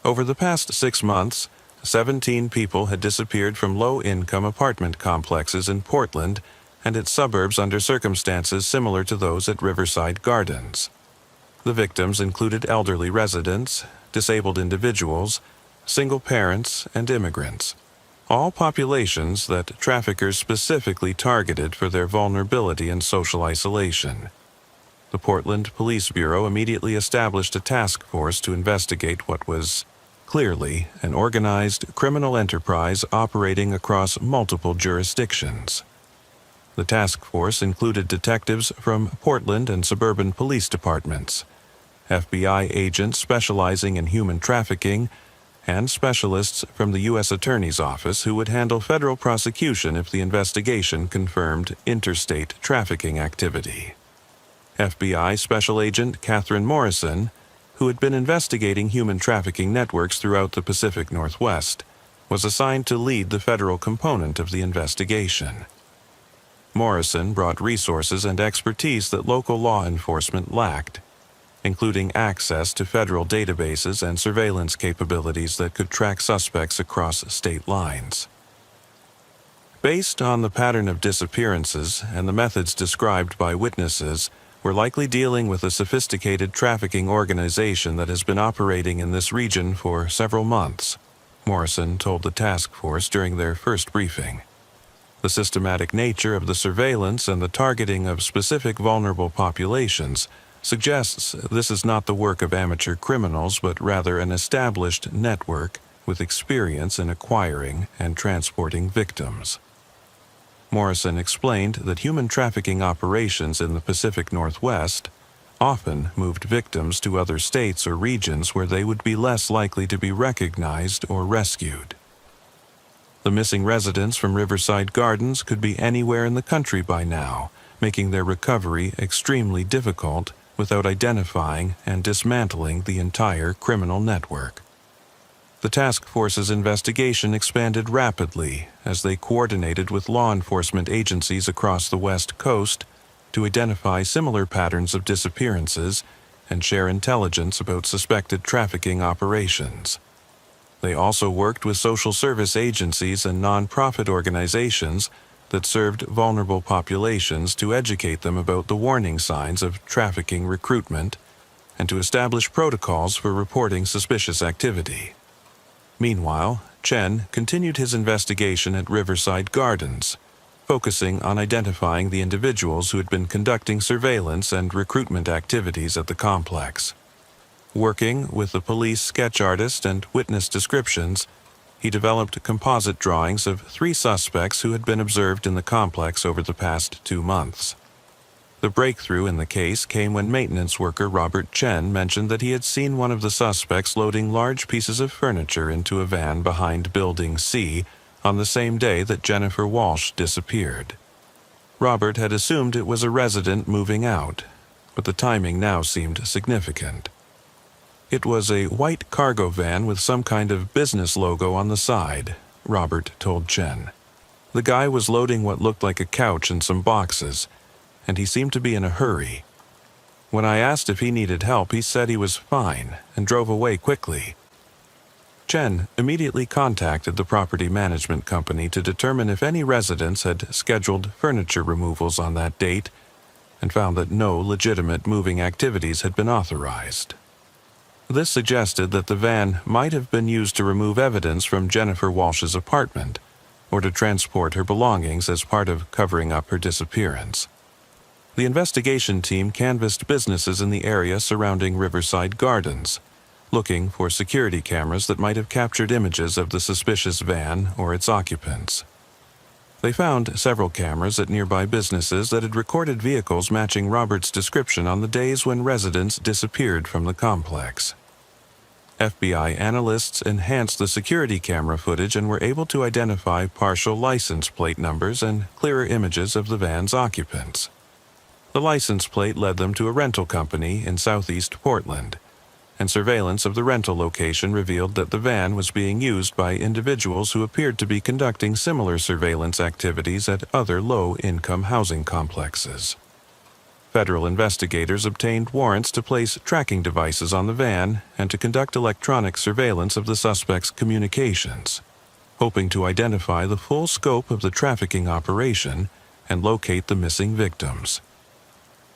Over the past 6 months, 17 people had disappeared from low-income apartment complexes in Portland and its suburbs under circumstances similar to those at Riverside Gardens. The victims included elderly residents, disabled individuals, single parents, and immigrants, all populations that traffickers specifically targeted for their vulnerability and social isolation. The Portland Police Bureau immediately established a task force to investigate what was clearly an organized criminal enterprise operating across multiple jurisdictions. The task force included detectives from Portland and suburban police departments, FBI agents specializing in human trafficking, and specialists from the U.S. Attorney's Office who would handle federal prosecution if the investigation confirmed interstate trafficking activity. FBI Special Agent Catherine Morrison, who had been investigating human trafficking networks throughout the Pacific Northwest, was assigned to lead the federal component of the investigation. Morrison brought resources and expertise that local law enforcement lacked, including access to federal databases and surveillance capabilities that could track suspects across state lines. Based on the pattern of disappearances and the methods described by witnesses, we're likely dealing with a sophisticated trafficking organization that has been operating in this region for several months, Morrison told the task force during their first briefing. The systematic nature of the surveillance and the targeting of specific vulnerable populations suggests this is not the work of amateur criminals, but rather an established network with experience in acquiring and transporting victims. Morrison explained that human trafficking operations in the Pacific Northwest often moved victims to other states or regions where they would be less likely to be recognized or rescued. The missing residents from Riverside Gardens could be anywhere in the country by now, making their recovery extremely difficult without identifying and dismantling the entire criminal network. The task force's investigation expanded rapidly as they coordinated with law enforcement agencies across the West Coast to identify similar patterns of disappearances and share intelligence about suspected trafficking operations. They also worked with social service agencies and nonprofit organizations that served vulnerable populations to educate them about the warning signs of trafficking recruitment and to establish protocols for reporting suspicious activity. Meanwhile, Chen continued his investigation at Riverside Gardens, focusing on identifying the individuals who had been conducting surveillance and recruitment activities at the complex. Working with the police sketch artist and witness descriptions, he developed composite drawings of 3 suspects who had been observed in the complex over the past 2 months. The breakthrough in the case came when maintenance worker Robert Chen mentioned that he had seen one of the suspects loading large pieces of furniture into a van behind Building C on the same day that Jennifer Walsh disappeared. Robert had assumed it was a resident moving out, but the timing now seemed significant. It was a white cargo van with some kind of business logo on the side, Robert told Chen. The guy was loading what looked like a couch and some boxes, and he seemed to be in a hurry. When I asked if he needed help, he said he was fine and drove away quickly. Chen immediately contacted the property management company to determine if any residents had scheduled furniture removals on that date and found that no legitimate moving activities had been authorized. This suggested that the van might have been used to remove evidence from Jennifer Walsh's apartment or to transport her belongings as part of covering up her disappearance. The investigation team canvassed businesses in the area surrounding Riverside Gardens, looking for security cameras that might have captured images of the suspicious van or its occupants. They found several cameras at nearby businesses that had recorded vehicles matching Robert's description on the days when residents disappeared from the complex. FBI analysts enhanced the security camera footage and were able to identify partial license plate numbers and clearer images of the van's occupants. The license plate led them to a rental company in southeast Portland, and surveillance of the rental location revealed that the van was being used by individuals who appeared to be conducting similar surveillance activities at other low-income housing complexes. Federal investigators obtained warrants to place tracking devices on the van and to conduct electronic surveillance of the suspect's communications, hoping to identify the full scope of the trafficking operation and locate the missing victims.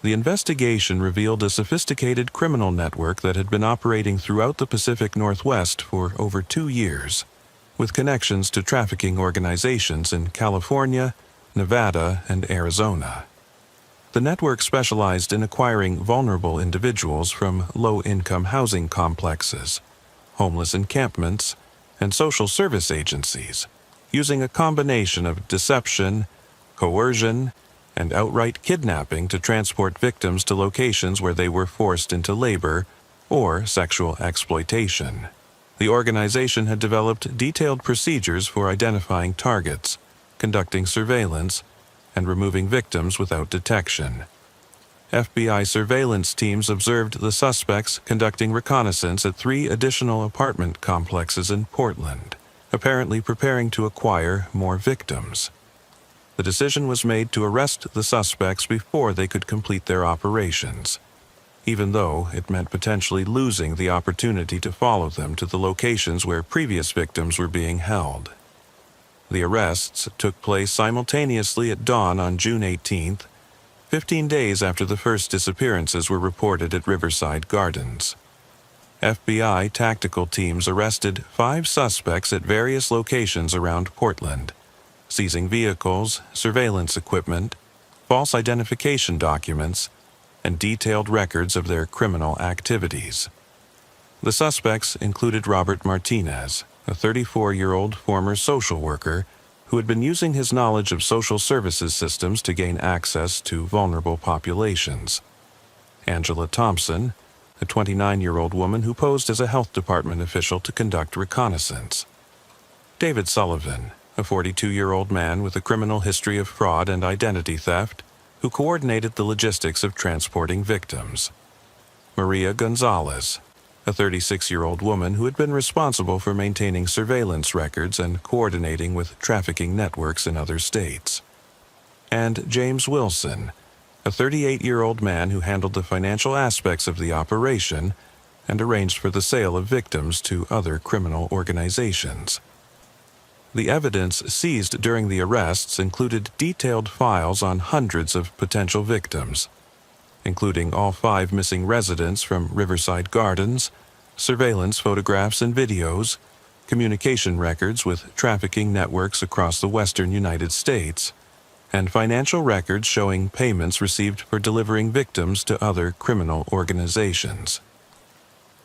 The investigation revealed a sophisticated criminal network that had been operating throughout the Pacific Northwest for over 2 years, with connections to trafficking organizations in California, Nevada, and Arizona. The network specialized in acquiring vulnerable individuals from low-income housing complexes, homeless encampments, and social service agencies, using a combination of deception, coercion, and outright kidnapping to transport victims to locations where they were forced into labor or sexual exploitation. The organization had developed detailed procedures for identifying targets, conducting surveillance, and removing victims without detection. FBI surveillance teams observed the suspects conducting reconnaissance at 3 additional apartment complexes in Portland, apparently preparing to acquire more victims. The decision was made to arrest the suspects before they could complete their operations, even though it meant potentially losing the opportunity to follow them to the locations where previous victims were being held. The arrests took place simultaneously at dawn on June 18th, 15 days after the first disappearances were reported at Riverside Gardens. FBI tactical teams arrested 5 suspects at various locations around Portland, seizing vehicles, surveillance equipment, false identification documents, and detailed records of their criminal activities. The suspects included Robert Martinez, a 34-year-old former social worker who had been using his knowledge of social services systems to gain access to vulnerable populations. Angela Thompson, a 29-year-old woman who posed as a health department official to conduct reconnaissance. David Sullivan, a 42-year-old man with a criminal history of fraud and identity theft, who coordinated the logistics of transporting victims. Maria Gonzalez, a 36-year-old woman who had been responsible for maintaining surveillance records and coordinating with trafficking networks in other states. And James Wilson, a 38-year-old man who handled the financial aspects of the operation and arranged for the sale of victims to other criminal organizations. The evidence seized during the arrests included detailed files on hundreds of potential victims, including all 5 missing residents from Riverside Gardens, surveillance photographs and videos, communication records with trafficking networks across the western United States, and financial records showing payments received for delivering victims to other criminal organizations.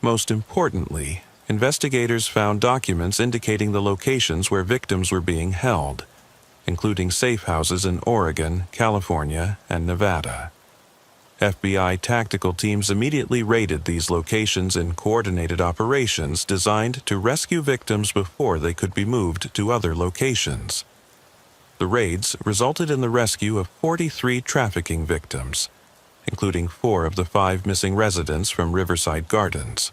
Most importantly, investigators found documents indicating the locations where victims were being held, including safe houses in Oregon, California, and Nevada. FBI tactical teams immediately raided these locations in coordinated operations designed to rescue victims before they could be moved to other locations. The raids resulted in the rescue of 43 trafficking victims, including 4 of the 5 missing residents from Riverside Gardens.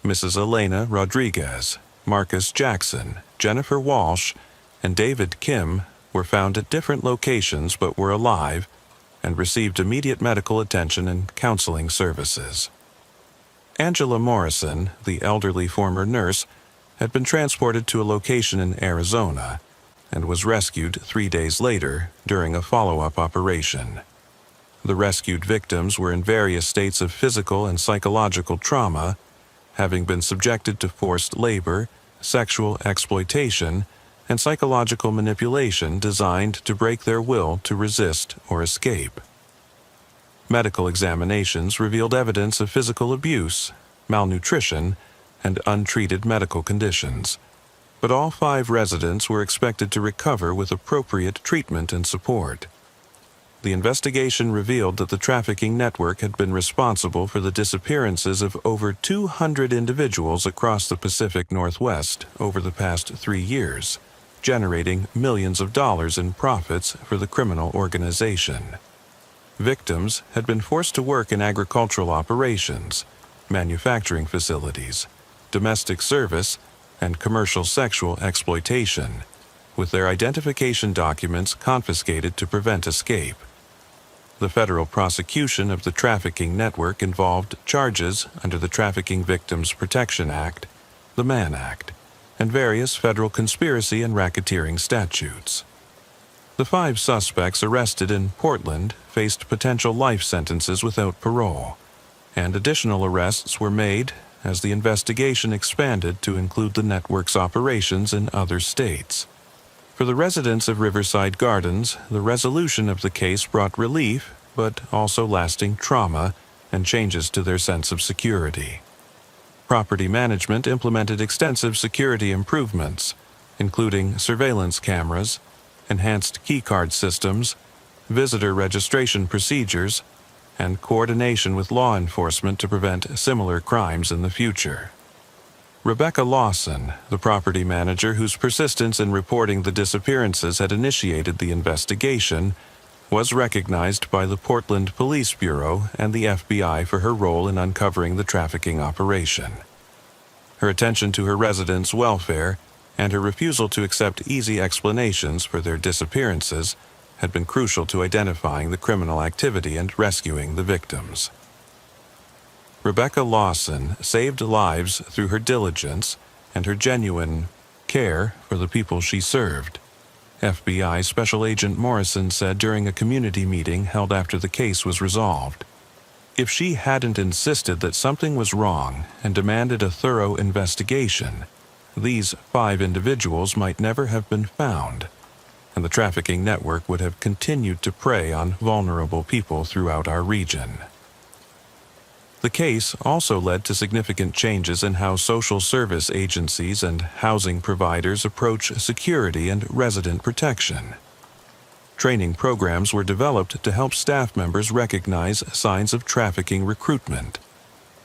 Mrs. Elena Rodriguez, Marcus Jackson, Jennifer Walsh, and David Kim were found at different locations but were alive and received immediate medical attention and counseling services. Angela Morrison, the elderly former nurse, had been transported to a location in Arizona and was rescued 3 days later during a follow-up operation. The rescued victims were in various states of physical and psychological trauma, having been subjected to forced labor, sexual exploitation, and psychological manipulation designed to break their will to resist or escape. Medical examinations revealed evidence of physical abuse, malnutrition, and untreated medical conditions, but all 5 residents were expected to recover with appropriate treatment and support. The investigation revealed that the trafficking network had been responsible for the disappearances of over 200 individuals across the Pacific Northwest over the past 3 years, generating millions of dollars in profits for the criminal organization. Victims had been forced to work in agricultural operations, manufacturing facilities, domestic service, and commercial sexual exploitation, with their identification documents confiscated to prevent escape. The federal prosecution of the trafficking network involved charges under the Trafficking Victims Protection Act, the Mann Act, and various federal conspiracy and racketeering statutes. The 5 suspects arrested in Portland faced potential life sentences without parole, and additional arrests were made as the investigation expanded to include the network's operations in other states. For the residents of Riverside Gardens, the resolution of the case brought relief, but also lasting trauma and changes to their sense of security. Property management implemented extensive security improvements, including surveillance cameras, enhanced keycard systems, visitor registration procedures, and coordination with law enforcement to prevent similar crimes in the future. Rebecca Lawson, the property manager whose persistence in reporting the disappearances had initiated the investigation, was recognized by the Portland Police Bureau and the FBI for her role in uncovering the trafficking operation. Her attention to her residents' welfare and her refusal to accept easy explanations for their disappearances had been crucial to identifying the criminal activity and rescuing the victims. Rebecca Lawson saved lives through her diligence and her genuine care for the people she served, FBI Special Agent Morrison said during a community meeting held after the case was resolved. If she hadn't insisted that something was wrong and demanded a thorough investigation, these 5 individuals might never have been found, and the trafficking network would have continued to prey on vulnerable people throughout our region. The case also led to significant changes in how social service agencies and housing providers approach security and resident protection. Training programs were developed to help staff members recognize signs of trafficking recruitment,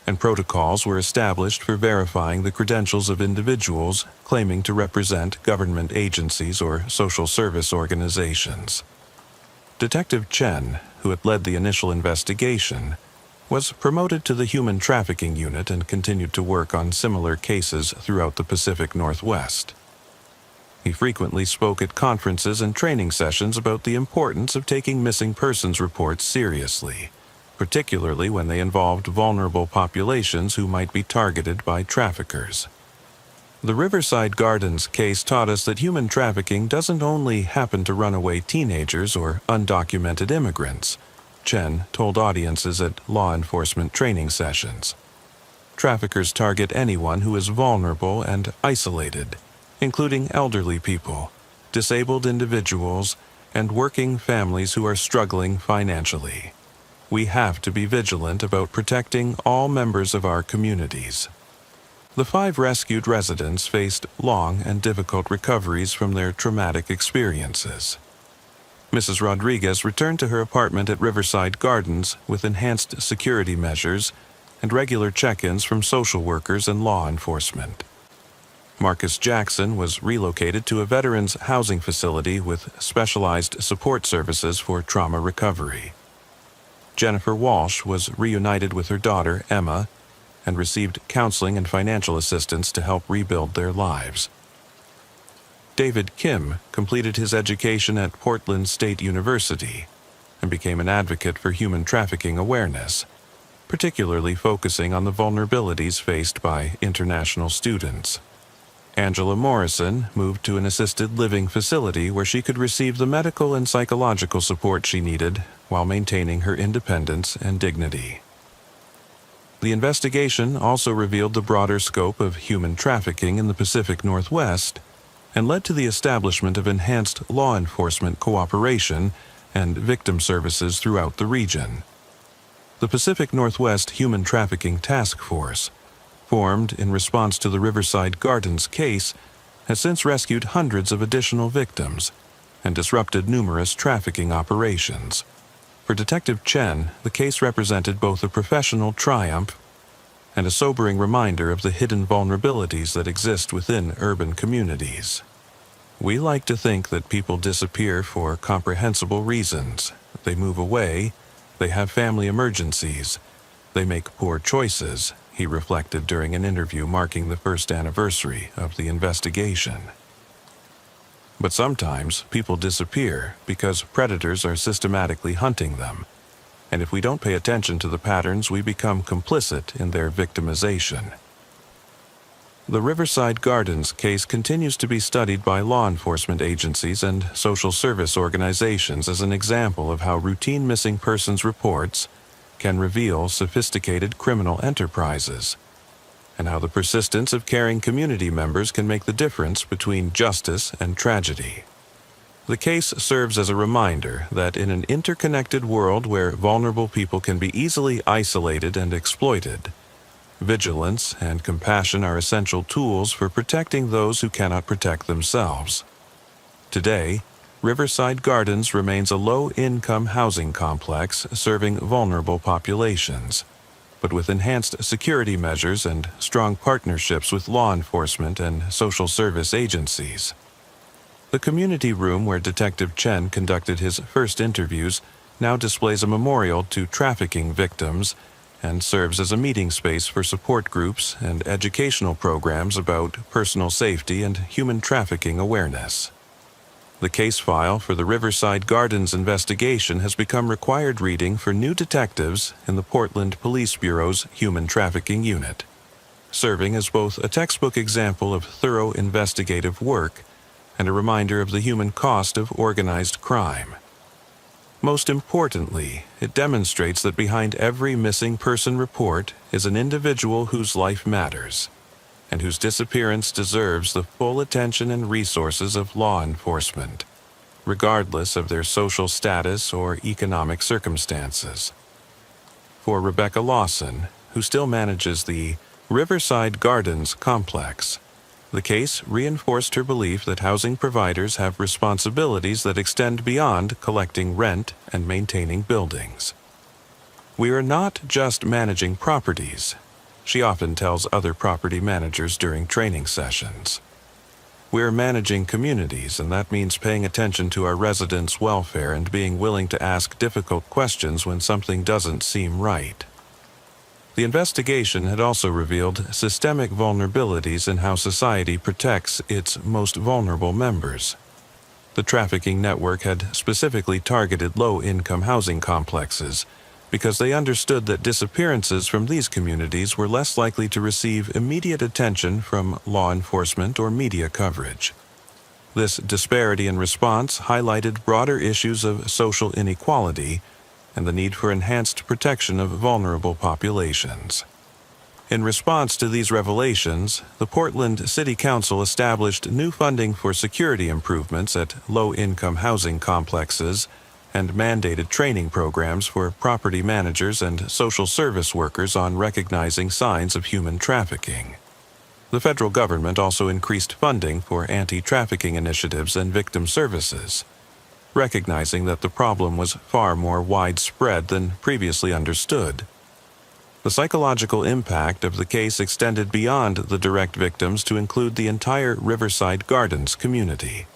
and protocols were established for verifying the credentials of individuals claiming to represent government agencies or social service organizations. Detective Chen, who had led the initial investigation, was promoted to the Human Trafficking Unit and continued to work on similar cases throughout the Pacific Northwest. He frequently spoke at conferences and training sessions about the importance of taking missing persons reports seriously, particularly when they involved vulnerable populations who might be targeted by traffickers. The Riverside Gardens case taught us that human trafficking doesn't only happen to runaway teenagers or undocumented immigrants, Chen told audiences at law enforcement training sessions. Traffickers target anyone who is vulnerable and isolated, including elderly people, disabled individuals, and working families who are struggling financially. We have to be vigilant about protecting all members of our communities. The 5 rescued residents faced long and difficult recoveries from their traumatic experiences. Mrs. Rodriguez returned to her apartment at Riverside Gardens with enhanced security measures and regular check-ins from social workers and law enforcement. Marcus Jackson was relocated to a veterans housing facility with specialized support services for trauma recovery. Jennifer Walsh was reunited with her daughter, Emma, and received counseling and financial assistance to help rebuild their lives. David Kim completed his education at Portland State University and became an advocate for human trafficking awareness, particularly focusing on the vulnerabilities faced by international students. Angela Morrison moved to an assisted living facility where she could receive the medical and psychological support she needed while maintaining her independence and dignity. The investigation also revealed the broader scope of human trafficking in the Pacific Northwest and led to the establishment of enhanced law enforcement cooperation and victim services throughout the region. The Pacific Northwest Human Trafficking Task Force, formed in response to the Riverside Gardens case, has since rescued hundreds of additional victims and disrupted numerous trafficking operations. For Detective Chen, the case represented both a professional triumph and a sobering reminder of the hidden vulnerabilities that exist within urban communities. We like to think that people disappear for comprehensible reasons. They move away, they have family emergencies, they make poor choices, he reflected during an interview marking the first anniversary of the investigation. But sometimes people disappear because predators are systematically hunting them, and if we don't pay attention to the patterns, we become complicit in their victimization. The Riverside Gardens case continues to be studied by law enforcement agencies and social service organizations as an example of how routine missing persons reports can reveal sophisticated criminal enterprises, and how the persistence of caring community members can make the difference between justice and tragedy. The case serves as a reminder that in an interconnected world where vulnerable people can be easily isolated and exploited, vigilance and compassion are essential tools for protecting those who cannot protect themselves. Today, Riverside Gardens remains a low-income housing complex serving vulnerable populations, but with enhanced security measures and strong partnerships with law enforcement and social service agencies. The community room where Detective Chen conducted his first interviews now displays a memorial to trafficking victims and serves as a meeting space for support groups and educational programs about personal safety and human trafficking awareness. The case file for the Riverside Gardens investigation has become required reading for new detectives in the Portland Police Bureau's Human Trafficking Unit, serving as both a textbook example of thorough investigative work and a reminder of the human cost of organized crime. Most importantly, it demonstrates that behind every missing person report is an individual whose life matters, and whose disappearance deserves the full attention and resources of law enforcement, regardless of their social status or economic circumstances. For Rebecca Lawson, who still manages the Riverside Gardens complex, the case reinforced her belief that housing providers have responsibilities that extend beyond collecting rent and maintaining buildings. "We are not just managing properties," she often tells other property managers during training sessions. "We are managing communities, and that means paying attention to our residents' welfare and being willing to ask difficult questions when something doesn't seem right." The investigation had also revealed systemic vulnerabilities in how society protects its most vulnerable members. The trafficking network had specifically targeted low-income housing complexes because they understood that disappearances from these communities were less likely to receive immediate attention from law enforcement or media coverage. This disparity in response highlighted broader issues of social inequality and the need for enhanced protection of vulnerable populations. In response to these revelations, the Portland City Council established new funding for security improvements at low-income housing complexes and mandated training programs for property managers and social service workers on recognizing signs of human trafficking. The federal government also increased funding for anti-trafficking initiatives and victim services, recognizing that the problem was far more widespread than previously understood. The psychological impact of the case extended beyond the direct victims to include the entire Riverside Gardens community.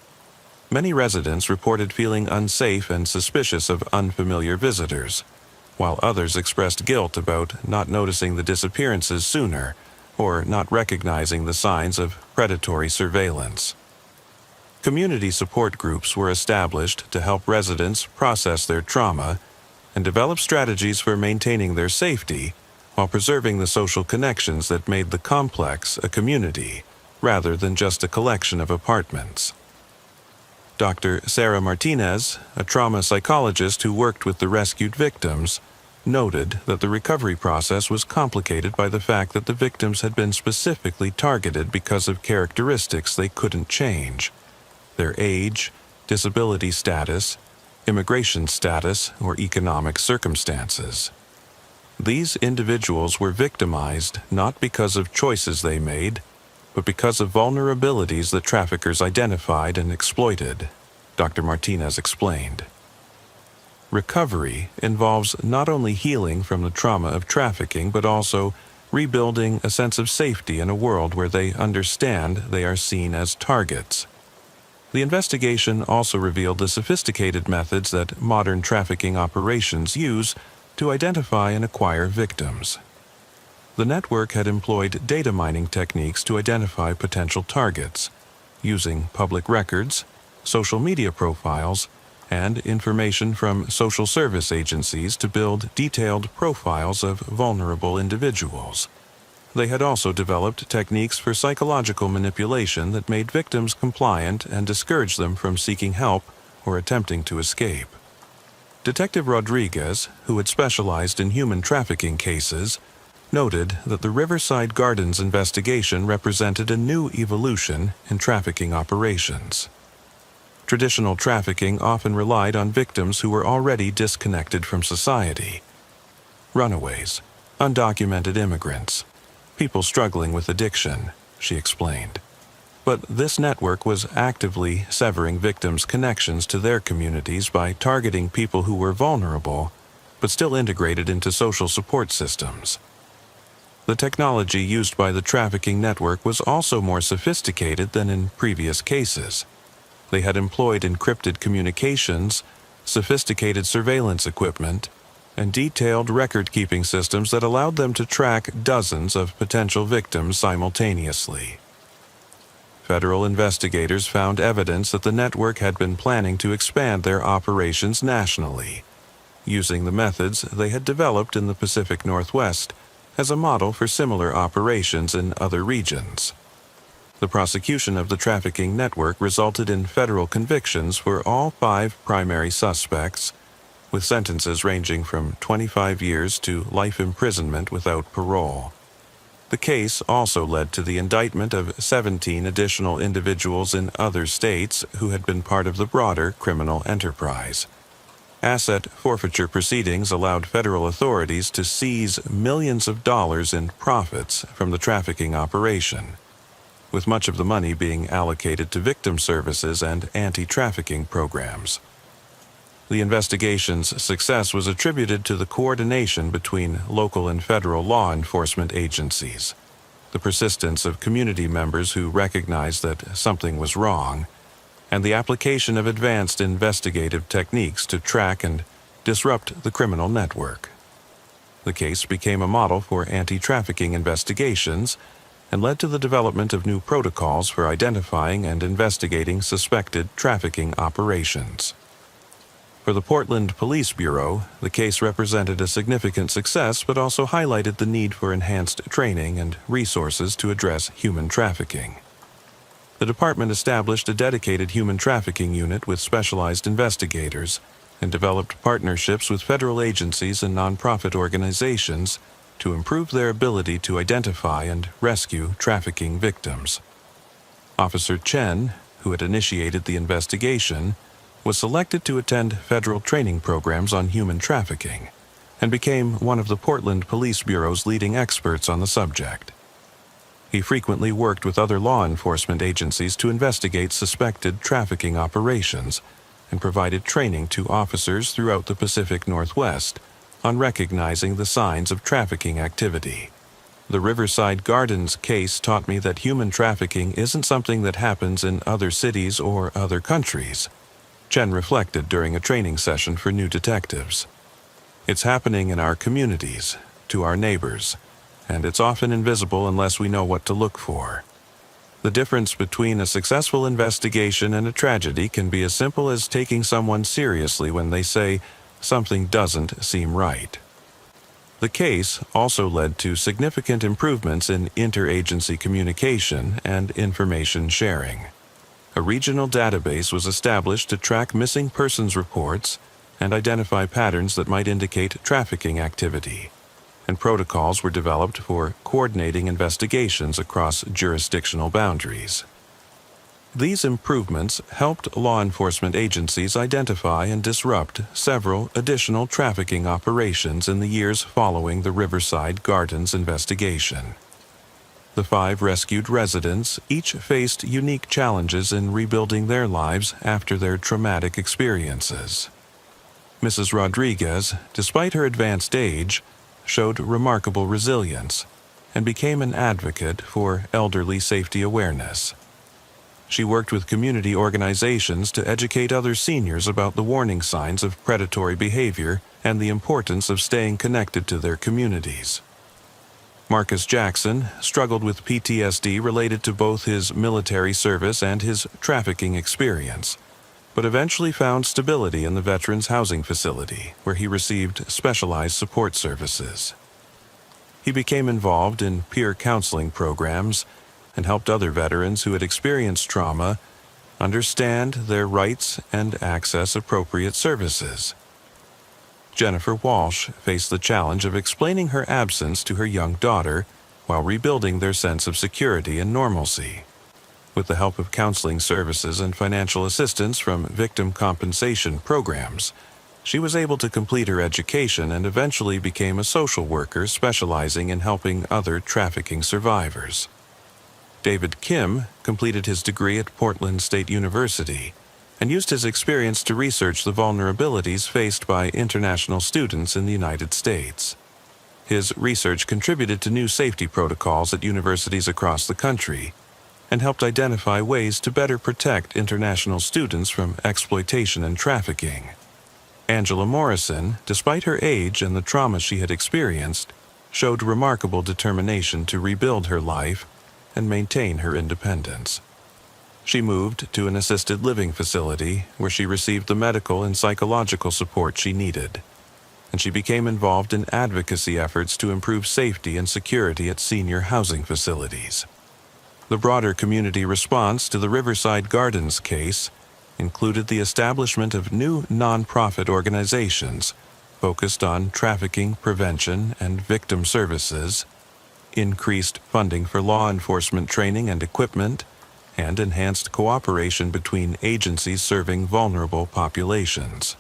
Many residents reported feeling unsafe and suspicious of unfamiliar visitors, while others expressed guilt about not noticing the disappearances sooner or not recognizing the signs of predatory surveillance. Community support groups were established to help residents process their trauma and develop strategies for maintaining their safety while preserving the social connections that made the complex a community rather than just a collection of apartments. Dr. Sarah Martinez, a trauma psychologist who worked with the rescued victims, noted that the recovery process was complicated by the fact that the victims had been specifically targeted because of characteristics they couldn't change: their age, disability status, immigration status, or economic circumstances. These individuals were victimized not because of choices they made, but because of vulnerabilities that traffickers identified and exploited, Dr. Martinez explained. Recovery involves not only healing from the trauma of trafficking, but also rebuilding a sense of safety in a world where they understand they are seen as targets. The investigation also revealed the sophisticated methods that modern trafficking operations use to identify and acquire victims. The network had employed data mining techniques to identify potential targets, using public records, social media profiles, and information from social service agencies to build detailed profiles of vulnerable individuals. They had also developed techniques for psychological manipulation that made victims compliant and discouraged them from seeking help or attempting to escape. Detective Rodriguez, who had specialized in human trafficking cases, noted that the Riverside Gardens investigation represented a new evolution in trafficking operations. Traditional trafficking often relied on victims who were already disconnected from society: runaways, undocumented immigrants, people struggling with addiction, she explained. But this network was actively severing victims' connections to their communities by targeting people who were vulnerable, but still integrated into social support systems. The technology used by the trafficking network was also more sophisticated than in previous cases. They had employed encrypted communications, sophisticated surveillance equipment, and detailed record-keeping systems that allowed them to track dozens of potential victims simultaneously. Federal investigators found evidence that the network had been planning to expand their operations nationally, using the methods they had developed in the Pacific Northwest as a model for similar operations in other regions. The prosecution of the trafficking network resulted in federal convictions for all 5 primary suspects, with sentences ranging from 25 years to life imprisonment without parole. The case also led to the indictment of 17 additional individuals in other states who had been part of the broader criminal enterprise. Asset forfeiture proceedings allowed federal authorities to seize millions of dollars in profits from the trafficking operation, with much of the money being allocated to victim services and anti-trafficking programs. The investigation's success was attributed to the coordination between local and federal law enforcement agencies, the persistence of community members who recognized that something was wrong, and the application of advanced investigative techniques to track and disrupt the criminal network. The case became a model for anti-trafficking investigations and led to the development of new protocols for identifying and investigating suspected trafficking operations. For the Portland Police Bureau, the case represented a significant success but also highlighted the need for enhanced training and resources to address human trafficking. The department established a dedicated human trafficking unit with specialized investigators and developed partnerships with federal agencies and nonprofit organizations to improve their ability to identify and rescue trafficking victims. Officer Chen, who had initiated the investigation, was selected to attend federal training programs on human trafficking and became one of the Portland Police Bureau's leading experts on the subject. He frequently worked with other law enforcement agencies to investigate suspected trafficking operations and provided training to officers throughout the Pacific Northwest on recognizing the signs of trafficking activity. The Riverside Gardens case taught me that human trafficking isn't something that happens in other cities or other countries, Chen reflected during a training session for new detectives. It's happening in our communities, to our neighbors, and it's often invisible unless we know what to look for. The difference between a successful investigation and a tragedy can be as simple as taking someone seriously when they say something doesn't seem right. The case also led to significant improvements in interagency communication and information sharing. A regional database was established to track missing persons reports and identify patterns that might indicate trafficking activity, and protocols were developed for coordinating investigations across jurisdictional boundaries. These improvements helped law enforcement agencies identify and disrupt several additional trafficking operations in the years following the Riverside Gardens investigation. The 5 rescued residents each faced unique challenges in rebuilding their lives after their traumatic experiences. Mrs. Rodriguez, despite her advanced age, showed remarkable resilience and became an advocate for elderly safety awareness. She worked with community organizations to educate other seniors about the warning signs of predatory behavior and the importance of staying connected to their communities. Marcus Jackson struggled with PTSD related to both his military service and his trafficking experience, but eventually found stability in the Veterans Housing Facility, where he received specialized support services. He became involved in peer counseling programs and helped other veterans who had experienced trauma understand their rights and access appropriate services. Jennifer Walsh faced the challenge of explaining her absence to her young daughter while rebuilding their sense of security and normalcy. With the help of counseling services and financial assistance from victim compensation programs, she was able to complete her education and eventually became a social worker specializing in helping other trafficking survivors. David Kim completed his degree at Portland State University and used his experience to research the vulnerabilities faced by international students in the United States. His research contributed to new safety protocols at universities across the country and helped identify ways to better protect international students from exploitation and trafficking. Angela Morrison, despite her age and the trauma she had experienced, showed remarkable determination to rebuild her life and maintain her independence. She moved to an assisted living facility where she received the medical and psychological support she needed, and she became involved in advocacy efforts to improve safety and security at senior housing facilities. The broader community response to the Riverside Gardens case included the establishment of new nonprofit organizations focused on trafficking prevention and victim services, increased funding for law enforcement training and equipment, and enhanced cooperation between agencies serving vulnerable populations.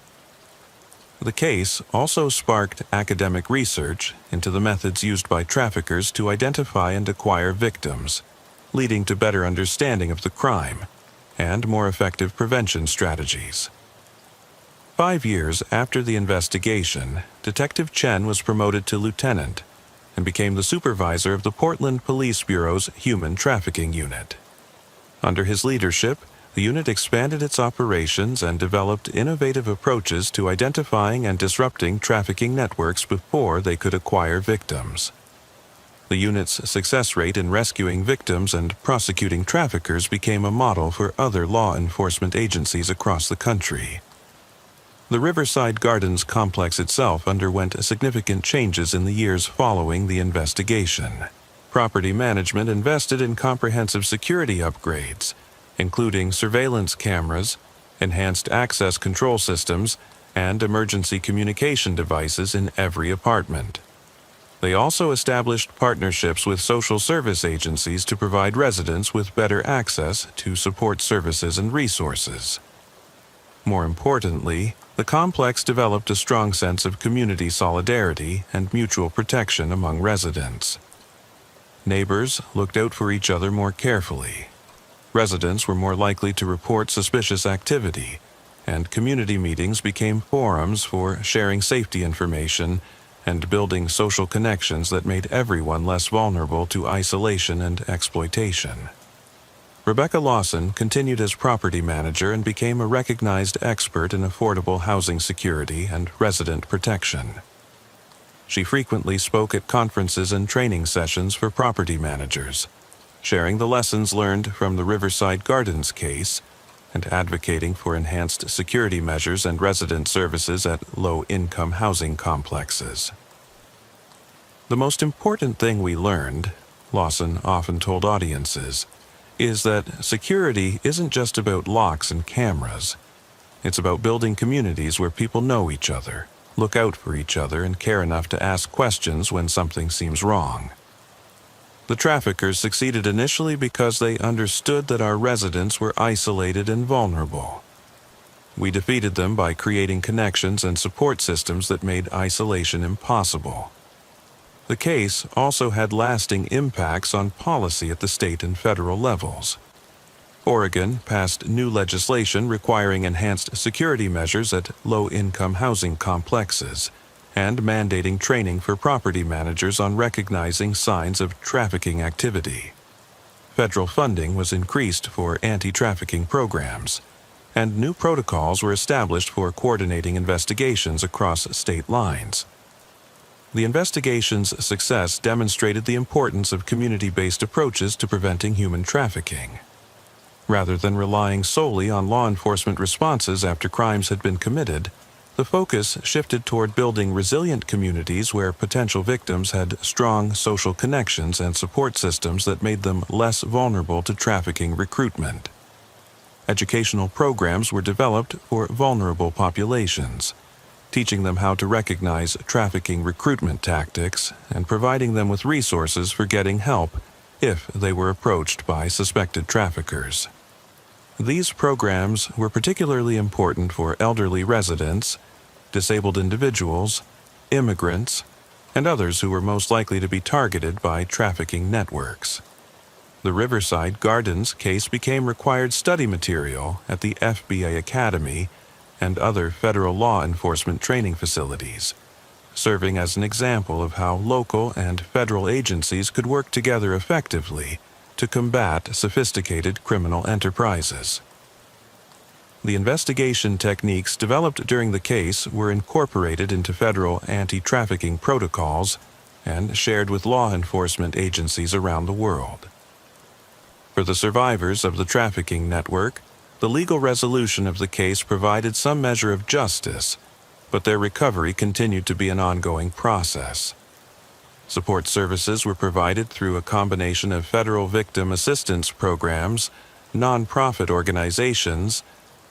The case also sparked academic research into the methods used by traffickers to identify and acquire victims, leading to better understanding of the crime and more effective prevention strategies. 5 years after the investigation, Detective Chen was promoted to lieutenant and became the supervisor of the Portland Police Bureau's Human Trafficking Unit. Under his leadership, the unit expanded its operations and developed innovative approaches to identifying and disrupting trafficking networks before they could acquire victims. The unit's success rate in rescuing victims and prosecuting traffickers became a model for other law enforcement agencies across the country. The Riverside Gardens complex itself underwent significant changes in the years following the investigation. Property management invested in comprehensive security upgrades, including surveillance cameras, enhanced access control systems, and emergency communication devices in every apartment. They also established partnerships with social service agencies to provide residents with better access to support services and resources. More importantly, the complex developed a strong sense of community solidarity and mutual protection among residents. Neighbors looked out for each other more carefully. Residents were more likely to report suspicious activity, and community meetings became forums for sharing safety information and building social connections that made everyone less vulnerable to isolation and exploitation. Rebecca Lawson continued as property manager and became a recognized expert in affordable housing security and resident protection. She frequently spoke at conferences and training sessions for property managers, sharing the lessons learned from the Riverside Gardens case and advocating for enhanced security measures and resident services at low-income housing complexes. The most important thing we learned, Lawson often told audiences, is that security isn't just about locks and cameras. It's about building communities where people know each other, look out for each other, and care enough to ask questions when something seems wrong. The traffickers succeeded initially because they understood that our residents were isolated and vulnerable. We defeated them by creating connections and support systems that made isolation impossible. The case also had lasting impacts on policy at the state and federal levels. Oregon passed new legislation requiring enhanced security measures at low-income housing complexes and mandating training for property managers on recognizing signs of trafficking activity. Federal funding was increased for anti-trafficking programs, and new protocols were established for coordinating investigations across state lines. The investigation's success demonstrated the importance of community-based approaches to preventing human trafficking. Rather than relying solely on law enforcement responses after crimes had been committed, the focus shifted toward building resilient communities where potential victims had strong social connections and support systems that made them less vulnerable to trafficking recruitment. Educational programs were developed for vulnerable populations, teaching them how to recognize trafficking recruitment tactics and providing them with resources for getting help if they were approached by suspected traffickers. These programs were particularly important for elderly residents, disabled individuals, immigrants, and others who were most likely to be targeted by trafficking networks. The Riverside Gardens case became required study material at the FBI Academy and other federal law enforcement training facilities, serving as an example of how local and federal agencies could work together effectively to combat sophisticated criminal enterprises. The investigation techniques developed during the case were incorporated into federal anti-trafficking protocols and shared with law enforcement agencies around the world. For the survivors of the trafficking network, the legal resolution of the case provided some measure of justice, but their recovery continued to be an ongoing process. Support services were provided through a combination of federal victim assistance programs, nonprofit organizations,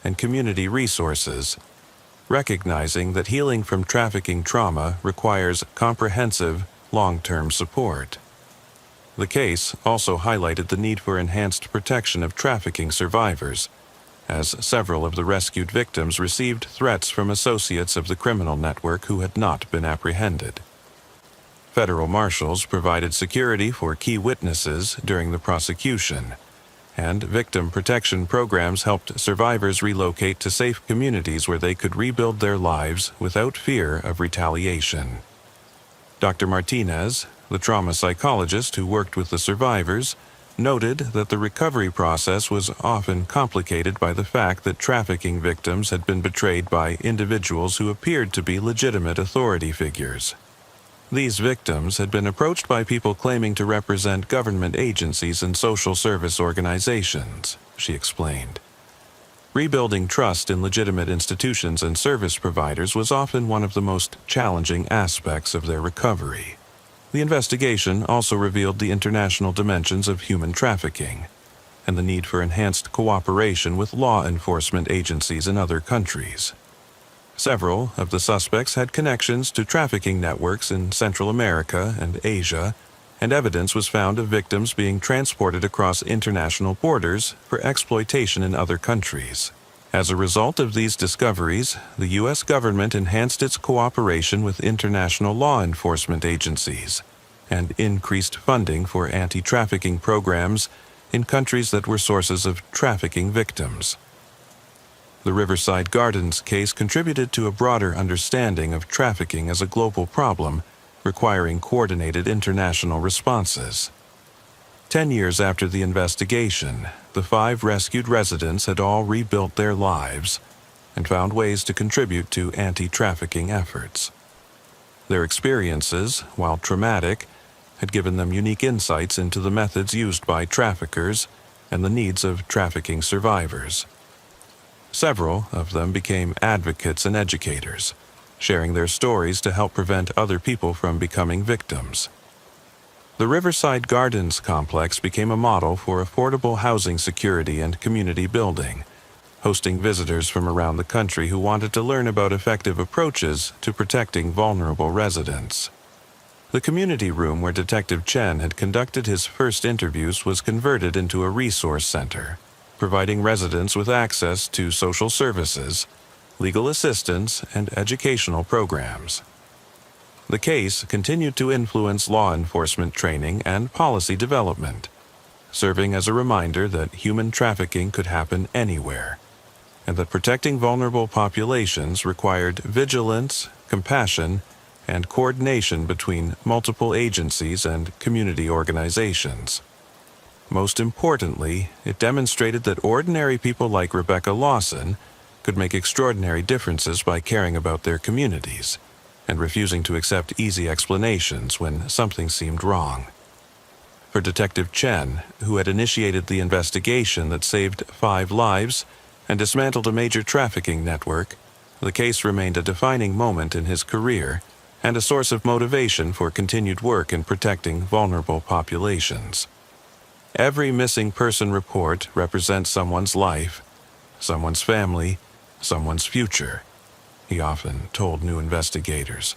and community resources, recognizing that healing from trafficking trauma requires comprehensive, long-term support. The case also highlighted the need for enhanced protection of trafficking survivors, as several of the rescued victims received threats from associates of the criminal network who had not been apprehended. Federal marshals provided security for key witnesses during the prosecution, and victim protection programs helped survivors relocate to safe communities where they could rebuild their lives without fear of retaliation. Dr. Martinez, the trauma psychologist who worked with the survivors, noted that the recovery process was often complicated by the fact that trafficking victims had been betrayed by individuals who appeared to be legitimate authority figures. These victims had been approached by people claiming to represent government agencies and social service organizations, she explained. Rebuilding trust in legitimate institutions and service providers was often one of the most challenging aspects of their recovery. The investigation also revealed the international dimensions of human trafficking and the need for enhanced cooperation with law enforcement agencies in other countries. Several of the suspects had connections to trafficking networks in Central America and Asia, and evidence was found of victims being transported across international borders for exploitation in other countries. As a result of these discoveries, the U.S. government enhanced its cooperation with international law enforcement agencies and increased funding for anti-trafficking programs in countries that were sources of trafficking victims. The Riverside Gardens case contributed to a broader understanding of trafficking as a global problem requiring coordinated international responses. 10 years after the investigation, the 5 rescued residents had all rebuilt their lives and found ways to contribute to anti-trafficking efforts. Their experiences, while traumatic, had given them unique insights into the methods used by traffickers and the needs of trafficking survivors. Several of them became advocates and educators, sharing their stories to help prevent other people from becoming victims. The Riverside Gardens complex became a model for affordable housing security and community building, hosting visitors from around the country who wanted to learn about effective approaches to protecting vulnerable residents. The community room where Detective Chen had conducted his first interviews was converted into a resource center, providing residents with access to social services, legal assistance, and educational programs. The case continued to influence law enforcement training and policy development, serving as a reminder that human trafficking could happen anywhere, and that protecting vulnerable populations required vigilance, compassion, and coordination between multiple agencies and community organizations. Most importantly, it demonstrated that ordinary people like Rebecca Lawson could make extraordinary differences by caring about their communities and refusing to accept easy explanations when something seemed wrong. For Detective Chen, who had initiated the investigation that saved 5 lives and dismantled a major trafficking network, the case remained a defining moment in his career and a source of motivation for continued work in protecting vulnerable populations. Every missing person report represents someone's life, someone's family, someone's future, he often told new investigators.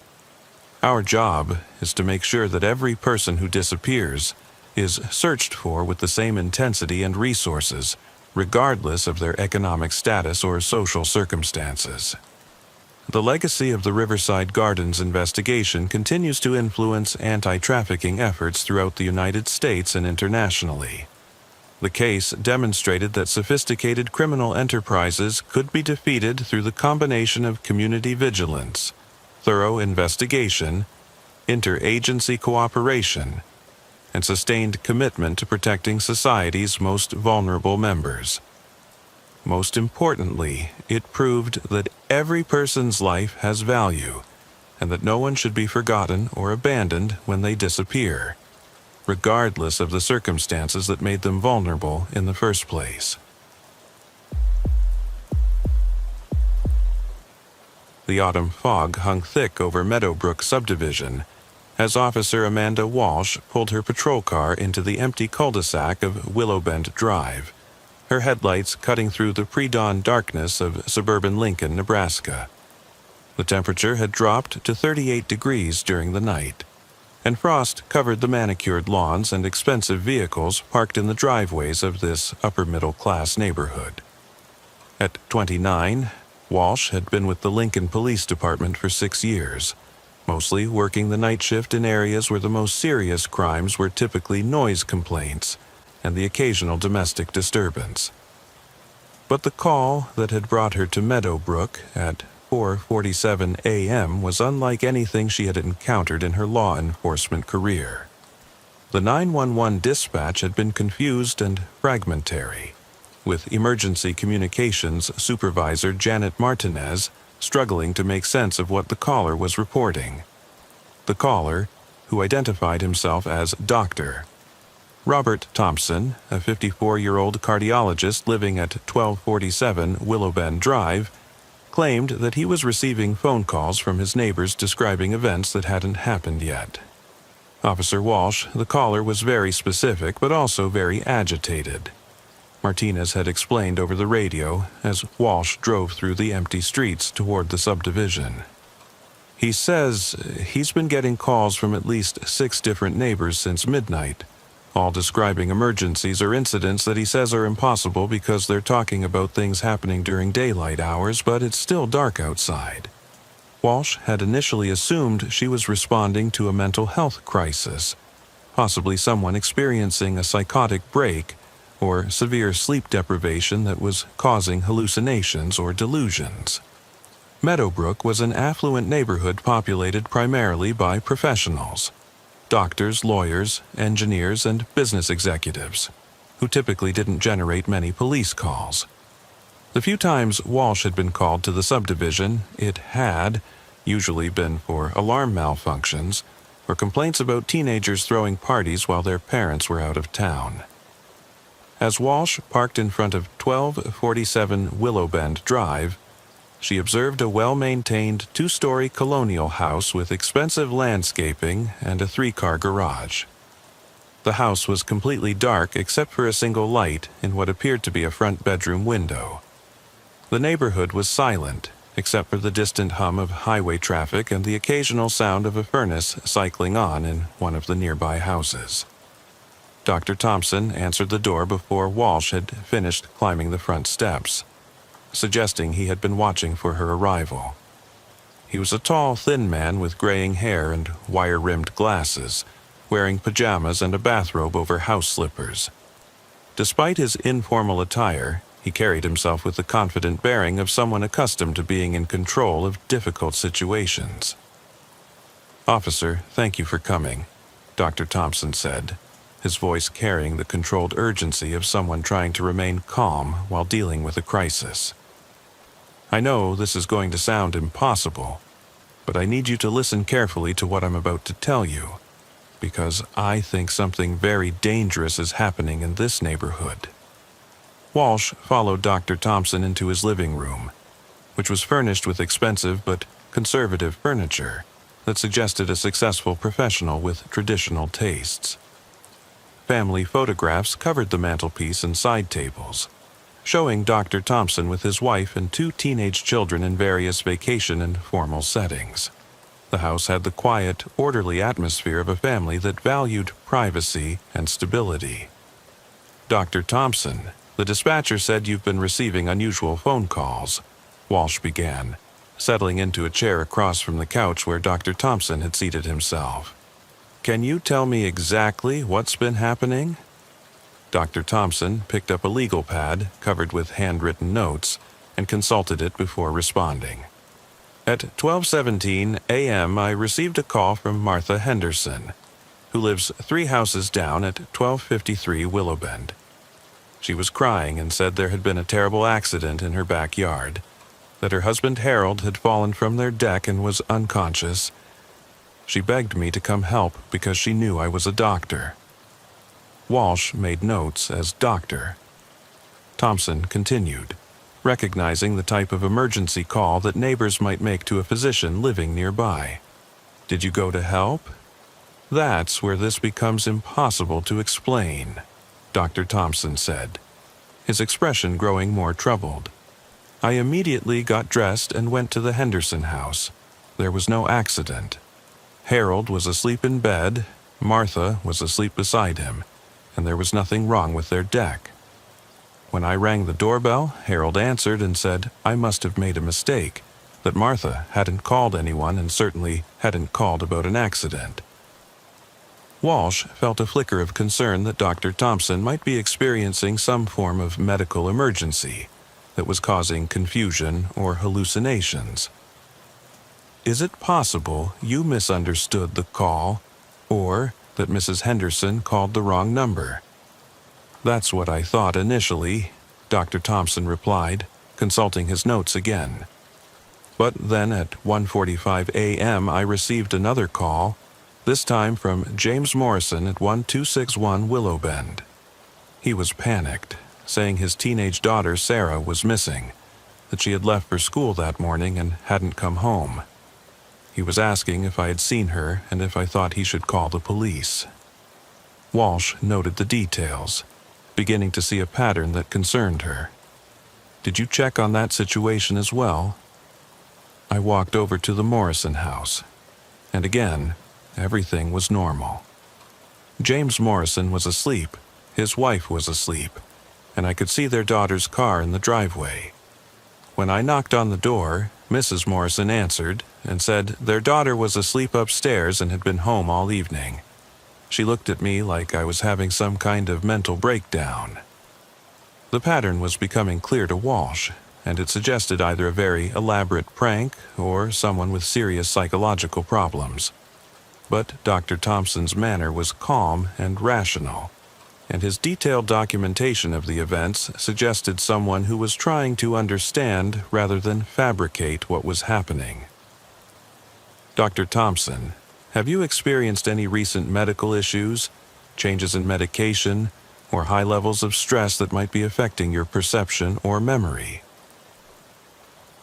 Our job is to make sure that every person who disappears is searched for with the same intensity and resources, regardless of their economic status or social circumstances. The legacy of the Riverside Gardens investigation continues to influence anti-trafficking efforts throughout the United States and internationally. The case demonstrated that sophisticated criminal enterprises could be defeated through the combination of community vigilance, thorough investigation, interagency cooperation, and sustained commitment to protecting society's most vulnerable members. Most importantly, it proved that every person's life has value, and that no one should be forgotten or abandoned when they disappear, regardless of the circumstances that made them vulnerable in the first place. The autumn fog hung thick over Meadowbrook subdivision as Officer Amanda Walsh pulled her patrol car into the empty cul-de-sac of Willowbend Drive, her headlights cutting through the pre-dawn darkness of suburban Lincoln, Nebraska. The temperature had dropped to 38 degrees during the night, and frost covered the manicured lawns and expensive vehicles parked in the driveways of this upper-middle-class neighborhood. At 29, Walsh had been with the Lincoln Police Department for 6 years, mostly working the night shift in areas where the most serious crimes were typically noise complaints and the occasional domestic disturbance. But the call that had brought her to Meadowbrook at 4:47 a.m. was unlike anything she had encountered in her law enforcement career. The 911 dispatch had been confused and fragmentary, with emergency communications supervisor Janet Martinez struggling to make sense of what the caller was reporting. The caller, who identified himself as Dr. Robert Thompson, a 54-year-old cardiologist living at 1247 Willowbend Drive, claimed that he was receiving phone calls from his neighbors describing events that hadn't happened yet. Officer Walsh, the caller, was very specific but also very agitated. Martinez had explained over the radio as Walsh drove through the empty streets toward the subdivision. He says he's been getting calls from at least 6 different neighbors since midnight, all describing emergencies or incidents that he says are impossible because they're talking about things happening during daylight hours, but it's still dark outside. Walsh had initially assumed she was responding to a mental health crisis, possibly someone experiencing a psychotic break or severe sleep deprivation that was causing hallucinations or delusions. Meadowbrook was an affluent neighborhood populated primarily by professionals, doctors, lawyers, engineers, and business executives, who typically didn't generate many police calls. The few times Walsh had been called to the subdivision, it had usually been for alarm malfunctions or complaints about teenagers throwing parties while their parents were out of town. As Walsh parked in front of 1247 Willowbend Drive, she observed a well-maintained 2-story colonial house with expensive landscaping and a 3-car garage. The house was completely dark except for a single light in what appeared to be a front bedroom window. The neighborhood was silent, except for the distant hum of highway traffic and the occasional sound of a furnace cycling on in one of the nearby houses. Dr. Thompson answered the door before Walsh had finished climbing the front steps, suggesting he had been watching for her arrival. He was a tall, thin man with graying hair and wire-rimmed glasses, wearing pajamas and a bathrobe over house slippers. Despite his informal attire, he carried himself with the confident bearing of someone accustomed to being in control of difficult situations. "Officer, thank you for coming," Dr. Thompson said, his voice carrying the controlled urgency of someone trying to remain calm while dealing with a crisis. "I know this is going to sound impossible, but I need you to listen carefully to what I'm about to tell you, because I think something very dangerous is happening in this neighborhood." Walsh followed Dr. Thompson into his living room, which was furnished with expensive but conservative furniture that suggested a successful professional with traditional tastes. Family photographs covered the mantelpiece and side tables, showing Dr. Thompson with his wife and 2 teenage children in various vacation and formal settings. The house had the quiet, orderly atmosphere of a family that valued privacy and stability. "Dr. Thompson, the dispatcher said you've been receiving unusual phone calls," Walsh began, settling into a chair across from the couch where Dr. Thompson had seated himself. "Can you tell me exactly what's been happening?" Dr. Thompson picked up a legal pad covered with handwritten notes and consulted it before responding. At 12:17 a.m., I received a call from Martha Henderson, who lives 3 houses down at 1253 Willowbend. She was crying and said there had been a terrible accident in her backyard, that her husband Harold had fallen from their deck and was unconscious. She begged me to come help because she knew I was a doctor. Walsh made notes as doctor. Thompson continued, recognizing the type of emergency call that neighbors might make to a physician living nearby. Did you go to help? That's where this becomes impossible to explain, Dr. Thompson said, his expression growing more troubled. I immediately got dressed and went to the Henderson house. There was no accident. Harold was asleep in bed, Martha was asleep beside him, and there was nothing wrong with their deck. When I rang the doorbell, Harold answered and said I must have made a mistake, that Martha hadn't called anyone and certainly hadn't called about an accident. Walsh felt a flicker of concern that Dr. Thompson might be experiencing some form of medical emergency that was causing confusion or hallucinations. Is it possible you misunderstood the call, or that Mrs. Henderson called the wrong number? That's what I thought initially, Dr. Thompson replied, consulting his notes again. But then at 1:45 a.m. I received another call, this time from James Morrison at 1261 Willowbend. He was panicked, saying his teenage daughter Sarah was missing, that she had left for school that morning and hadn't come home. He was asking if I had seen her and if I thought he should call the police. Walsh noted the details, beginning to see a pattern that concerned her. Did you check on that situation as well? I walked over to the Morrison house, and again, everything was normal. James Morrison was asleep, his wife was asleep, and I could see their daughter's car in the driveway. When I knocked on the door, Mrs. Morrison answered and said their daughter was asleep upstairs and had been home all evening. She looked at me like I was having some kind of mental breakdown. The pattern was becoming clear to Walsh, and it suggested either a very elaborate prank or someone with serious psychological problems. But Dr. Thompson's manner was calm and rational, and his detailed documentation of the events suggested someone who was trying to understand rather than fabricate what was happening. Dr. Thompson, have you experienced any recent medical issues, changes in medication, or high levels of stress that might be affecting your perception or memory?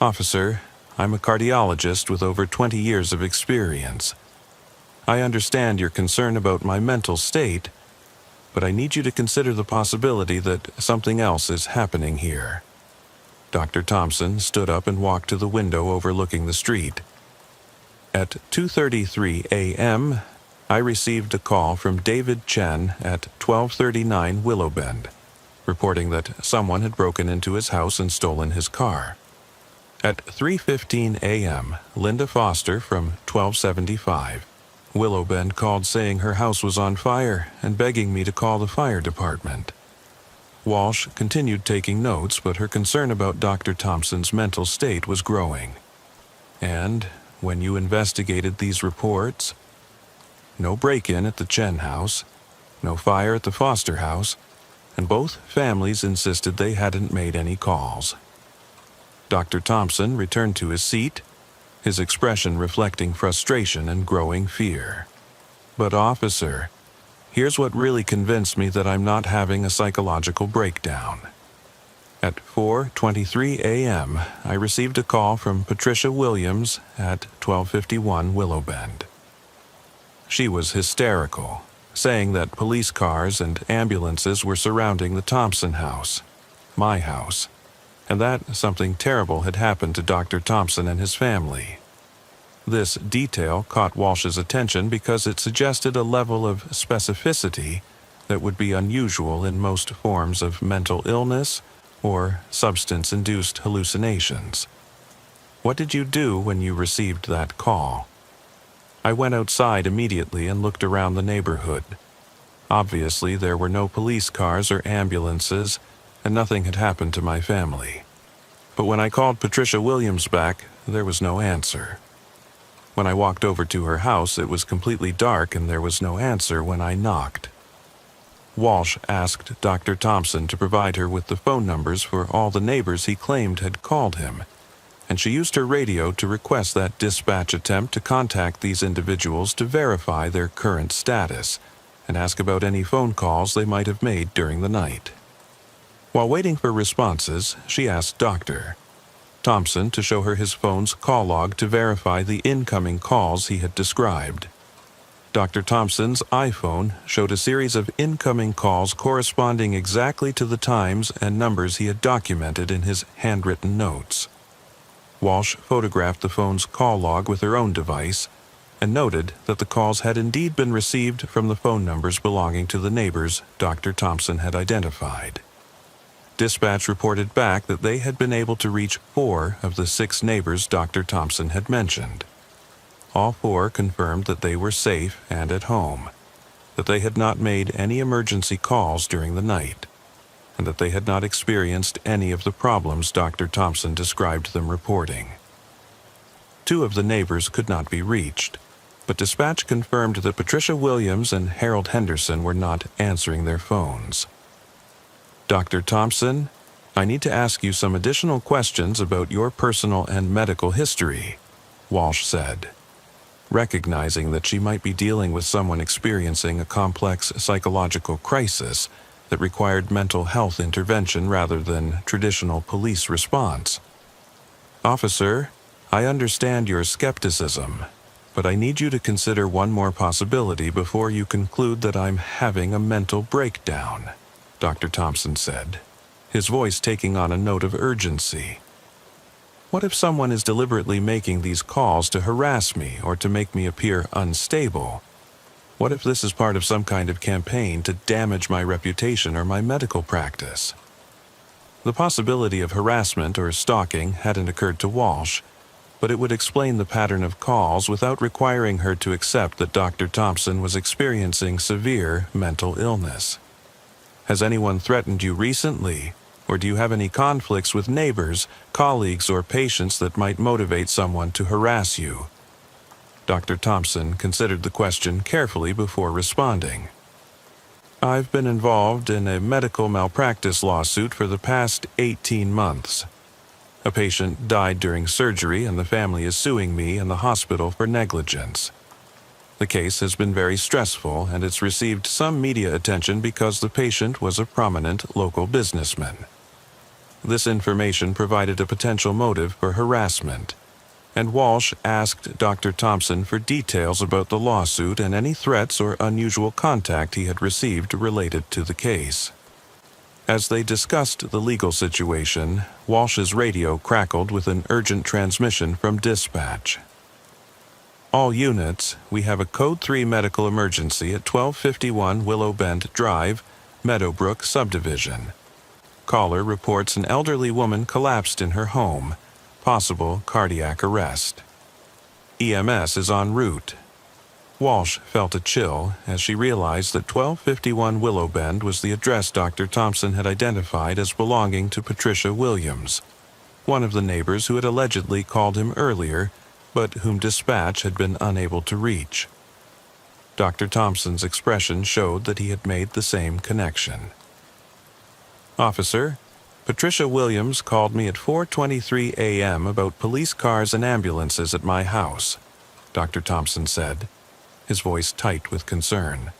Officer, I'm a cardiologist with over 20 years of experience. I understand your concern about my mental state, but I need you to consider the possibility that something else is happening here. Dr. Thompson stood up and walked to the window overlooking the street. At 2:33 a.m., I received a call from David Chen at 1239 Willowbend, reporting that someone had broken into his house and stolen his car. At 3:15 a.m., Linda Foster from 1275 Willowbend called saying her house was on fire and begging me to call the fire department. Walsh continued taking notes, but her concern about Dr. Thompson's mental state was growing. And when you investigated these reports, no break-in at the Chen house, no fire at the Foster house, and both families insisted they hadn't made any calls. Dr. Thompson returned to his seat, his expression reflecting frustration and growing fear. But officer, here's what really convinced me that I'm not having a psychological breakdown. At 4:23 a.m., I received a call from Patricia Williams at 1251 Willowbend. She was hysterical, saying that police cars and ambulances were surrounding the Thompson house, my house, and that something terrible had happened to Dr. Thompson and his family. This detail caught Walsh's attention because it suggested a level of specificity that would be unusual in most forms of mental illness or substance-induced hallucinations. What did you do when you received that call? I went outside immediately and looked around the neighborhood. Obviously, there were no police cars or ambulances, and nothing had happened to my family. But when I called Patricia Williams back, there was no answer. When I walked over to her house, it was completely dark and there was no answer when I knocked. Walsh asked Dr. Thompson to provide her with the phone numbers for all the neighbors he claimed had called him, and she used her radio to request that dispatch attempt to contact these individuals to verify their current status and ask about any phone calls they might have made during the night. While waiting for responses, she asked Dr. Thompson to show her his phone's call log to verify the incoming calls he had described. Dr. Thompson's iPhone showed a series of incoming calls corresponding exactly to the times and numbers he had documented in his handwritten notes. Walsh photographed the phone's call log with her own device and noted that the calls had indeed been received from the phone numbers belonging to the neighbors Dr. Thompson had identified. Dispatch reported back that they had been able to reach 4 of the 6 neighbors Dr. Thompson had mentioned. All 4 confirmed that they were safe and at home, that they had not made any emergency calls during the night, and that they had not experienced any of the problems Dr. Thompson described them reporting. 2 of the neighbors could not be reached, but dispatch confirmed that Patricia Williams and Harold Henderson were not answering their phones. Dr. Thompson, I need to ask you some additional questions about your personal and medical history, Walsh said, recognizing that she might be dealing with someone experiencing a complex psychological crisis that required mental health intervention rather than traditional police response. Officer, I understand your skepticism, but I need you to consider one more possibility before you conclude that I'm having a mental breakdown, Dr. Thompson said, his voice taking on a note of urgency. What if someone is deliberately making these calls to harass me or to make me appear unstable? What if this is part of some kind of campaign to damage my reputation or my medical practice? The possibility of harassment or stalking hadn't occurred to Walsh, but it would explain the pattern of calls without requiring her to accept that Dr. Thompson was experiencing severe mental illness. Has anyone threatened you recently, or do you have any conflicts with neighbors, colleagues, or patients that might motivate someone to harass you? Dr. Thompson considered the question carefully before responding. I've been involved in a medical malpractice lawsuit for the past 18 months. A patient died during surgery and the family is suing me and the hospital for negligence. The case has been very stressful and it's received some media attention because the patient was a prominent local businessman. This information provided a potential motive for harassment, and Walsh asked Dr. Thompson for details about the lawsuit and any threats or unusual contact he had received related to the case. As they discussed the legal situation, Walsh's radio crackled with an urgent transmission from dispatch. All units, we have a Code 3 medical emergency at 1251 Willow Bend Drive, Meadowbrook Subdivision. Caller reports an elderly woman collapsed in her home, possible cardiac arrest. EMS is en route. Walsh felt a chill as she realized that 1251 Willow Bend was the address Dr. Thompson had identified as belonging to Patricia Williams, one of the neighbors who had allegedly called him earlier, but whom dispatch had been unable to reach. Dr. Thompson's expression showed that he had made the same connection. Officer, Patricia Williams called me at 4:23 a.m. about police cars and ambulances at my house, Dr. Thompson said, his voice tight with concern.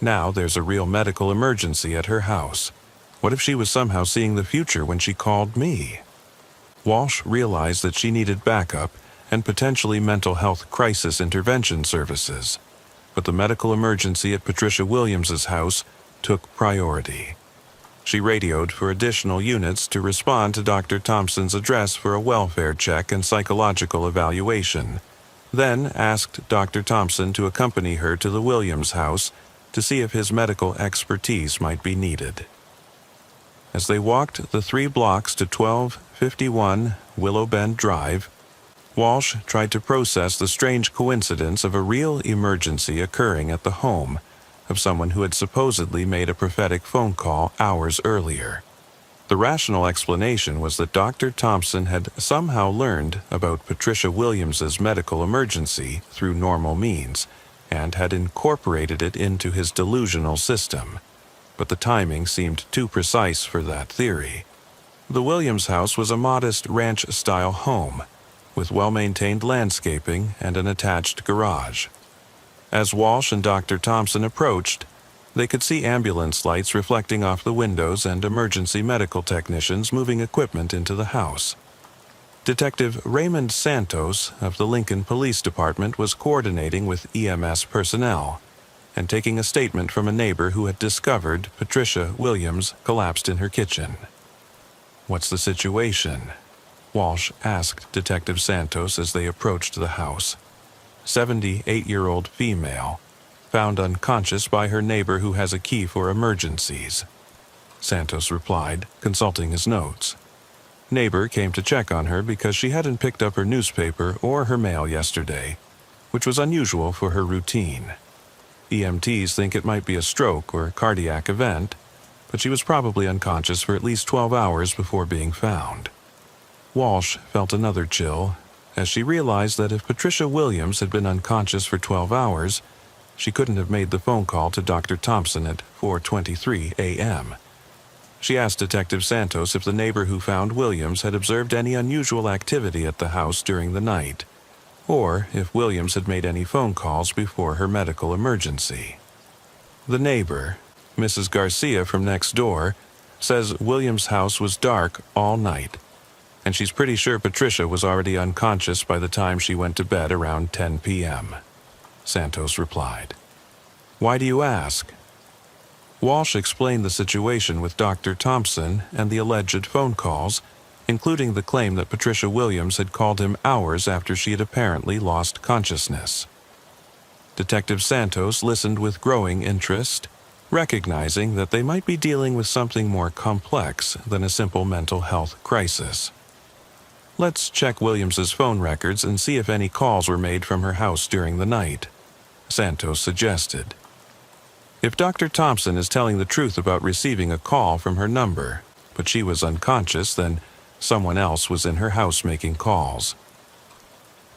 Now there's a real medical emergency at her house. What if she was somehow seeing the future when she called me? Walsh realized that she needed backup and potentially mental health crisis intervention services, but the medical emergency at Patricia Williams's house took priority. She radioed for additional units to respond to Dr. Thompson's address for a welfare check and psychological evaluation, then asked Dr. Thompson to accompany her to the Williams house to see if his medical expertise might be needed. As they walked the 3 blocks to 1251 Willow Bend Drive, Walsh tried to process the strange coincidence of a real emergency occurring at the home of someone who had supposedly made a prophetic phone call hours earlier. The rational explanation was that Dr. Thompson had somehow learned about Patricia Williams's medical emergency through normal means and had incorporated it into his delusional system. But the timing seemed too precise for that theory. The Williams house was a modest ranch-style home, with well-maintained landscaping and an attached garage. As Walsh and Dr. Thompson approached, they could see ambulance lights reflecting off the windows and emergency medical technicians moving equipment into the house. Detective Raymond Santos of the Lincoln Police Department was coordinating with EMS personnel and taking a statement from a neighbor who had discovered Patricia Williams collapsed in her kitchen. "What's the situation?" Walsh asked Detective Santos as they approached the house. 78-year-old female, found unconscious by her neighbor who has a key for emergencies. Santos replied, consulting his notes. Neighbor came to check on her because she hadn't picked up her newspaper or her mail yesterday, which was unusual for her routine. EMTs think it might be a stroke or cardiac event, but she was probably unconscious for at least 12 hours before being found. Walsh felt another chill as she realized that if Patricia Williams had been unconscious for 12 hours, she couldn't have made the phone call to Dr. Thompson at 4:23 a.m. She asked Detective Santos if the neighbor who found Williams had observed any unusual activity at the house during the night, or if Williams had made any phone calls before her medical emergency. The neighbor, Mrs. Garcia from next door, says Williams' house was dark all night, and she's pretty sure Patricia was already unconscious by the time she went to bed around 10 p.m. Santos replied. "Why do you ask?" Walsh explained the situation with Dr. Thompson and the alleged phone calls, including the claim that Patricia Williams had called him hours after she had apparently lost consciousness. Detective Santos listened with growing interest, recognizing that they might be dealing with something more complex than a simple mental health crisis. "Let's check Williams's phone records and see if any calls were made from her house during the night," Santos suggested. If Dr. Thompson is telling the truth about receiving a call from her number, but she was unconscious, then someone else was in her house making calls.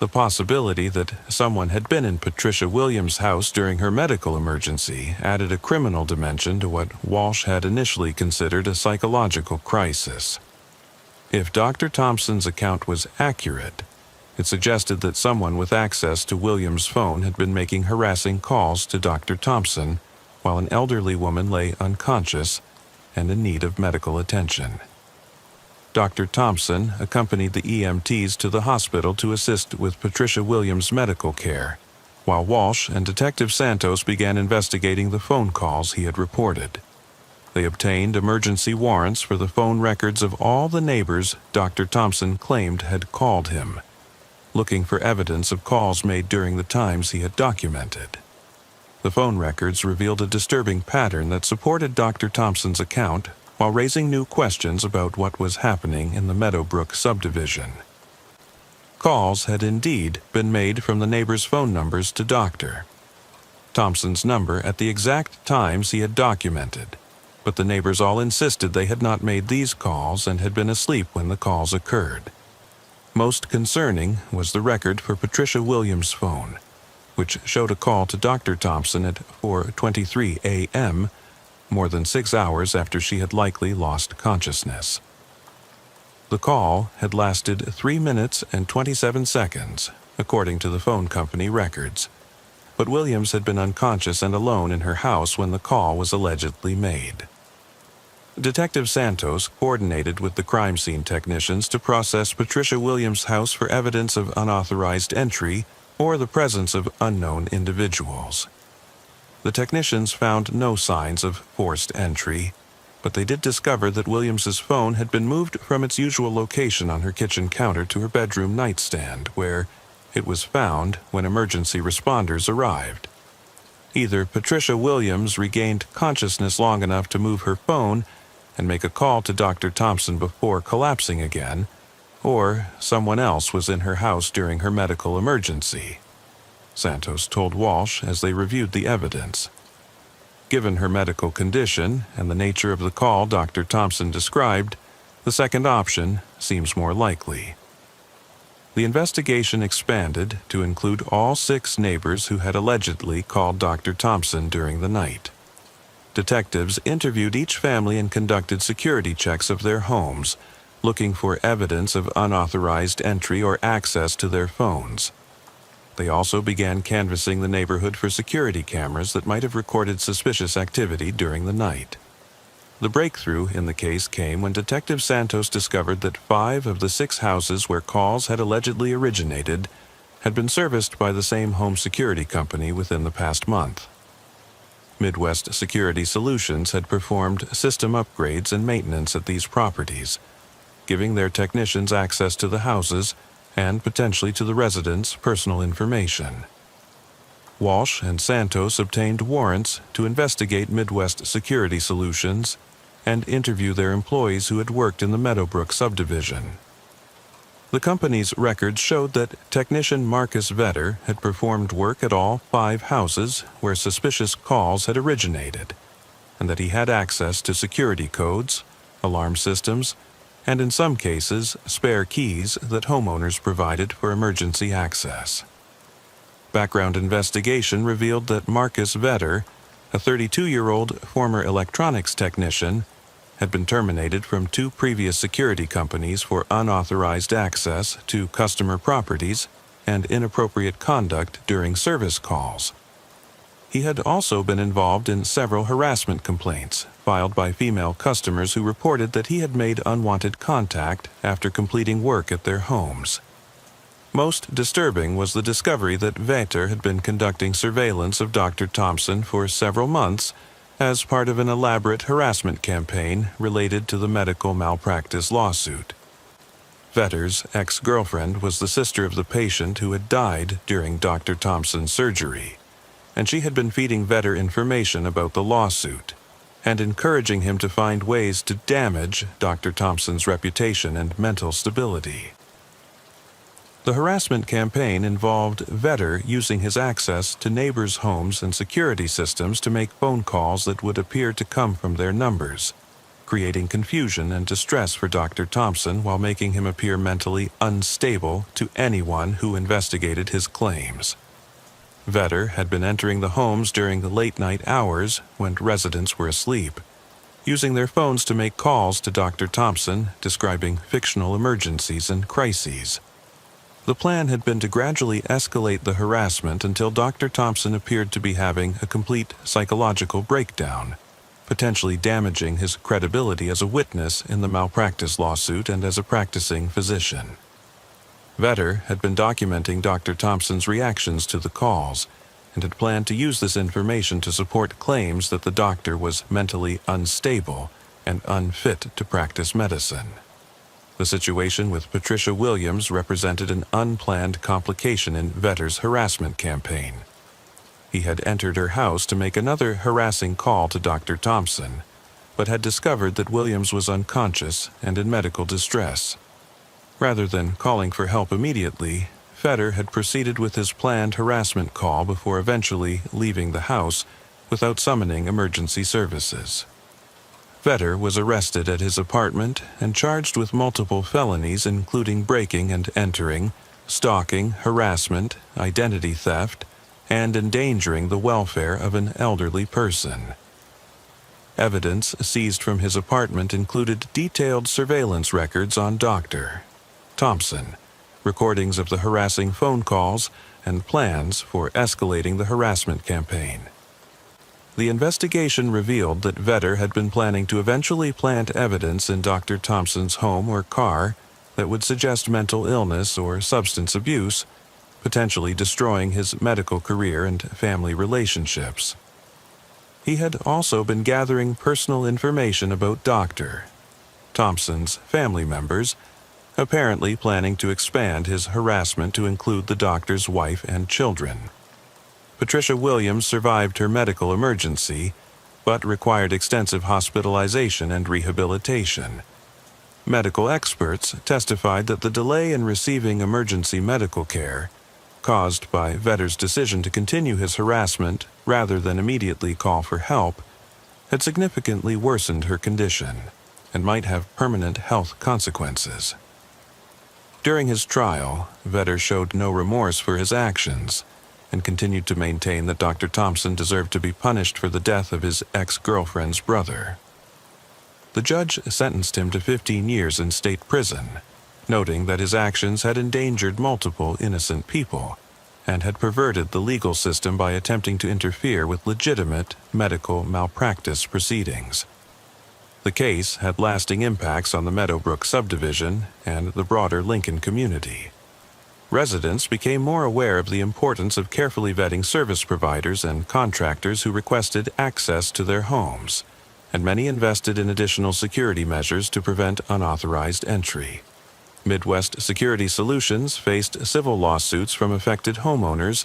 The possibility that someone had been in Patricia Williams' house during her medical emergency added a criminal dimension to what Walsh had initially considered a psychological crisis. If Dr. Thompson's account was accurate, it suggested that someone with access to Williams' phone had been making harassing calls to Dr. Thompson while an elderly woman lay unconscious and in need of medical attention. Dr. Thompson accompanied the EMTs to the hospital to assist with Patricia Williams' medical care, while Walsh and Detective Santos began investigating the phone calls he had reported. They obtained emergency warrants for the phone records of all the neighbors Dr. Thompson claimed had called him, looking for evidence of calls made during the times he had documented. The phone records revealed a disturbing pattern that supported Dr. Thompson's account while raising new questions about what was happening in the Meadowbrook subdivision. Calls had indeed been made from the neighbors' phone numbers to Dr. Thompson's number at the exact times he had documented, but the neighbors all insisted they had not made these calls and had been asleep when the calls occurred. Most concerning was the record for Patricia Williams' phone, which showed a call to Dr. Thompson at 4:23 a.m., more than 6 hours after she had likely lost consciousness. The call had lasted 3 minutes and 27 seconds, according to the phone company records, but Williams had been unconscious and alone in her house when the call was allegedly made. Detective Santos coordinated with the crime scene technicians to process Patricia Williams' house for evidence of unauthorized entry or the presence of unknown individuals. The technicians found no signs of forced entry, but they did discover that Williams's phone had been moved from its usual location on her kitchen counter to her bedroom nightstand, where it was found when emergency responders arrived. Either Patricia Williams regained consciousness long enough to move her phone and make a call to Dr. Thompson before collapsing again, or someone else was in her house during her medical emergency, Santos told Walsh as they reviewed the evidence. given her medical condition and the nature of the call Dr. Thompson described, the second option seems more likely. The investigation expanded to include all 6 neighbors who had allegedly called Dr. Thompson during the night. Detectives interviewed each family and conducted security checks of their homes, looking for evidence of unauthorized entry or access to their phones. They also began canvassing the neighborhood for security cameras that might have recorded suspicious activity during the night. The breakthrough in the case came when Detective Santos discovered that 5 of the 6 houses where calls had allegedly originated had been serviced by the same home security company within the past month. Midwest Security Solutions had performed system upgrades and maintenance at these properties, giving their technicians access to the houses and potentially to the residents' personal information. Walsh and Santos obtained warrants to investigate Midwest Security Solutions and interview their employees who had worked in the Meadowbrook subdivision. The company's records showed that technician Marcus Vetter had performed work at all 5 houses where suspicious calls had originated, and that he had access to security codes, alarm systems, and in some cases, spare keys that homeowners provided for emergency access. Background investigation revealed that Marcus Vetter, a 32-year-old former electronics technician, had been terminated from 2 previous security companies for unauthorized access to customer properties and inappropriate conduct during service calls. He had also been involved in several harassment complaints filed by female customers who reported that he had made unwanted contact after completing work at their homes. Most disturbing was the discovery that Vetter had been conducting surveillance of Dr. Thompson for several months as part of an elaborate harassment campaign related to the medical malpractice lawsuit. Vetter's ex-girlfriend was the sister of the patient who had died during Dr. Thompson's surgery, and she had been feeding Vetter information about the lawsuit and encouraging him to find ways to damage Dr. Thompson's reputation and mental stability. The harassment campaign involved Vetter using his access to neighbors' homes and security systems to make phone calls that would appear to come from their numbers, creating confusion and distress for Dr. Thompson while making him appear mentally unstable to anyone who investigated his claims. Vetter had been entering the homes during the late-night hours when residents were asleep, using their phones to make calls to Dr. Thompson describing fictional emergencies and crises. The plan had been to gradually escalate the harassment until Dr. Thompson appeared to be having a complete psychological breakdown, potentially damaging his credibility as a witness in the malpractice lawsuit and as a practicing physician. Vetter had been documenting Dr. Thompson's reactions to the calls and had planned to use this information to support claims that the doctor was mentally unstable and unfit to practice medicine. The situation with Patricia Williams represented an unplanned complication in Vetter's harassment campaign. He had entered her house to make another harassing call to Dr. Thompson, but had discovered that Williams was unconscious and in medical distress. Rather than calling for help immediately, Vetter had proceeded with his planned harassment call before eventually leaving the house without summoning emergency services. Vetter was arrested at his apartment and charged with multiple felonies including breaking and entering, stalking, harassment, identity theft, and endangering the welfare of an elderly person. Evidence seized from his apartment included detailed surveillance records on Dr. Thompson, recordings of the harassing phone calls, and plans for escalating the harassment campaign. The investigation revealed that Vetter had been planning to eventually plant evidence in Dr. Thompson's home or car that would suggest mental illness or substance abuse, potentially destroying his medical career and family relationships. He had also been gathering personal information about Dr. Thompson's family members, apparently planning to expand his harassment to include the doctor's wife and children. Patricia Williams survived her medical emergency, but required extensive hospitalization and rehabilitation. Medical experts testified that the delay in receiving emergency medical care caused by Vedder's decision to continue his harassment rather than immediately call for help had significantly worsened her condition and might have permanent health consequences. During his trial, Vedder showed no remorse for his actions and continued to maintain that Dr. Thompson deserved to be punished for the death of his ex-girlfriend's brother. The judge sentenced him to 15 years in state prison, noting that his actions had endangered multiple innocent people and had perverted the legal system by attempting to interfere with legitimate medical malpractice proceedings. The case had lasting impacts on the Meadowbrook subdivision and the broader Lincoln community. Residents became more aware of the importance of carefully vetting service providers and contractors who requested access to their homes, and many invested in additional security measures to prevent unauthorized entry. Midwest Security Solutions faced civil lawsuits from affected homeowners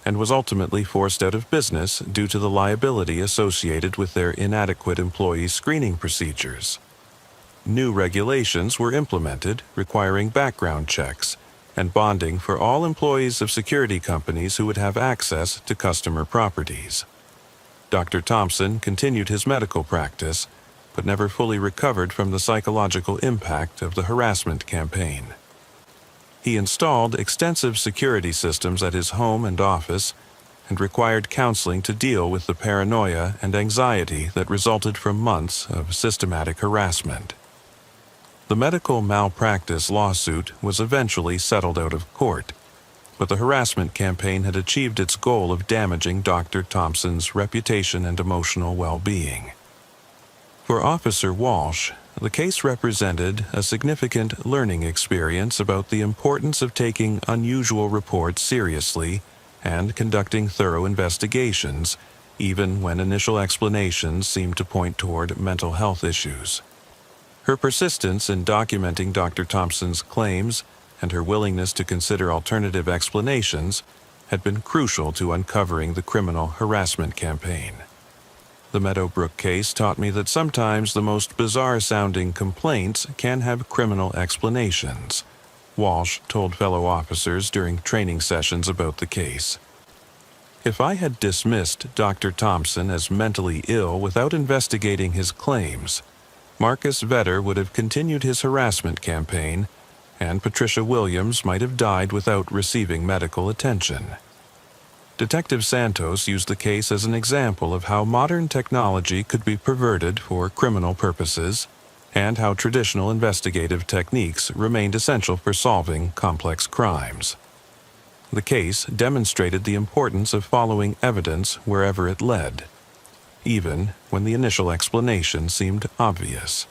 and was ultimately forced out of business due to the liability associated with their inadequate employee screening procedures. New regulations were implemented requiring background checks and bonding for all employees of security companies who would have access to customer properties. Dr. Thompson continued his medical practice, but never fully recovered from the psychological impact of the harassment campaign. He installed extensive security systems at his home and office and required counseling to deal with the paranoia and anxiety that resulted from months of systematic harassment. The medical malpractice lawsuit was eventually settled out of court, but the harassment campaign had achieved its goal of damaging Dr. Thompson's reputation and emotional well-being. For Officer Walsh, the case represented a significant learning experience about the importance of taking unusual reports seriously and conducting thorough investigations, even when initial explanations seemed to point toward mental health issues. Her persistence in documenting Dr. Thompson's claims and her willingness to consider alternative explanations had been crucial to uncovering the criminal harassment campaign. The Meadowbrook case taught me that sometimes the most bizarre-sounding complaints can have criminal explanations, Walsh told fellow officers during training sessions about the case. If I had dismissed Dr. Thompson as mentally ill without investigating his claims, Marcus Vedder would have continued his harassment campaign, and Patricia Williams might have died without receiving medical attention. Detective Santos used the case as an example of how modern technology could be perverted for criminal purposes, and how traditional investigative techniques remained essential for solving complex crimes. The case demonstrated the importance of following evidence wherever it led, even when the initial explanation seemed obvious.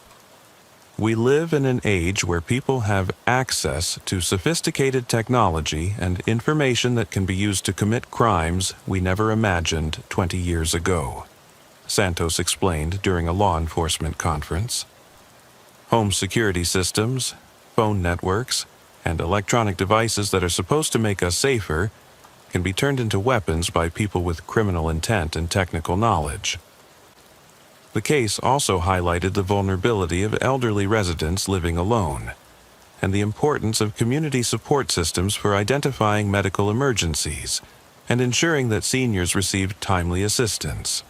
We live in an age where people have access to sophisticated technology and information that can be used to commit crimes we never imagined 20 years ago, Santos explained during a law enforcement conference. Home security systems, phone networks, and electronic devices that are supposed to make us safer can be turned into weapons by people with criminal intent and technical knowledge. The case also highlighted the vulnerability of elderly residents living alone, and the importance of community support systems for identifying medical emergencies and ensuring that seniors receive timely assistance.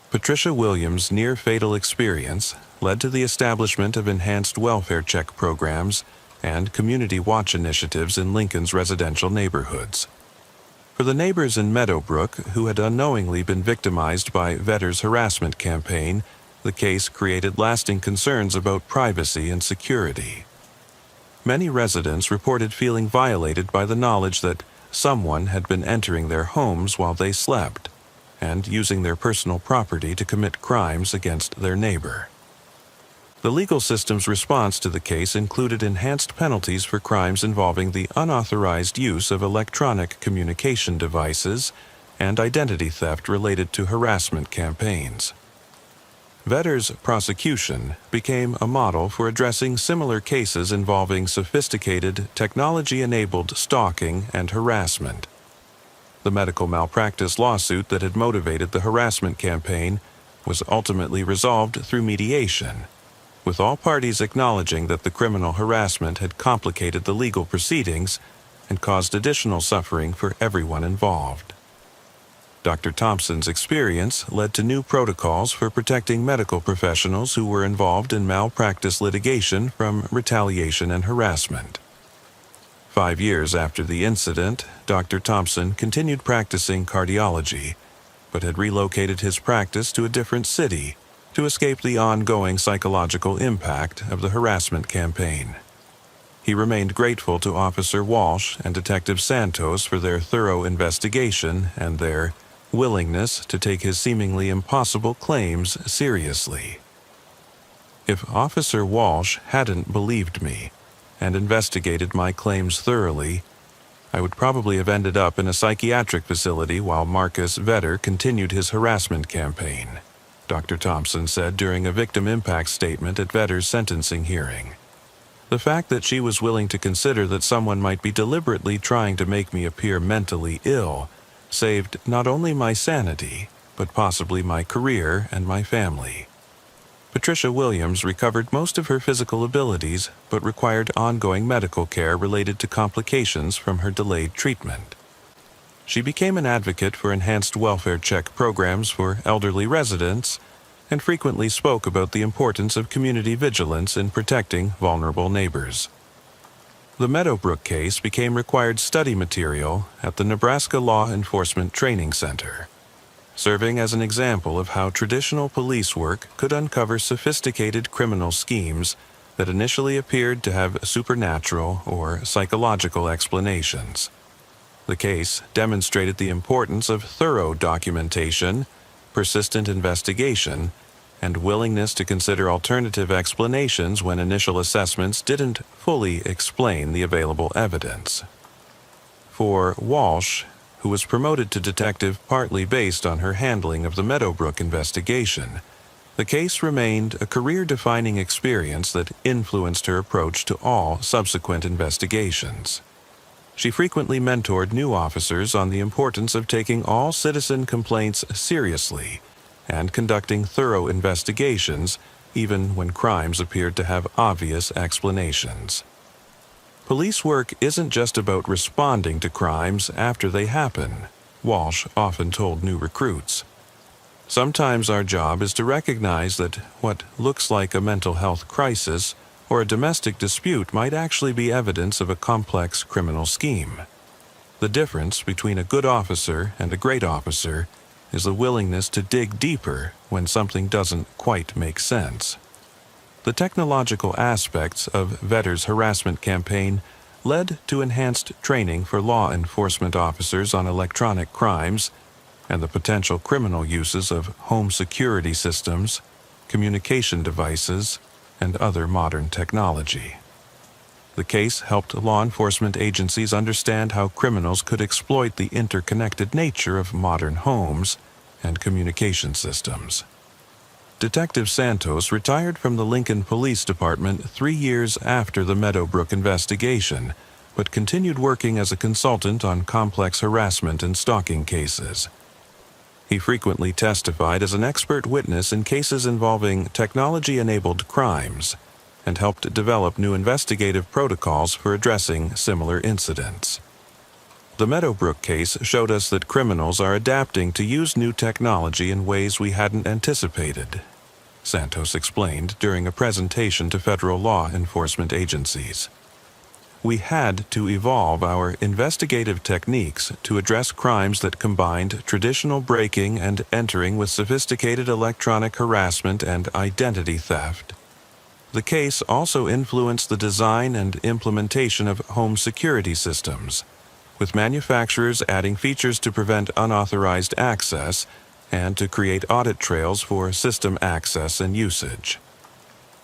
Patricia Williams' near-fatal experience led to the establishment of enhanced welfare check programs and community watch initiatives in Lincoln's residential neighborhoods. For the neighbors in Meadowbrook who had unknowingly been victimized by Vedder's harassment campaign, the case created lasting concerns about privacy and security. Many residents reported feeling violated by the knowledge that someone had been entering their homes while they slept and using their personal property to commit crimes against their neighbor. The legal system's response to the case included enhanced penalties for crimes involving the unauthorized use of electronic communication devices and identity theft related to harassment campaigns. Vedder's prosecution became a model for addressing similar cases involving sophisticated, technology-enabled stalking and harassment. The medical malpractice lawsuit that had motivated the harassment campaign was ultimately resolved through mediation, with all parties acknowledging that the criminal harassment had complicated the legal proceedings and caused additional suffering for everyone involved. Dr. Thompson's experience led to new protocols for protecting medical professionals who were involved in malpractice litigation from retaliation and harassment. 5 years after the incident, Dr. Thompson continued practicing cardiology, but had relocated his practice to a different city to escape the ongoing psychological impact of the harassment campaign. He remained grateful to Officer Walsh and Detective Santos for their thorough investigation and their willingness to take his seemingly impossible claims seriously. If Officer Walsh hadn't believed me and investigated my claims thoroughly, I would probably have ended up in a psychiatric facility while Marcus Vetter continued his harassment campaign, Dr. Thompson said during a victim impact statement at Vetter's sentencing hearing. The fact that she was willing to consider that someone might be deliberately trying to make me appear mentally ill saved not only my sanity, but possibly my career and my family. Patricia Williams recovered most of her physical abilities, but required ongoing medical care related to complications from her delayed treatment. She became an advocate for enhanced welfare check programs for elderly residents and frequently spoke about the importance of community vigilance in protecting vulnerable neighbors. The Meadowbrook case became required study material at the Nebraska Law Enforcement Training Center, serving as an example of how traditional police work could uncover sophisticated criminal schemes that initially appeared to have supernatural or psychological explanations. The case demonstrated the importance of thorough documentation, persistent investigation, and willingness to consider alternative explanations when initial assessments didn't fully explain the available evidence. For Walsh, who was promoted to detective partly based on her handling of the Meadowbrook investigation, the case remained a career-defining experience that influenced her approach to all subsequent investigations. She frequently mentored new officers on the importance of taking all citizen complaints seriously and conducting thorough investigations even when crimes appeared to have obvious explanations. Police work isn't just about responding to crimes after they happen, Walsh often told new recruits. Sometimes our job is to recognize that what looks like a mental health crisis or a domestic dispute might actually be evidence of a complex criminal scheme. The difference between a good officer and a great officer is the willingness to dig deeper when something doesn't quite make sense. The technological aspects of Vetter's harassment campaign led to enhanced training for law enforcement officers on electronic crimes and the potential criminal uses of home security systems, communication devices, and other modern technology. The case helped law enforcement agencies understand how criminals could exploit the interconnected nature of modern homes and communication systems. Detective Santos retired from the Lincoln Police Department 3 years after the Meadowbrook investigation, but continued working as a consultant on complex harassment and stalking cases. He frequently testified as an expert witness in cases involving technology-enabled crimes, and helped develop new investigative protocols for addressing similar incidents. The Meadowbrook case showed us that criminals are adapting to use new technology in ways we hadn't anticipated, Santos explained during a presentation to federal law enforcement agencies. We had to evolve our investigative techniques to address crimes that combined traditional breaking and entering with sophisticated electronic harassment and identity theft. The case also influenced the design and implementation of home security systems, with manufacturers adding features to prevent unauthorized access and to create audit trails for system access and usage.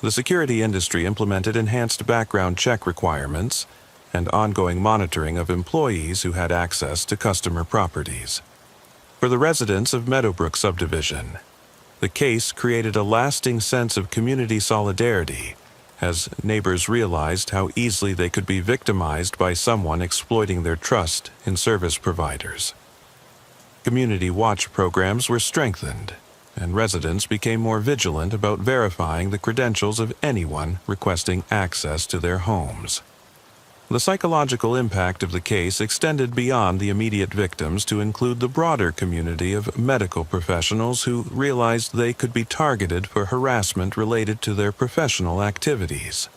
The security industry implemented enhanced background check requirements and ongoing monitoring of employees who had access to customer properties. For the residents of Meadowbrook subdivision, the case created a lasting sense of community solidarity as neighbors realized how easily they could be victimized by someone exploiting their trust in service providers. Community watch programs were strengthened, and residents became more vigilant about verifying the credentials of anyone requesting access to their homes. The psychological impact of the case extended beyond the immediate victims to include the broader community of medical professionals who realized they could be targeted for harassment related to their professional activities.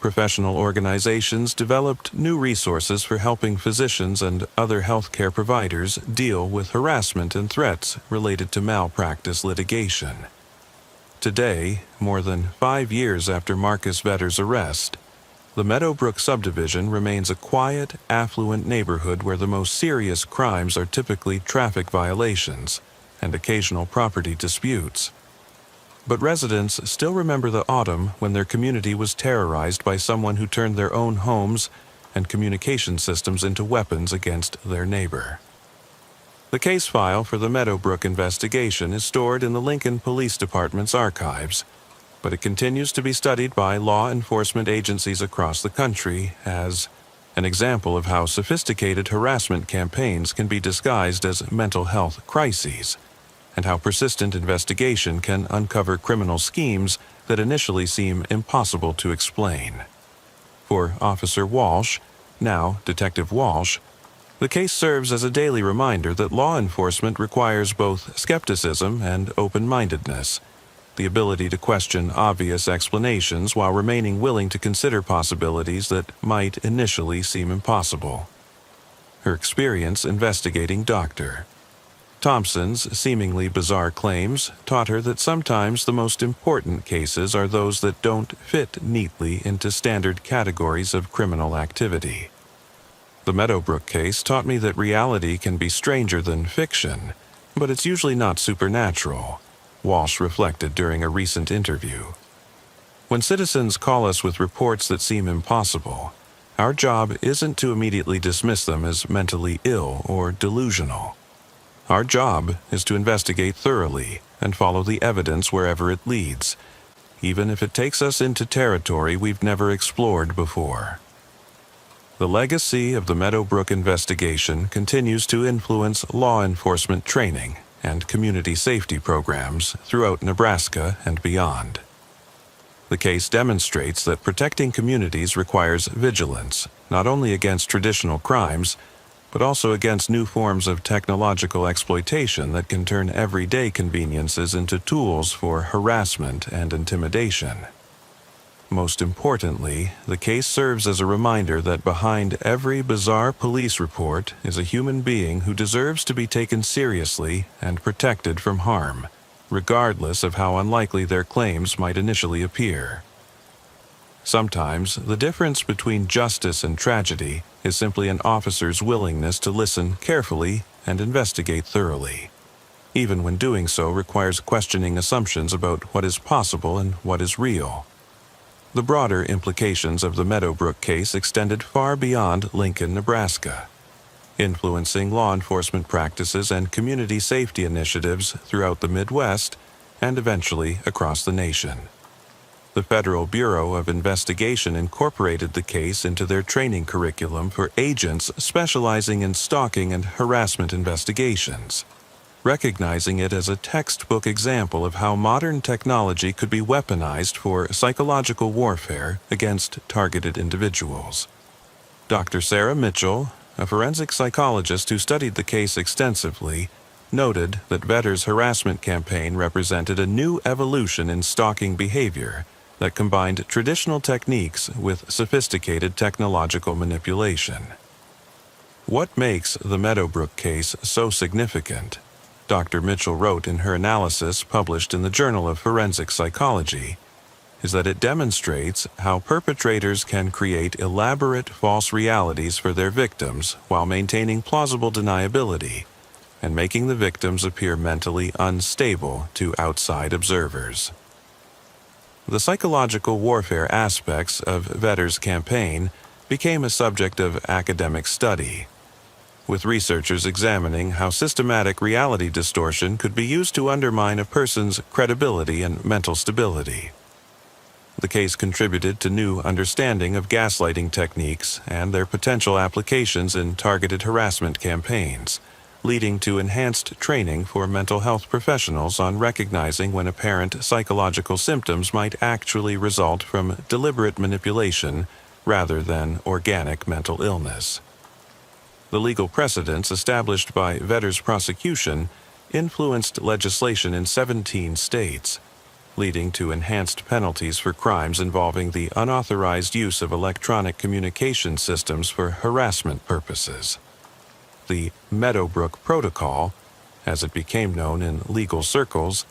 Professional organizations developed new resources for helping physicians and other healthcare providers deal with harassment and threats related to malpractice litigation. Today, more than 5 years after Marcus Vetter's arrest, the Meadowbrook subdivision remains a quiet, affluent neighborhood where the most serious crimes are typically traffic violations and occasional property disputes. But residents still remember the autumn when their community was terrorized by someone who turned their own homes and communication systems into weapons against their neighbor. The case file for the Meadowbrook investigation is stored in the Lincoln Police Department's archives, but it continues to be studied by law enforcement agencies across the country as an example of how sophisticated harassment campaigns can be disguised as mental health crises, and how persistent investigation can uncover criminal schemes that initially seem impossible to explain. For Officer Walsh, now Detective Walsh, the case serves as a daily reminder that law enforcement requires both skepticism and open-mindedness, the ability to question obvious explanations while remaining willing to consider possibilities that might initially seem impossible. Her experience investigating Dr. Thompson's seemingly bizarre claims taught her that sometimes the most important cases are those that don't fit neatly into standard categories of criminal activity. The Meadowbrook case taught me that reality can be stranger than fiction, but it's usually not supernatural, Walsh reflected during a recent interview. When citizens call us with reports that seem impossible, our job isn't to immediately dismiss them as mentally ill or delusional. Our job is to investigate thoroughly and follow the evidence wherever it leads, even if it takes us into territory we've never explored before. The legacy of the Meadowbrook investigation continues to influence law enforcement training and community safety programs throughout Nebraska and beyond. The case demonstrates that protecting communities requires vigilance, not only against traditional crimes, but also against new forms of technological exploitation that can turn everyday conveniences into tools for harassment and intimidation. Most importantly, the case serves as a reminder that behind every bizarre police report is a human being who deserves to be taken seriously and protected from harm, regardless of how unlikely their claims might initially appear. Sometimes, the difference between justice and tragedy is simply an officer's willingness to listen carefully and investigate thoroughly, even when doing so requires questioning assumptions about what is possible and what is real. The broader implications of the Meadowbrook case extended far beyond Lincoln, Nebraska, influencing law enforcement practices and community safety initiatives throughout the Midwest and eventually across the nation. The Federal Bureau of Investigation incorporated the case into their training curriculum for agents specializing in stalking and harassment investigations, recognizing it as a textbook example of how modern technology could be weaponized for psychological warfare against targeted individuals. Dr. Sarah Mitchell, a forensic psychologist who studied the case extensively, noted that Vetter's harassment campaign represented a new evolution in stalking behavior that combined traditional techniques with sophisticated technological manipulation. What makes the Meadowbrook case so significant? Dr. Mitchell wrote in her analysis published in the Journal of Forensic Psychology, is that it demonstrates how perpetrators can create elaborate false realities for their victims while maintaining plausible deniability and making the victims appear mentally unstable to outside observers. The psychological warfare aspects of Vetter's campaign became a subject of academic study, with researchers examining how systematic reality distortion could be used to undermine a person's credibility and mental stability. The case contributed to new understanding of gaslighting techniques and their potential applications in targeted harassment campaigns, leading to enhanced training for mental health professionals on recognizing when apparent psychological symptoms might actually result from deliberate manipulation rather than organic mental illness. The legal precedents established by Vedder's prosecution influenced legislation in 17 states, leading to enhanced penalties for crimes involving the unauthorized use of electronic communication systems for harassment purposes. The Meadowbrook Protocol, as it became known in legal circles,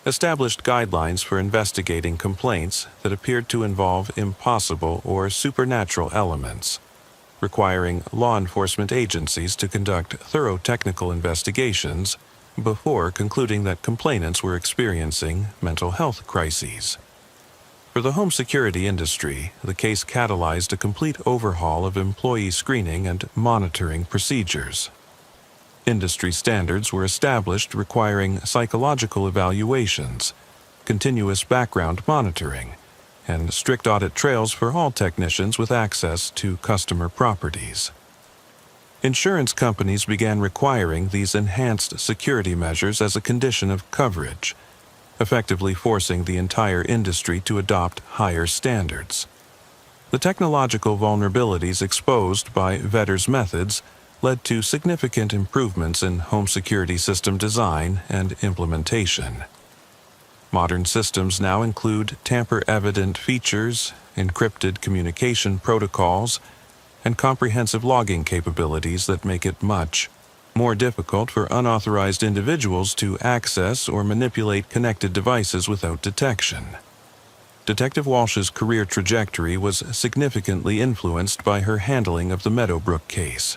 established guidelines for investigating complaints that appeared to involve impossible or supernatural elements, requiring law enforcement agencies to conduct thorough technical investigations before concluding that complainants were experiencing mental health crises. For the home security industry, the case catalyzed a complete overhaul of employee screening and monitoring procedures. Industry standards were established requiring psychological evaluations, continuous background monitoring, and strict audit trails for all technicians with access to customer properties. Insurance companies began requiring these enhanced security measures as a condition of coverage, effectively forcing the entire industry to adopt higher standards. The technological vulnerabilities exposed by Vedder's methods led to significant improvements in home security system design and implementation. Modern systems now include tamper-evident features, encrypted communication protocols, and comprehensive logging capabilities that make it much more difficult for unauthorized individuals to access or manipulate connected devices without detection. Detective Walsh's career trajectory was significantly influenced by her handling of the Meadowbrook case.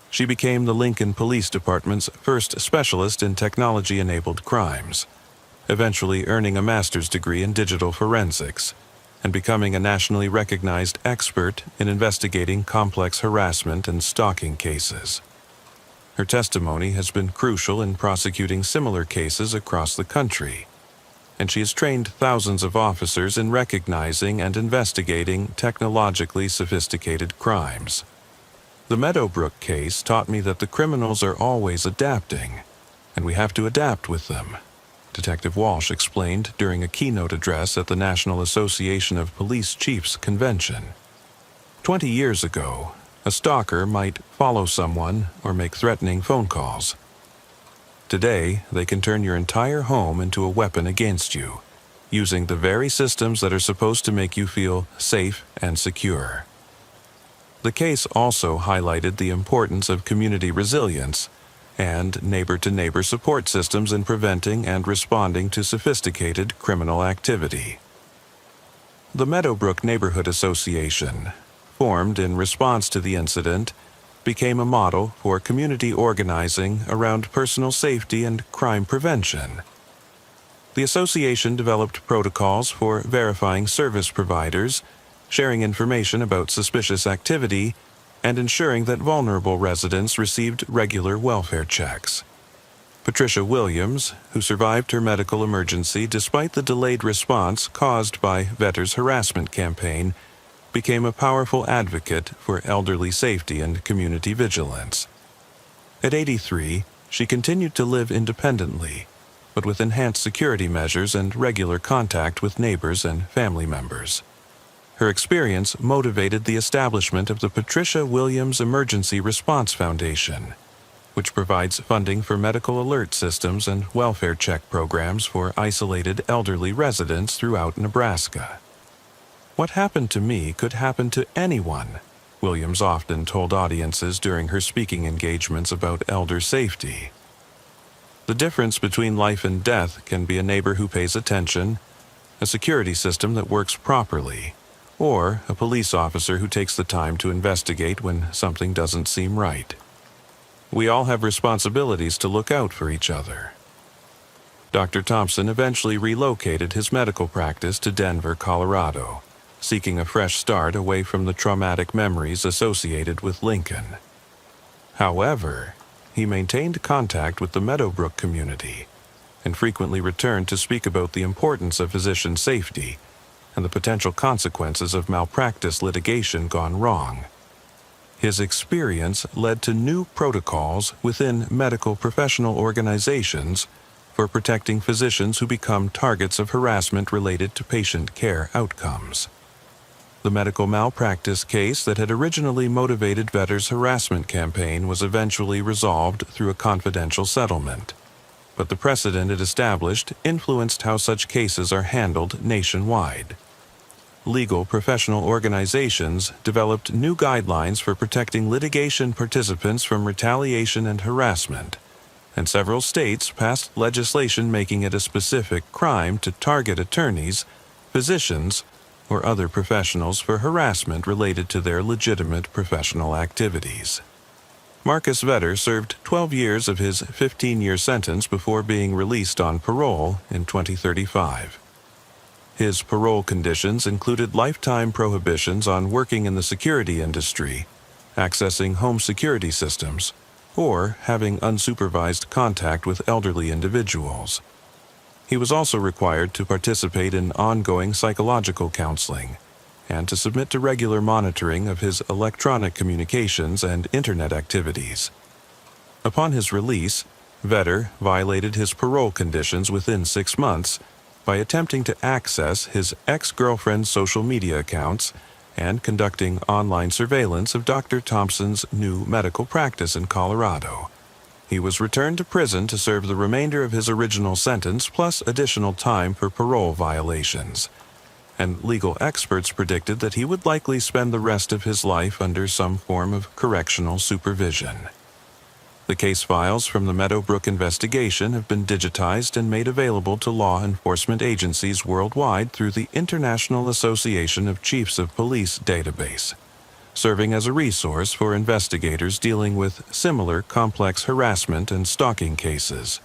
She became the Lincoln Police Department's first specialist in technology-enabled crimes, eventually earning a master's degree in digital forensics and becoming a nationally recognized expert in investigating complex harassment and stalking cases. Her testimony has been crucial in prosecuting similar cases across the country, and she has trained thousands of officers in recognizing and investigating technologically sophisticated crimes. The Meadowbrook case taught me that the criminals are always adapting, and we have to adapt with them, Detective Walsh explained during a keynote address at the National Association of Police Chiefs Convention. 20 years ago, a stalker might follow someone or make threatening phone calls. Today, they can turn your entire home into a weapon against you, using the very systems that are supposed to make you feel safe and secure. The case also highlighted the importance of community resilience and neighbor-to-neighbor support systems in preventing and responding to sophisticated criminal activity. The Meadowbrook Neighborhood Association, formed in response to the incident, became a model for community organizing around personal safety and crime prevention. The association developed protocols for verifying service providers, sharing information about suspicious activity, and ensuring that vulnerable residents received regular welfare checks. Patricia Williams, who survived her medical emergency despite the delayed response caused by Vedder's harassment campaign, became a powerful advocate for elderly safety and community vigilance. At 83, she continued to live independently, but with enhanced security measures and regular contact with neighbors and family members. Her experience motivated the establishment of the Patricia Williams Emergency Response Foundation, which provides funding for medical alert systems and welfare check programs for isolated elderly residents throughout Nebraska. "What happened to me could happen to anyone," Williams often told audiences during her speaking engagements about elder safety. The difference between life and death can be a neighbor who pays attention, a security system that works properly, or a police officer who takes the time to investigate when something doesn't seem right. We all have responsibilities to look out for each other. Dr. Thompson eventually relocated his medical practice to Denver, Colorado, seeking a fresh start away from the traumatic memories associated with Lincoln. However, he maintained contact with the Meadowbrook community and frequently returned to speak about the importance of physician safety and the potential consequences of malpractice litigation gone wrong. His experience led to new protocols within medical professional organizations for protecting physicians who become targets of harassment related to patient care outcomes. The medical malpractice case that had originally motivated Vedder's harassment campaign was eventually resolved through a confidential settlement. But the precedent it established influenced how such cases are handled nationwide. Legal professional organizations developed new guidelines for protecting litigation participants from retaliation and harassment, and several states passed legislation making it a specific crime to target attorneys, physicians, or other professionals for harassment related to their legitimate professional activities. Marcus Vedder served 12 years of his 15-year sentence before being released on parole in 2035. His parole conditions included lifetime prohibitions on working in the security industry, accessing home security systems, or having unsupervised contact with elderly individuals. He was also required to participate in ongoing psychological counseling and to submit to regular monitoring of his electronic communications and internet activities. Upon his release, Vedder violated his parole conditions within 6 months by attempting to access his ex-girlfriend's social media accounts and conducting online surveillance of Dr. Thompson's new medical practice in Colorado. He was returned to prison to serve the remainder of his original sentence plus additional time for parole violations, and legal experts predicted that he would likely spend the rest of his life under some form of correctional supervision. The case files from the Meadowbrook investigation have been digitized and made available to law enforcement agencies worldwide through the International Association of Chiefs of Police database, serving as a resource for investigators dealing with similar complex harassment and stalking cases.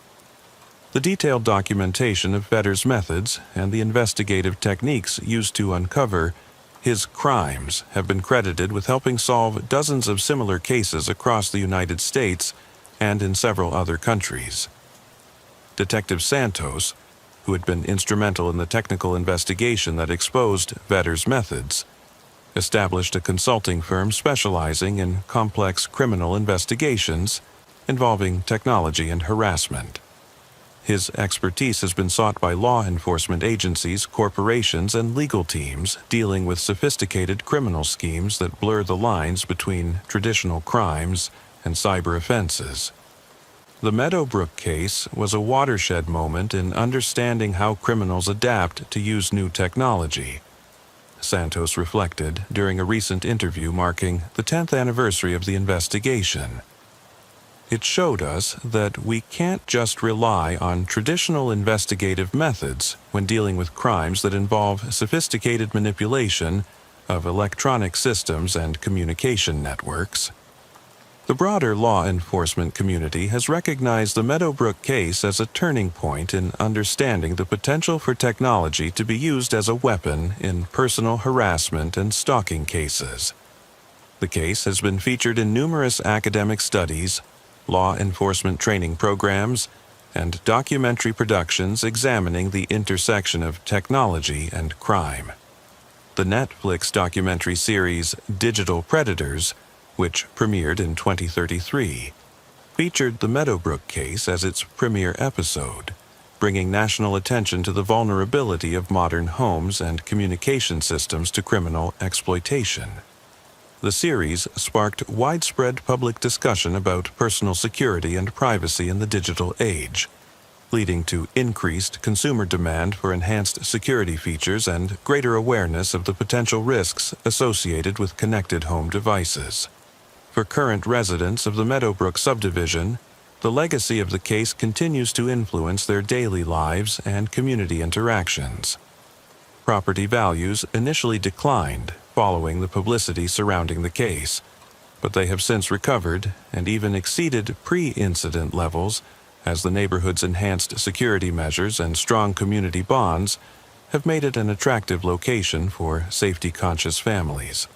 The detailed documentation of Vedder's methods and the investigative techniques used to uncover his crimes have been credited with helping solve dozens of similar cases across the United States and in several other countries. Detective Santos, who had been instrumental in the technical investigation that exposed Vedder's methods, established a consulting firm specializing in complex criminal investigations involving technology and harassment. His expertise has been sought by law enforcement agencies, corporations, and legal teams dealing with sophisticated criminal schemes that blur the lines between traditional crimes and cyber offenses. The Meadowbrook case was a watershed moment in understanding how criminals adapt to use new technology, Santos reflected during a recent interview marking the 10th anniversary of the investigation. It showed us that we can't just rely on traditional investigative methods when dealing with crimes that involve sophisticated manipulation of electronic systems and communication networks. The broader law enforcement community has recognized the Meadowbrook case as a turning point in understanding the potential for technology to be used as a weapon in personal harassment and stalking cases. The case has been featured in numerous academic studies, law enforcement training programs, and documentary productions examining the intersection of technology and crime. The Netflix documentary series Digital Predators, which premiered in 2033, featured the Meadowbrook case as its premiere episode, bringing national attention to the vulnerability of modern homes and communication systems to criminal exploitation. The series sparked widespread public discussion about personal security and privacy in the digital age, leading to increased consumer demand for enhanced security features and greater awareness of the potential risks associated with connected home devices. For current residents of the Meadowbrook subdivision, the legacy of the case continues to influence their daily lives and community interactions. Property values initially declined following the publicity surrounding the case, but they have since recovered and even exceeded pre-incident levels as the neighborhood's enhanced security measures and strong community bonds have made it an attractive location for safety-conscious families.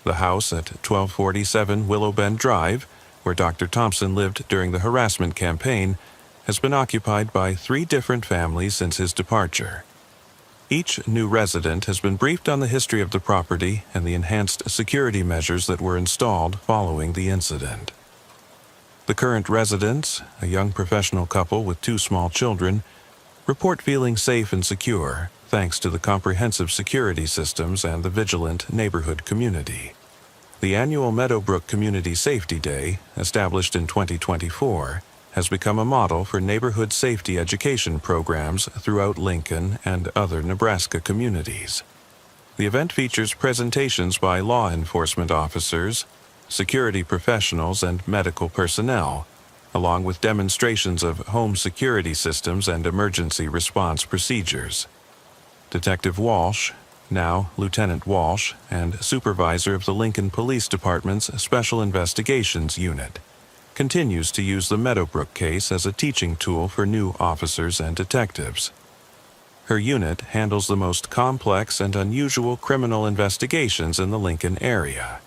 The house at 1247 Willow Bend Drive, where Dr. Thompson lived during the harassment campaign, has been occupied by 3 different families since his departure. Each new resident has been briefed on the history of the property and the enhanced security measures that were installed following the incident. The current residents, a young professional couple with 2 small children, report feeling safe and secure thanks to the comprehensive security systems and the vigilant neighborhood community. The annual Meadowbrook Community Safety Day, established in 2024, has become a model for neighborhood safety education programs throughout Lincoln and other Nebraska communities. The event features presentations by law enforcement officers, security professionals, and medical personnel, along with demonstrations of home security systems and emergency response procedures. Detective Walsh, now Lieutenant Walsh, and supervisor of the Lincoln Police Department's Special Investigations Unit, continues to use the Meadowbrook case as a teaching tool for new officers and detectives. Her unit handles the most complex and unusual criminal investigations in the Lincoln area,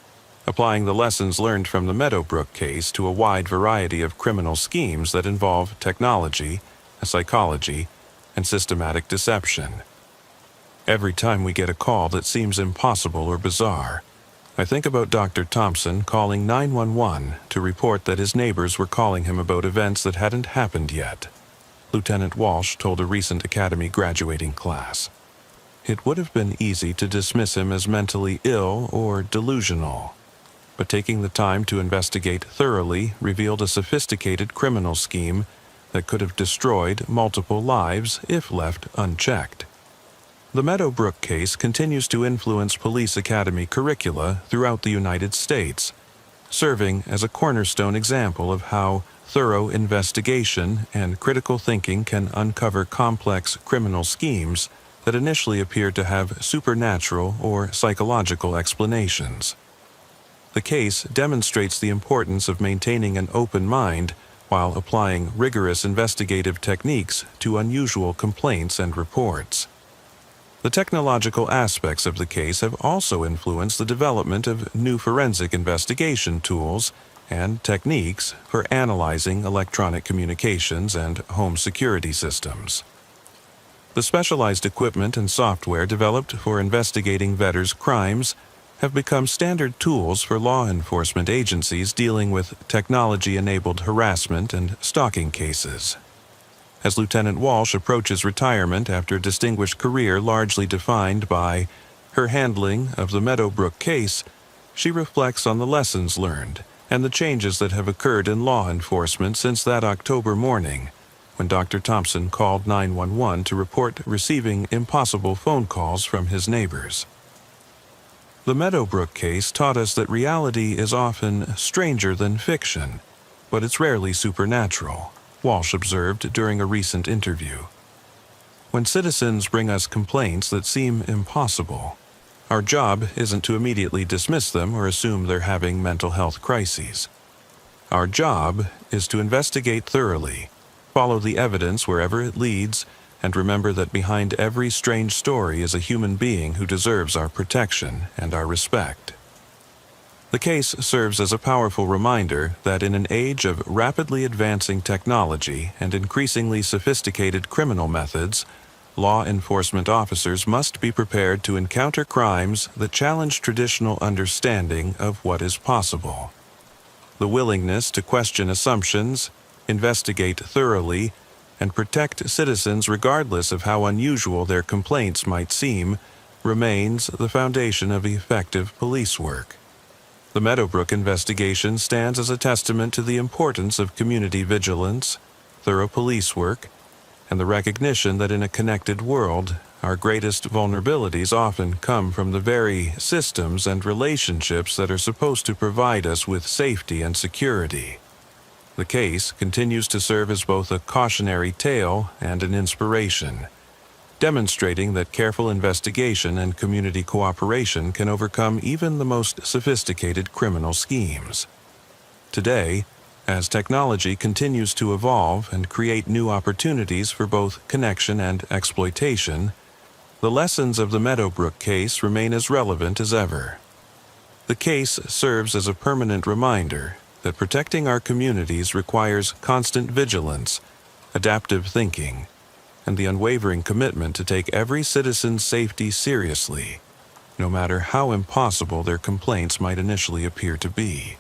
applying the lessons learned from the Meadowbrook case to a wide variety of criminal schemes that involve technology, psychology, and systematic deception. Every time we get a call that seems impossible or bizarre, I think about Dr. Thompson calling 911 to report that his neighbors were calling him about events that hadn't happened yet, Lieutenant Walsh told a recent Academy graduating class. It would have been easy to dismiss him as mentally ill or delusional, but taking the time to investigate thoroughly revealed a sophisticated criminal scheme that could have destroyed multiple lives if left unchecked. The Meadowbrook case continues to influence police academy curricula throughout the United States, serving as a cornerstone example of how thorough investigation and critical thinking can uncover complex criminal schemes that initially appear to have supernatural or psychological explanations. The case demonstrates the importance of maintaining an open mind while applying rigorous investigative techniques to unusual complaints and reports. The technological aspects of the case have also influenced the development of new forensic investigation tools and techniques for analyzing electronic communications and home security systems. The specialized equipment and software developed for investigating Vedder's crimes have become standard tools for law enforcement agencies dealing with technology-enabled harassment and stalking cases. As Lieutenant Walsh approaches retirement after a distinguished career largely defined by her handling of the Meadowbrook case, she reflects on the lessons learned and the changes that have occurred in law enforcement since that October morning, when Dr. Thompson called 911 to report receiving impossible phone calls from his neighbors. The Meadowbrook case taught us that reality is often stranger than fiction, but it's rarely supernatural, Walsh observed during a recent interview. When citizens bring us complaints that seem impossible, our job isn't to immediately dismiss them or assume they're having mental health crises. Our job is to investigate thoroughly, follow the evidence wherever it leads, and remember that behind every strange story is a human being who deserves our protection and our respect. The case serves as a powerful reminder that in an age of rapidly advancing technology and increasingly sophisticated criminal methods, law enforcement officers must be prepared to encounter crimes that challenge traditional understanding of what is possible. The willingness to question assumptions, investigate thoroughly, and protect citizens regardless of how unusual their complaints might seem remains the foundation of effective police work. The Meadowbrook investigation stands as a testament to the importance of community vigilance, thorough police work, and the recognition that in a connected world, our greatest vulnerabilities often come from the very systems and relationships that are supposed to provide us with safety and security. The case continues to serve as both a cautionary tale and an inspiration, demonstrating that careful investigation and community cooperation can overcome even the most sophisticated criminal schemes. Today, as technology continues to evolve and create new opportunities for both connection and exploitation, the lessons of the Meadowbrook case remain as relevant as ever. The case serves as a permanent reminder that protecting our communities requires constant vigilance, adaptive thinking, and the unwavering commitment to take every citizen's safety seriously, no matter how impossible their complaints might initially appear to be.